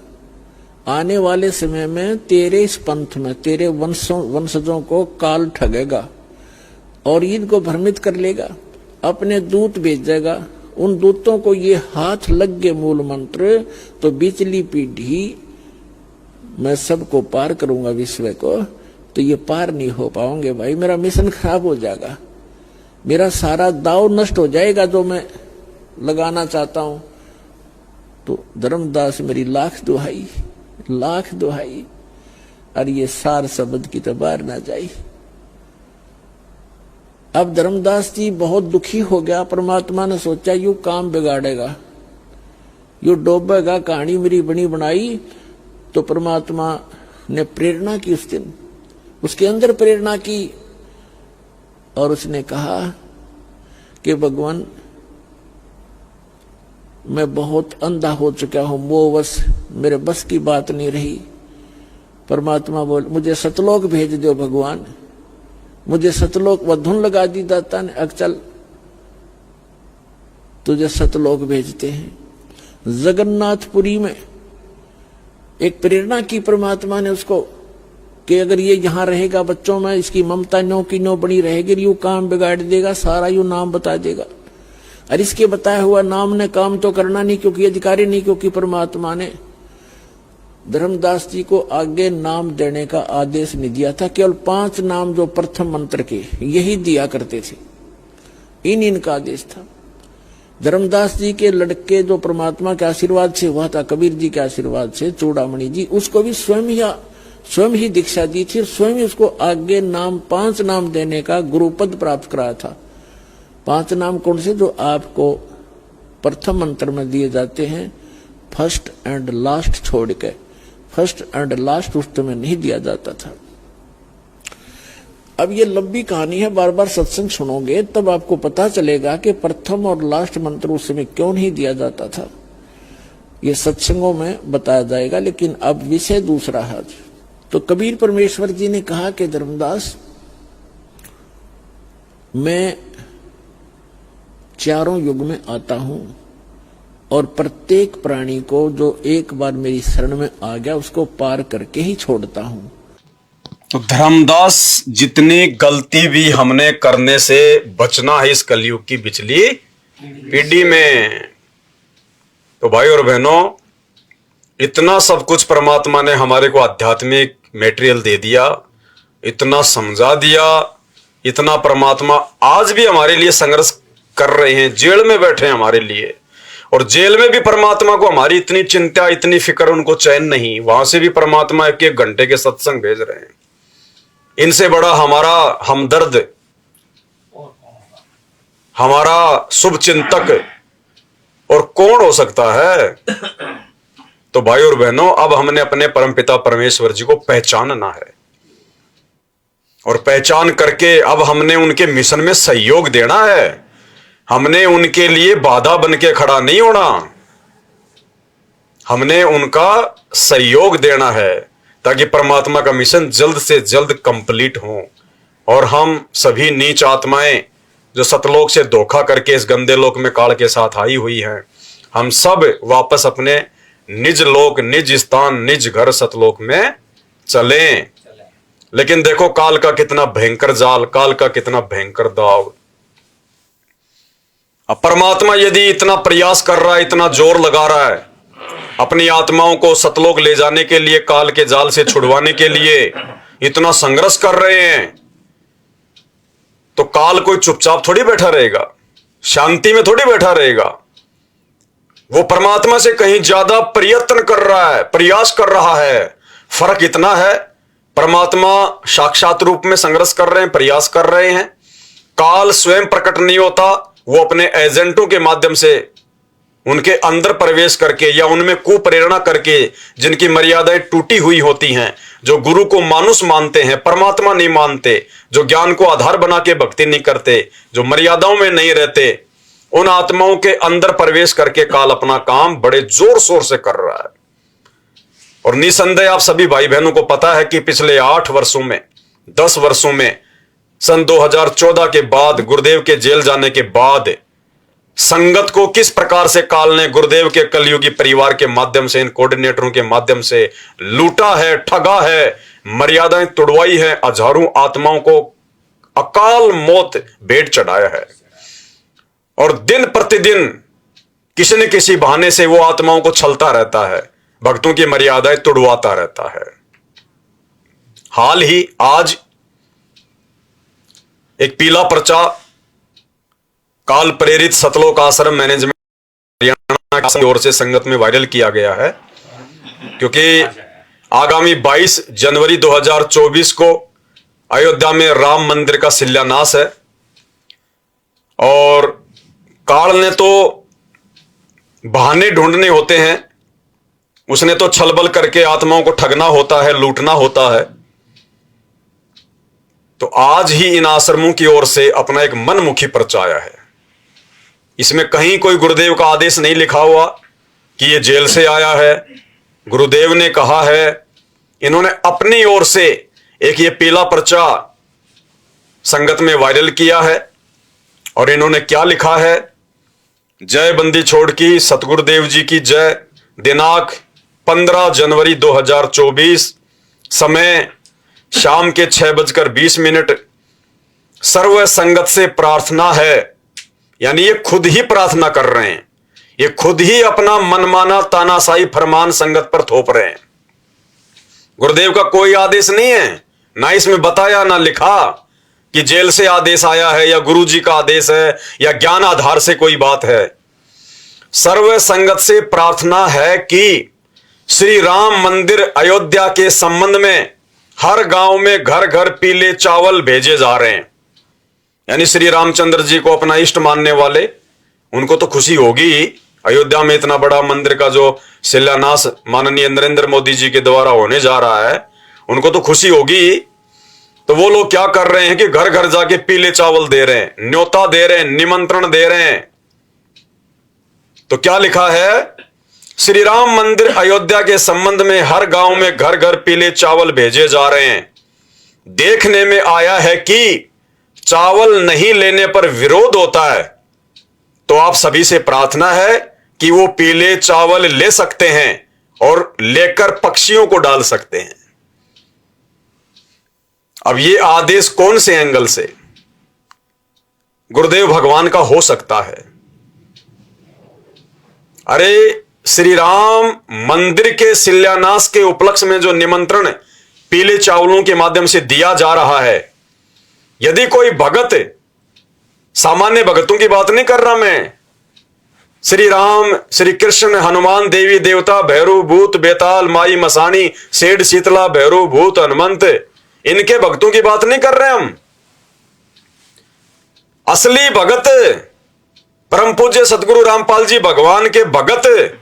S2: आने वाले समय में तेरे इस पंथ में तेरे वंशजों को काल ठगेगा और इनको भ्रमित कर लेगा। अपने दूत भेजेगा, उन दूतों को ये हाथ लग गए मूल मंत्र, तो बिचली पीढ़ी मैं सबको पार करूंगा विश्व को, तो ये पार नहीं हो पाओगे भाई। मेरा मिशन खराब हो जाएगा, मेरा सारा दाव नष्ट हो जाएगा जो मैं लगाना चाहता हूं। तो धर्मदास मेरी लाख दुहाई, लाख दुहाई, और ये सार शब्द की तो बार ना जाई। अब धर्मदास जी बहुत दुखी हो गया। परमात्मा ने सोचा यू काम बिगाड़ेगा, यू डोबेगा, कहानी मेरी बनी बनाई। तो परमात्मा ने प्रेरणा की उस दिन, उसके अंदर प्रेरणा की और उसने कहा कि भगवान मैं बहुत अंधा हो चुका हूं, मोहवश, मेरे बस की बात नहीं रही। परमात्मा बोल मुझे सतलोक भेज दो भगवान, मुझे सतलोक, वह धुन लगा दी दाता ने, अब चल तुझे सतलोक भेजते हैं। जगन्नाथपुरी में एक प्रेरणा की परमात्मा ने उसको कि अगर ये यहां रहेगा बच्चों में, इसकी ममता नो की नो बनी रहेगी, यू काम बिगाड़ देगा, सारा यू नाम बता देगा। और इसके बताया हुआ नाम ने काम तो करना नहीं, क्योंकि अधिकारी नहीं, क्योंकि परमात्मा ने धर्मदास जी को आगे नाम देने का आदेश नहीं दिया था। केवल 5 नाम जो प्रथम मंत्र के यही दिया करते थे, इनका आदेश था। धर्मदास जी के लड़के जो परमात्मा के आशीर्वाद से हुआ था, कबीर जी के आशीर्वाद से, चूड़ामणि जी, उसको भी स्वयं ही दीक्षा दी थी, स्वयं ही उसको आगे नाम 5 नाम देने का गुरुपद प्राप्त कराया था। 5 नाम कौन से? जो आपको प्रथम मंत्र में दिए जाते हैं, फर्स्ट एंड लास्ट छोड़ के। फर्स्ट एंड लास्ट उस समय नहीं दिया जाता था। अब ये लंबी कहानी है, बार बार सत्संग सुनोगे तब आपको पता चलेगा कि प्रथम और लास्ट मंत्र उस समय क्यों नहीं दिया जाता था। ये सत्संगों में बताया जाएगा, लेकिन अब विषय दूसरा है। तो कबीर परमेश्वर जी ने कहा कि धर्मदास, मैं चारों युग में आता हूं और प्रत्येक प्राणी को जो एक बार मेरी शरण में आ गया उसको पार करके ही छोड़ता हूं।
S1: तो धर्मदास, जितनी गलती भी हमने करने से बचना है इस कलयुग की बिचली पीढ़ी में। तो भाई और बहनों, इतना सब कुछ परमात्मा ने हमारे को आध्यात्मिक मटेरियल दे दिया, इतना समझा दिया, इतना परमात्मा आज भी हमारे लिए संघर्ष कर रहे हैं, जेल में बैठे हैं हमारे लिए। और जेल में भी परमात्मा को हमारी इतनी चिंता, इतनी फिक्र, उनको चैन नहीं, वहां से भी परमात्मा 1-1 घंटे के सत्संग भेज रहे हैं। इनसे बड़ा हमारा हमदर्द, हमारा शुभ चिंतक और कौन हो सकता है? तो भाई और बहनों, अब हमने अपने परमपिता परमेश्वर जी को पहचानना है, और पहचान करके अब हमने उनके मिशन में सहयोग देना है। हमने उनके लिए बाधा बन के खड़ा नहीं होना, हमने उनका सहयोग देना है, ताकि परमात्मा का मिशन जल्द से जल्द कंप्लीट हो और हम सभी नीच आत्माएं जो सतलोक से धोखा करके इस गंदे लोक में काल के साथ आई हुई हैं, हम सब वापस अपने निज लोक, निज स्थान, निज घर सतलोक में चलें। लेकिन देखो काल का कितना भयंकर जाल, काल का कितना भयंकर दाव। अब परमात्मा यदि इतना प्रयास कर रहा है, इतना जोर लगा रहा है अपनी आत्माओं को सतलोक ले जाने के लिए, काल के जाल से छुड़वाने के लिए इतना संघर्ष कर रहे हैं, तो काल कोई चुपचाप थोड़ी बैठा रहेगा, शांति में थोड़ी बैठा रहेगा। वो परमात्मा से कहीं ज्यादा प्रयत्न कर रहा है, प्रयास कर रहा है। फर्क इतना है, परमात्मा साक्षात रूप में संघर्ष कर रहे हैं, प्रयास कर रहे हैं। काल स्वयं प्रकट नहीं होता, वो अपने एजेंटों के माध्यम से उनके अंदर प्रवेश करके या उनमें कुप्रेरणा करके, जिनकी मर्यादाएं टूटी हुई होती हैं, जो गुरु को मानुष मानते हैं, परमात्मा नहीं मानते, जो ज्ञान को आधार बना के भक्ति नहीं करते, जो मर्यादाओं में नहीं रहते, उन आत्माओं के अंदर प्रवेश करके काल अपना काम बड़े जोर शोर से कर रहा है। और निसंदेह आप सभी भाई बहनों को पता है कि पिछले 8 वर्षों में, 10 वर्षों में, सन 2014 के बाद, गुरुदेव के जेल जाने के बाद, संगत को किस प्रकार से काल ने गुरुदेव के कलयुगी परिवार के माध्यम से, इन कोऑर्डिनेटरों के माध्यम से लूटा है, ठगा है, मर्यादाएं तोड़वाई है, हजारों आत्माओं को अकाल मौत भेंट चढ़ाया है। और दिन प्रतिदिन किसी न किसी बहाने से वो आत्माओं को छलता रहता है, भक्तों की मर्यादाएं तोड़वाता रहता है। हाल ही आज एक पीला पर्चा काल प्रेरित सतलोक आश्रम मैनेजमेंट हरियाणा की ओर से संगत में वायरल किया गया है, क्योंकि आगामी 22 जनवरी 2024 को अयोध्या में राम मंदिर का शिलान्यास है। और काल ने तो बहाने ढूंढने होते हैं, उसने तो छलबल करके आत्माओं को ठगना होता है, लूटना होता है। तो आज ही इन आश्रमों की ओर से अपना एक मनमुखी पर्चा आया है। इसमें कहीं कोई गुरुदेव का आदेश नहीं लिखा हुआ कि ये जेल से आया है, गुरुदेव ने कहा है। इन्होंने अपनी ओर से एक ये पीला पर्चा संगत में वायरल किया है, और इन्होंने क्या लिखा है? जय बंदी छोड़ की सतगुरुदेव जी की जय। दिनांक 15 जनवरी 2024, समय शाम के 6:20। सर्व संगत से प्रार्थना है, यानी ये खुद ही प्रार्थना कर रहे हैं, ये खुद ही अपना मनमाना तानाशाही फरमान संगत पर थोप रहे हैं। गुरुदेव का कोई आदेश नहीं है, ना इसमें बताया ना लिखा कि जेल से आदेश आया है या गुरु जी का आदेश है या ज्ञान आधार से कोई बात है। सर्व संगत से प्रार्थना है कि श्री राम मंदिर अयोध्या के संबंध में हर गांव में घर घर पीले चावल भेजे जा रहे हैं। यानी श्री रामचंद्र जी को अपना इष्ट मानने वाले, उनको तो खुशी होगी। अयोध्या में इतना बड़ा मंदिर का जो शिलान्यास माननीय नरेंद्र मोदी जी के द्वारा होने जा रहा है, उनको तो खुशी होगी। तो वो लोग क्या कर रहे हैं कि घर घर जाके पीले चावल दे रहे हैं, न्योता दे रहे हैं, निमंत्रण दे रहे हैं। तो क्या लिखा है, श्री राम मंदिर अयोध्या के संबंध में हर गांव में घर घर पीले चावल भेजे जा रहे हैं। देखने में आया है कि चावल नहीं लेने पर विरोध होता है, तो आप सभी से प्रार्थना है कि वो पीले चावल ले सकते हैं और लेकर पक्षियों को डाल सकते हैं। अब ये आदेश कौन से एंगल से गुरुदेव भगवान का हो सकता है? अरे श्री राम मंदिर के शिलान्यास के उपलक्ष्य में जो निमंत्रण पीले चावलों के माध्यम से दिया जा रहा है, यदि कोई भगत, सामान्य भगतों की बात नहीं कर रहा मैं, श्री राम, श्री कृष्ण, हनुमान, देवी देवता, भैरव भूत, बेताल, माई मसानी, सेठ शीतला, भैरव भूत, हनुमंत, इनके भक्तों की बात नहीं कर रहे हम। असली भगत परम पूज्य सतगुरु रामपाल जी भगवान के भगत,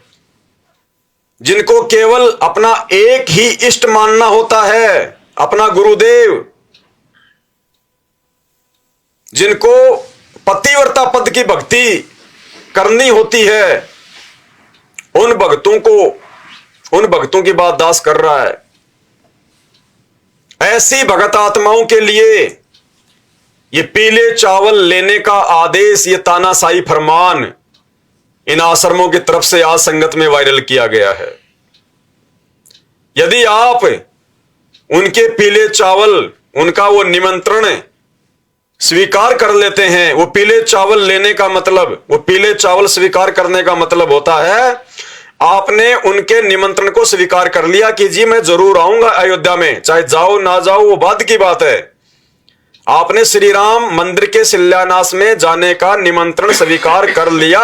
S1: जिनको केवल अपना एक ही इष्ट मानना होता है, अपना गुरुदेव, जिनको पतिव्रता पद की भक्ति करनी होती है, उन भक्तों की बात दास कर रहा है। ऐसी भगत आत्माओं के लिए ये पीले चावल लेने का आदेश, ये तानाशाही फरमान इन आश्रमों की तरफ से आज संगत में वायरल किया गया है। यदि आप उनके पीले चावल, उनका वो निमंत्रण स्वीकार कर लेते हैं, वो पीले चावल लेने का मतलब, वो पीले चावल स्वीकार करने का मतलब होता है आपने उनके निमंत्रण को स्वीकार कर लिया कि जी मैं जरूर आऊंगा अयोध्या में, चाहे जाओ ना जाओ वो बाद की बात है। आपने श्री राम मंदिर के शिलान्यास में जाने का निमंत्रण स्वीकार कर लिया,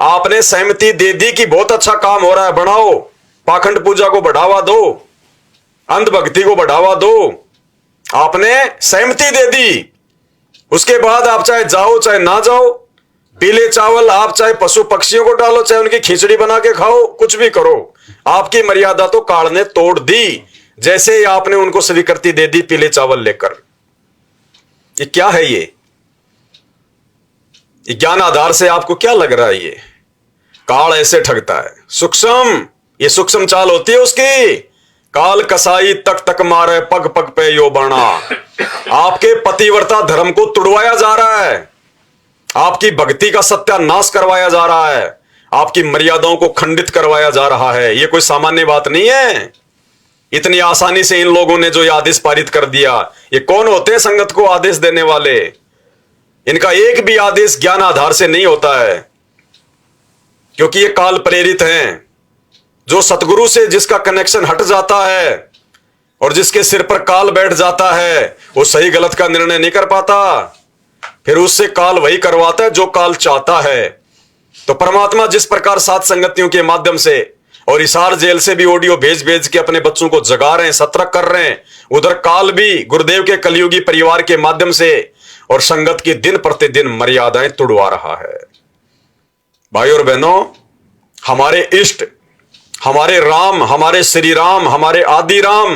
S1: आपने सहमति दे दी कि बहुत अच्छा काम हो रहा है, बढ़ाओ, पाखंड पूजा को बढ़ावा दो, अंधभक्ति को बढ़ावा दो, आपने सहमति दे दी। उसके बाद आप चाहे जाओ चाहे ना जाओ, पीले चावल आप चाहे पशु पक्षियों को डालो, चाहे उनकी खिचड़ी बना के खाओ, कुछ भी करो, आपकी मर्यादा तो काल ने तोड़ दी, जैसे ही आपने उनको स्वीकृति दे दी पीले चावल लेकर। ये क्या है? ये ज्ञान आधार से आपको क्या लग रहा है? ये काल ऐसे ठगता है, सूक्ष्म, ये सूक्ष्म चाल होती है उसकी। काल कसाई तक तक मारे, पग पग पे यो बाणा। आपके पतिव्रता धर्म को तुड़वाया जा रहा है, आपकी भक्ति का सत्यानाश करवाया जा रहा है, आपकी मर्यादाओं को खंडित करवाया जा रहा है। ये कोई सामान्य बात नहीं है। इतनी आसानी से इन लोगों ने जो ये आदेश पारित कर दिया, ये कौन होते हैं संगत को आदेश देने वाले? इनका एक भी आदेश ज्ञान आधार से नहीं होता है, क्योंकि ये काल प्रेरित हैं। जो सतगुरु से जिसका कनेक्शन हट जाता है और जिसके सिर पर काल बैठ जाता है, वो सही गलत का निर्णय नहीं कर पाता, फिर उससे काल वही करवाता है जो काल चाहता है। तो परमात्मा जिस प्रकार सात संगतियों के माध्यम से और हिसार जेल से भी ऑडियो भेज भेज के अपने बच्चों को जगा रहे हैं, सतर्क कर रहे हैं, उधर काल भी गुरुदेव के कलयुगी परिवार के माध्यम से और संगत की दिन प्रतिदिन मर्यादाएं तुड़वा रहा है। भाई और बहनों, हमारे इष्ट, हमारे राम, हमारे श्री राम, हमारे आदि राम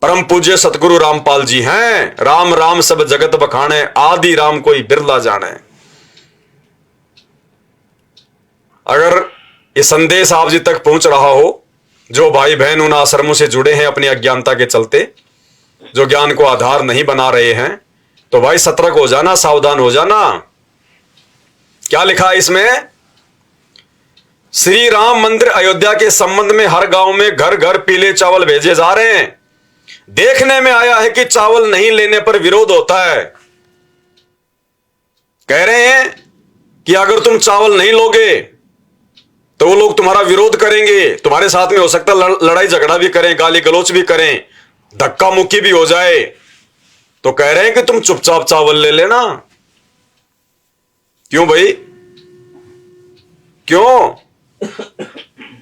S1: परम पूज्य सतगुरु रामपाल जी हैं। राम राम सब जगत बखाने, आदि राम कोई बिरला जाने। अगर ये संदेश आप जी तक पहुंच रहा हो, जो भाई बहन उन आश्रमों से जुड़े हैं अपनी अज्ञानता के चलते, जो ज्ञान को आधार नहीं बना रहे हैं, तो भाई सतर्क हो जाना, सावधान हो जाना। क्या लिखा है इसमें? श्री राम मंदिर अयोध्या के संबंध में हर गांव में घर घर पीले चावल भेजे जा रहे हैं। देखने में आया है कि चावल नहीं लेने पर विरोध होता है। कह रहे हैं कि अगर तुम चावल नहीं लोगे तो वो लोग तुम्हारा विरोध करेंगे, तुम्हारे साथ में हो सकता है लड़ाई झगड़ा भी करें, गाली गलौच भी करें, धक्का मुक्की भी हो जाए। तो कह रहे हैं कि तुम चुपचाप चावल ले लेना। क्यों भाई, क्यों?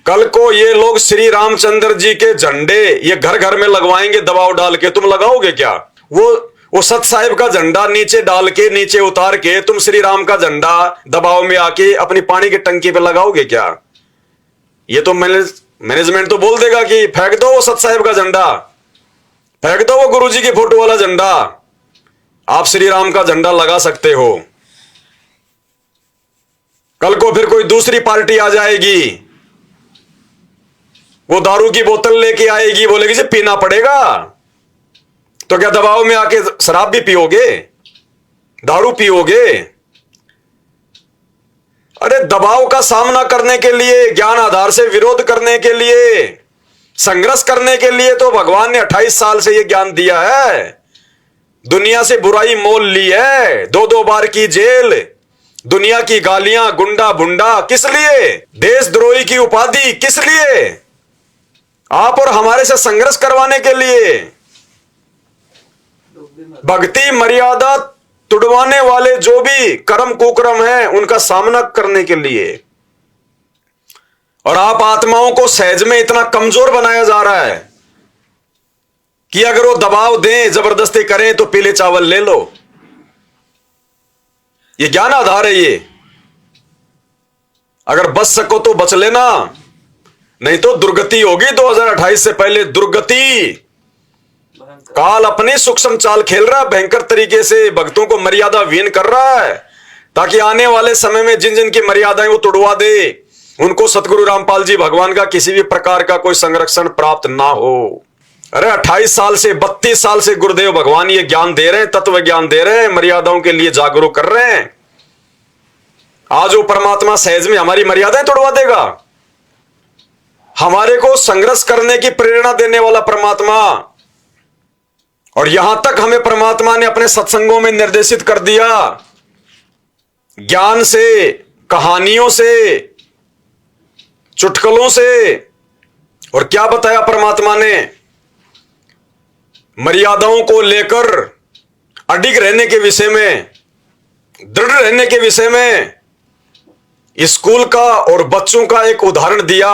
S1: कल को ये लोग श्री रामचंद्र जी के झंडे ये घर घर में लगवाएंगे दबाव डाल के, तुम लगाओगे क्या? वो वो सत साहिब का झंडा नीचे डाल के, नीचे उतार के तुम श्री राम का झंडा दबाव में आके अपनी पानी की टंकी पे लगाओगे क्या? ये तो मैनेजमेंट तो बोल देगा कि फेंक दो वो सत साहिब का झंडा, फेंक दो वो गुरुजी की फोटो वाला झंडा, आप श्री राम का झंडा लगा सकते हो। कल को फिर कोई दूसरी पार्टी आ जाएगी, वो दारू की बोतल लेके आएगी, बोलेगी जी पीना पड़ेगा, तो क्या दबाव में आके शराब भी पियोगे, दारू पियोगे? अरे दबाव का सामना करने के लिए, ज्ञान आधार से विरोध करने के लिए, संघर्ष करने के लिए तो भगवान ने 28 साल से यह ज्ञान दिया है। दुनिया से बुराई मोल ली है, 2-2 बार की जेल, दुनिया की गालियां, गुंडा बुंडा, किस लिए? देशद्रोही की उपाधि किस लिए? आप और हमारे से संघर्ष करवाने के लिए। भक्ति मर्यादा तुड़वाने वाले जो भी कर्म कुकर्म हैं उनका सामना करने के लिए। और आप आत्माओं को सहज में इतना कमजोर बनाया जा रहा है कि अगर वो दबाव दें, जबरदस्ती करें तो पीले चावल ले लो। ये ज्ञान आधार है ये। अगर बच सको तो बच लेना, नहीं तो दुर्गति होगी। 2028 से पहले दुर्गति। काल अपनी सूक्ष्म चाल खेल रहा है, भयंकर तरीके से भक्तों को मर्यादा विहीन कर रहा है, ताकि आने वाले समय में जिन जिन की मर्यादाएं वो तोड़वा दे, उनको सतगुरु रामपाल जी भगवान का किसी भी प्रकार का कोई संरक्षण प्राप्त ना हो। अरे 28 साल से 32 साल से गुरुदेव भगवान ये ज्ञान दे रहे हैं, तत्व ज्ञान दे रहे हैं, मर्यादाओं के लिए जागरूक कर रहे हैं। आज वो परमात्मा सहज में हमारी मर्यादाएं तोड़वा देगा। हमारे को संघर्ष करने की प्रेरणा देने वाला परमात्मा। और यहां तक हमें परमात्मा ने अपने सत्संगों में निर्देशित कर दिया, ज्ञान से, कहानियों से, चुटकुलों से। और क्या बताया परमात्मा ने? मर्यादाओं को लेकर अडिग रहने के विषय में, दृढ़ रहने के विषय में स्कूल का और बच्चों का एक उदाहरण दिया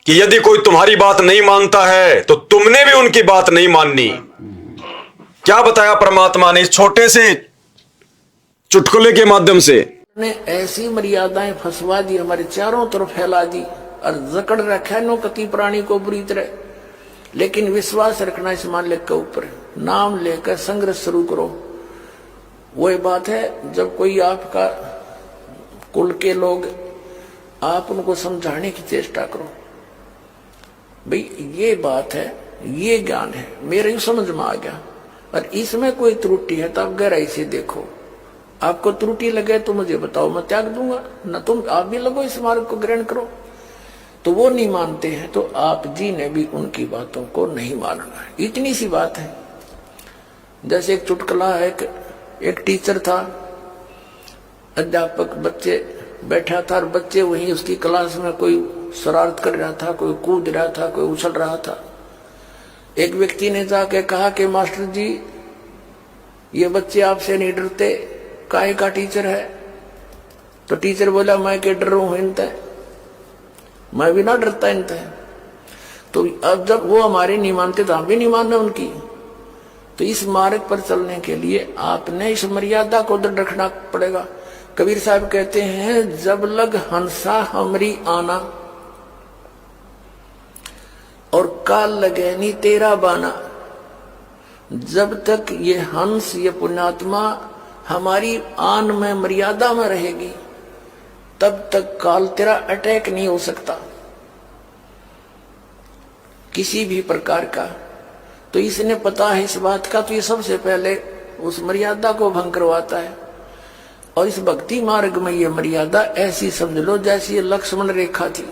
S1: कि यदि कोई तुम्हारी बात नहीं मानता है तो तुमने भी उनकी बात नहीं माननी। क्या बताया परमात्मा ने इस छोटे से चुटकुले के माध्यम से?
S2: ने ऐसी मर्यादाएं फंसवा दी, हमारे चारों तरफ फैला दी और जकड़ रखा नो कति प्राणी को बुरी तरह। लेकिन विश्वास रखना इस मालिक के ऊपर, नाम लेकर संघर्ष शुरू करो। वही बात है, जब कोई आपका कुल के लोग, आप उनको समझाने की चेष्टा करो, भाई ये बात है, ये ज्ञान है, मेरे ही समझ में आ गया, और इसमें कोई त्रुटि है तो आप गहराई से देखो। आपको त्रुटि लगे तो मुझे बताओ, मैं त्याग दूंगा, न तुम आप भी लगो इस मार्ग को ग्रहण करो। तो वो नहीं मानते हैं तो आप जी ने भी उनकी बातों को नहीं मानना है। इतनी सी बात है। जैसे एक चुटकुला है, एक टीचर था, अध्यापक, बच्चे बैठा था और बच्चे वहीं उसकी क्लास में कोई शरारत कर रहा था, कोई कूद रहा था, कोई उछल रहा था। एक व्यक्ति ने जाके कहा कि मास्टर जी, ये बच्चे आपसे नहीं डरते, काहे का टीचर है? तो टीचर बोला, मैं क्या डर रहा हूं इनते, मैं भी ना डरता इनते। तो अब जब वो हमारे नहीं मानते तो हम भी नहीं मानना उनकी। तो इस मार्ग पर चलने के लिए आपने इस मर्यादा को दृढ़ रखना पड़ेगा। कबीर साहब कहते हैं, जब लग हंसा हमरी आना और काल लगे नी तेरा बाना। जब तक ये हंस, ये पुण्यात्मा हमारी आन में, मर्यादा में रहेगी, तब तक काल तेरा अटैक नहीं हो सकता किसी भी प्रकार का। तो इसने पता है इस बात का, तो ये सबसे पहले उस मर्यादा को भंग करवाता है। और इस भक्ति मार्ग में ये मर्यादा ऐसी समझ लो जैसी लक्ष्मण रेखा थी।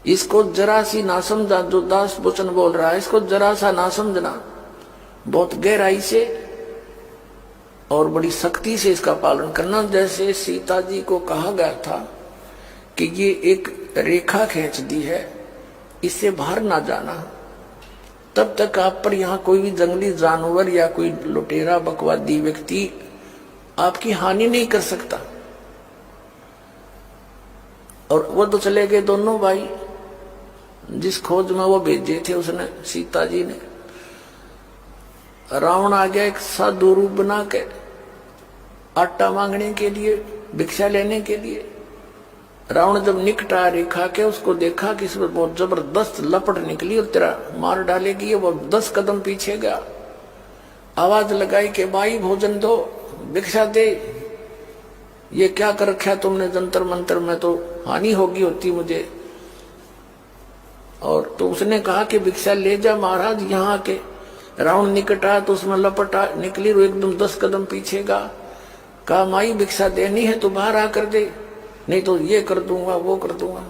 S2: इसको जरा सी ना समझा, जो दास वचन बोल रहा है, इसको जरा सा ना समझना, बहुत गहराई से और बड़ी सख्ती से इसका पालन करना। जैसे सीता जी को कहा गया था कि ये एक रेखा खींच दी है, इससे बाहर ना जाना, तब तक आप पर यहाँ कोई भी जंगली जानवर या कोई लुटेरा बकवादी व्यक्ति आपकी हानि नहीं कर सकता। और वो तो चले गए दोनों भाई, जिस खोज में वो भेजे थे उसने, सीता जी ने। रावण आ गया एक साधु रूप बना के आटा मांगने के लिए, भिक्षा लेने के लिए। रावण जब निकट आ रेखा के उसको देखा कि इसमें बहुत जबरदस्त लपट निकली और तेरा मार डालेगी, वो 10 कदम पीछे गया। आवाज लगाई कि भाई भोजन दो, भिक्षा दे, ये क्या कर रखा तुमने जंतर मंतर में, तो हानि होगी होती मुझे। और तो उसने कहा कि भिक्षा ले जा महाराज यहाँ के। रावण निकट आया तो उसमें लपट निकली और एकदम 10 कदम पीछे गया। कहा माई भिक्षा देनी है तो बाहर आकर दे, नहीं तो ये कर दूंगा वो कर दूंगा।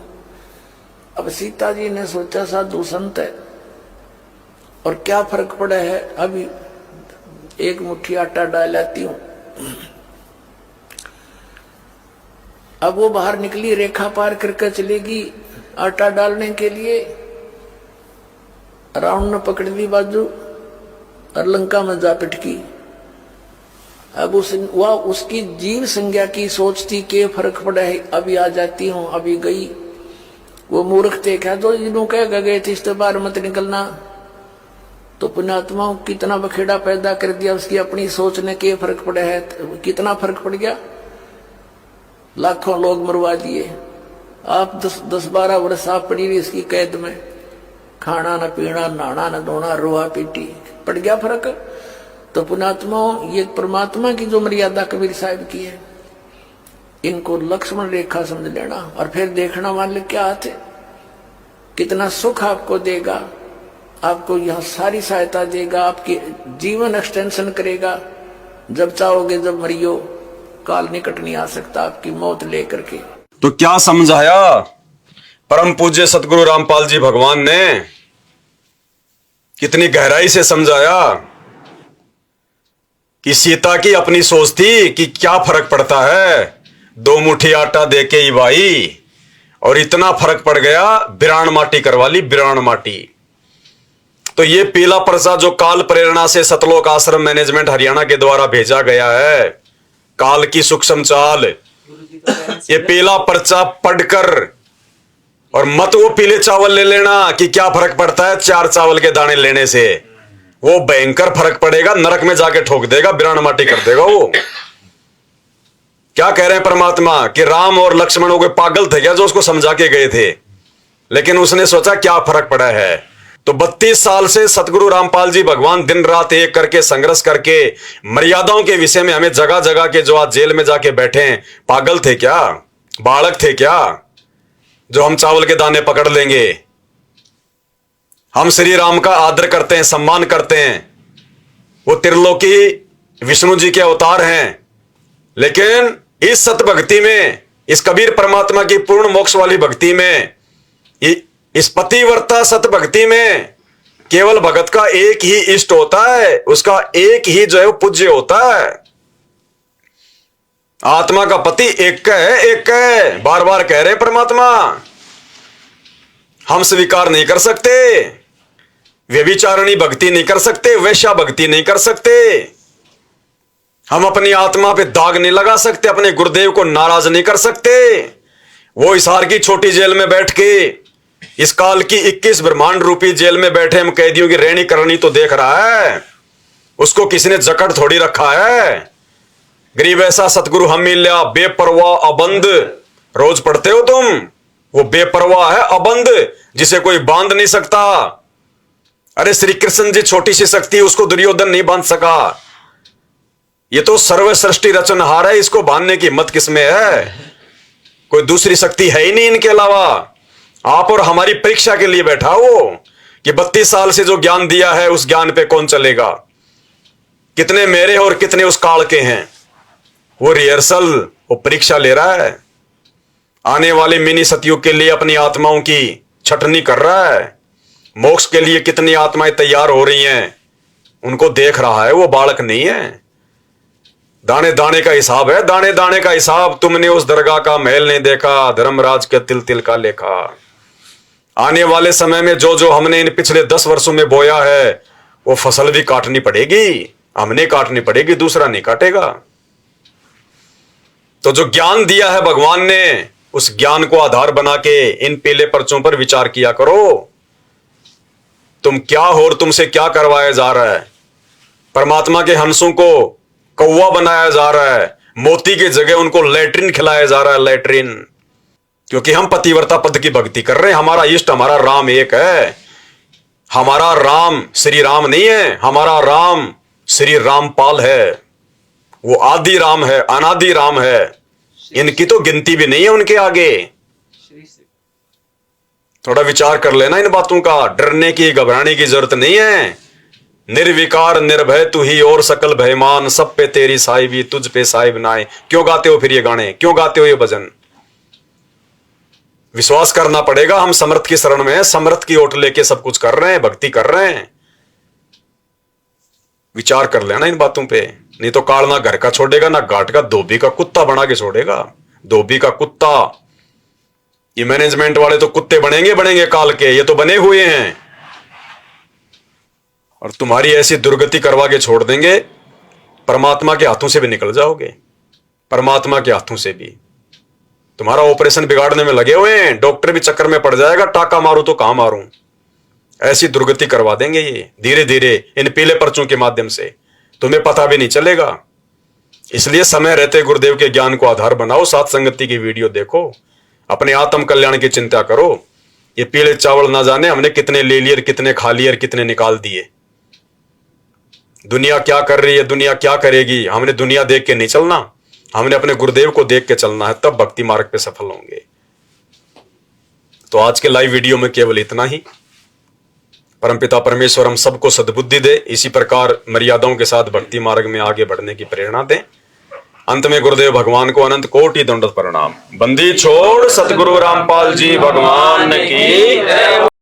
S2: अब सीता जी ने सोचा साधु संत है और क्या फर्क पड़ा है, अभी एक मुट्ठी आटा डाल लाती हूं। अब वो बाहर निकली, रेखा पार करके चलेगी आटा डालने के लिए। रावण ने पकड़ ली बाजू और लंका में जा पिटकी। अब उसकी जीव संज्ञा की सोच थी कि फर्क पड़ा है, अभी आ जाती हूं, अभी गई। वो मूर्ख थे, क्या तो जिन्हों कह गए थे इस बार मत निकलना, तो पुण्यात्माओं कितना बखेड़ा पैदा कर दिया उसकी अपनी सोच ने। के फर्क पड़ा है, कितना फर्क पड़ गया, लाखों लोग मरवा दिए। आप 10-12 वर्ष आप पड़ी हुई इसकी कैद में, खाना न पीना, नहाना न धोना, रोआ पीटी, पड़ गया फर्क। तो पुण्यात्माओं ये परमात्मा की जो मर्यादा कबीर साहब की है, इनको लक्ष्मण रेखा समझ लेना। और फिर देखना मालिक क्या हाथ है, कितना सुख आपको देगा, आपको यहाँ सारी सहायता देगा, आपकी जीवन एक्सटेंशन करेगा। जब चाहोगे जब मरियो, काल निकट नहीं आ सकता आपकी मौत लेकर के।
S1: तो क्या समझाया परम पूज्य सतगुरु रामपाल जी भगवान ने, कितनी गहराई से समझाया कि सीता की अपनी सोच थी कि क्या फर्क पड़ता है, 2 मुट्ठी आटा देके ही भाई, और इतना फर्क पड़ गया, बिरान माटी करवा ली, बिरान माटी। तो ये पीला पर्चा जो काल प्रेरणा से सतलोक आश्रम मैनेजमेंट हरियाणा के द्वारा भेजा गया है, काल की सूक्ष्म चाल, ये पीला पर्चा पढ़कर, और मत वो पीले चावल ले लेना कि क्या फर्क पड़ता है 4 चावल के दाने लेने से, वो भयंकर फर्क पड़ेगा, नरक में जाके ठोक देगा, बिरान माटी कर देगा। वो क्या कह रहे हैं परमात्मा कि राम और लक्ष्मण हो गए पागल थे क्या जो उसको समझा के गए थे, लेकिन उसने सोचा क्या फर्क पड़ा है। तो 32 साल से सतगुरु रामपाल जी भगवान दिन रात एक करके संघर्ष करके मर्यादाओं के विषय में हमें जगह जगह के, जो आज जेल में जाके बैठे हैं, पागल थे क्या, बालक थे क्या जो हम चावल के दाने पकड़ लेंगे। हम श्री राम का आदर करते हैं, सम्मान करते हैं, वो त्रिलोकी विष्णु जी के अवतार हैं, लेकिन इस सत भक्ति में, इस कबीर परमात्मा की पूर्ण मोक्ष वाली भक्ति में, इस पतिव्रता सत भक्ति में केवल भगत का एक ही इष्ट होता है, उसका एक ही जो है वो पूज्य होता है। आत्मा का पति एक है, एक है, बार बार कह रहे परमात्मा। हम स्वीकार नहीं कर सकते, व्यभिचारणी भक्ति नहीं कर सकते, वैश्या भक्ति नहीं कर सकते, हम अपनी आत्मा पे दाग नहीं लगा सकते, अपने गुरुदेव को नाराज नहीं कर सकते। वो हिसार की छोटी जेल में बैठ के, इस काल की 21 ब्रह्मांड रूपी जेल में बैठे हम कैदियों की रहनी करनी तो देख रहा है, उसको किसी ने जकड़ थोड़ी रखा है। गरीब ऐसा सतगुरु हम मिल लिया, बेपरवाह अबंध, रोज पढ़ते हो तुम, वो बेपरवाह है अबंध, जिसे कोई बांध नहीं सकता। अरे श्री कृष्ण जी छोटी सी शक्ति, उसको दुर्योधन नहीं बांध सका। ये तो सर्व सृष्टि रचनहार है, इसको बांधने की हिम्मत किसमें है? कोई दूसरी शक्ति है ही नहीं इनके अलावा। आप और हमारी परीक्षा के लिए बैठा वो कि 32 साल से जो ज्ञान दिया है उस ज्ञान पे कौन चलेगा, कितने मेरे और कितने उस काल के हैं। वो रिहर्सल, वो परीक्षा ले रहा है, आने वाले मिनी सतयुग के लिए अपनी आत्माओं की छटनी कर रहा है। मोक्ष के लिए कितनी आत्माएं तैयार हो रही हैं उनको देख रहा है, वो बालक नहीं है। दाने दाने का हिसाब है, दाने दाने का हिसाब। तुमने उस दरगाह का महल नहीं देखा, धर्मराज के तिल तिल का लेखा। आने वाले समय में जो जो हमने इन पिछले 10 वर्षों में बोया है वो फसल भी काटनी पड़ेगी, हमने काटनी पड़ेगी, दूसरा नहीं काटेगा। तो जो ज्ञान दिया है भगवान ने, उस ज्ञान को आधार बना के इन पीले पर्चों पर विचार किया करो। तुम क्या हो और तुमसे क्या करवाया जा रहा है। परमात्मा के हंसों को कौवा बनाया जा रहा है, मोती की जगह उनको लैट्रिन खिलाया जा रहा है, लैट्रिन। क्योंकि हम पतिव्रता पद की भक्ति कर रहे हैं। हमारा इष्ट, हमारा राम एक है। हमारा राम श्री राम नहीं है, हमारा राम श्री रामपाल है। वो आदि राम है, अनादि राम है। इनकी तो गिनती भी नहीं है उनके आगे। थोड़ा विचार कर लेना इन बातों का। डरने की, घबराने की जरूरत नहीं है। निर्विकार निर्भय तू ही और सकल भयमान, सब पे तेरी साहिबी तुझ पे साहिब नाए। क्यों गाते हो फिर ये गाने, क्यों गाते हो ये भजन? विश्वास करना पड़ेगा, हम समर्थ की शरण में हैं, समर्थ की ओट लेके सब कुछ कर रहे हैं, भक्ति कर रहे हैं। विचार कर लेना इन बातों पे, नहीं तो काल ना घर का छोड़ेगा ना घाट का, धोबी का कुत्ता बना के छोड़ेगा। धोबी का कुत्ता। ये मैनेजमेंट वाले तो कुत्ते बनेंगे काल के, ये तो बने हुए हैं। और तुम्हारी ऐसी दुर्गति करवा के छोड़ देंगे, परमात्मा के हाथों से भी निकल जाओगे। परमात्मा के हाथों से भी। तुम्हारा ऑपरेशन बिगाड़ने में लगे हुए हैं, डॉक्टर भी चक्कर में पड़ जाएगा, टाका मारूं तो कहां मारूं। ऐसी दुर्गति करवा देंगे ये धीरे धीरे इन पीले पर्चों के माध्यम से, तुम्हें पता भी नहीं चलेगा। इसलिए समय रहते गुरुदेव के ज्ञान को आधार बनाओ, साथ संगति की वीडियो देखो, अपने आत्म कल्याण की चिंता करो। ये पीले चावल ना जाने हमने कितने ले लिए, कितने खा लिए और कितने निकाल दिए। दुनिया क्या कर रही है, दुनिया क्या करेगी, हमने दुनिया देख के नहीं चलना, हमने अपने गुरुदेव को देख के चलना है, तब भक्ति मार्ग पे सफल होंगे। तो आज के लाइव वीडियो में केवल इतना ही। परमपिता परमेश्वर हम सबको सद्बुद्धि दे, इसी प्रकार मर्यादाओं के साथ भक्ति मार्ग में आगे बढ़ने की प्रेरणा दे। अंत में गुरुदेव भगवान को अनंत कोटि दंडवत प्रणाम। बंदी छोड़ सतगुरु रामपाल जी भगवान की।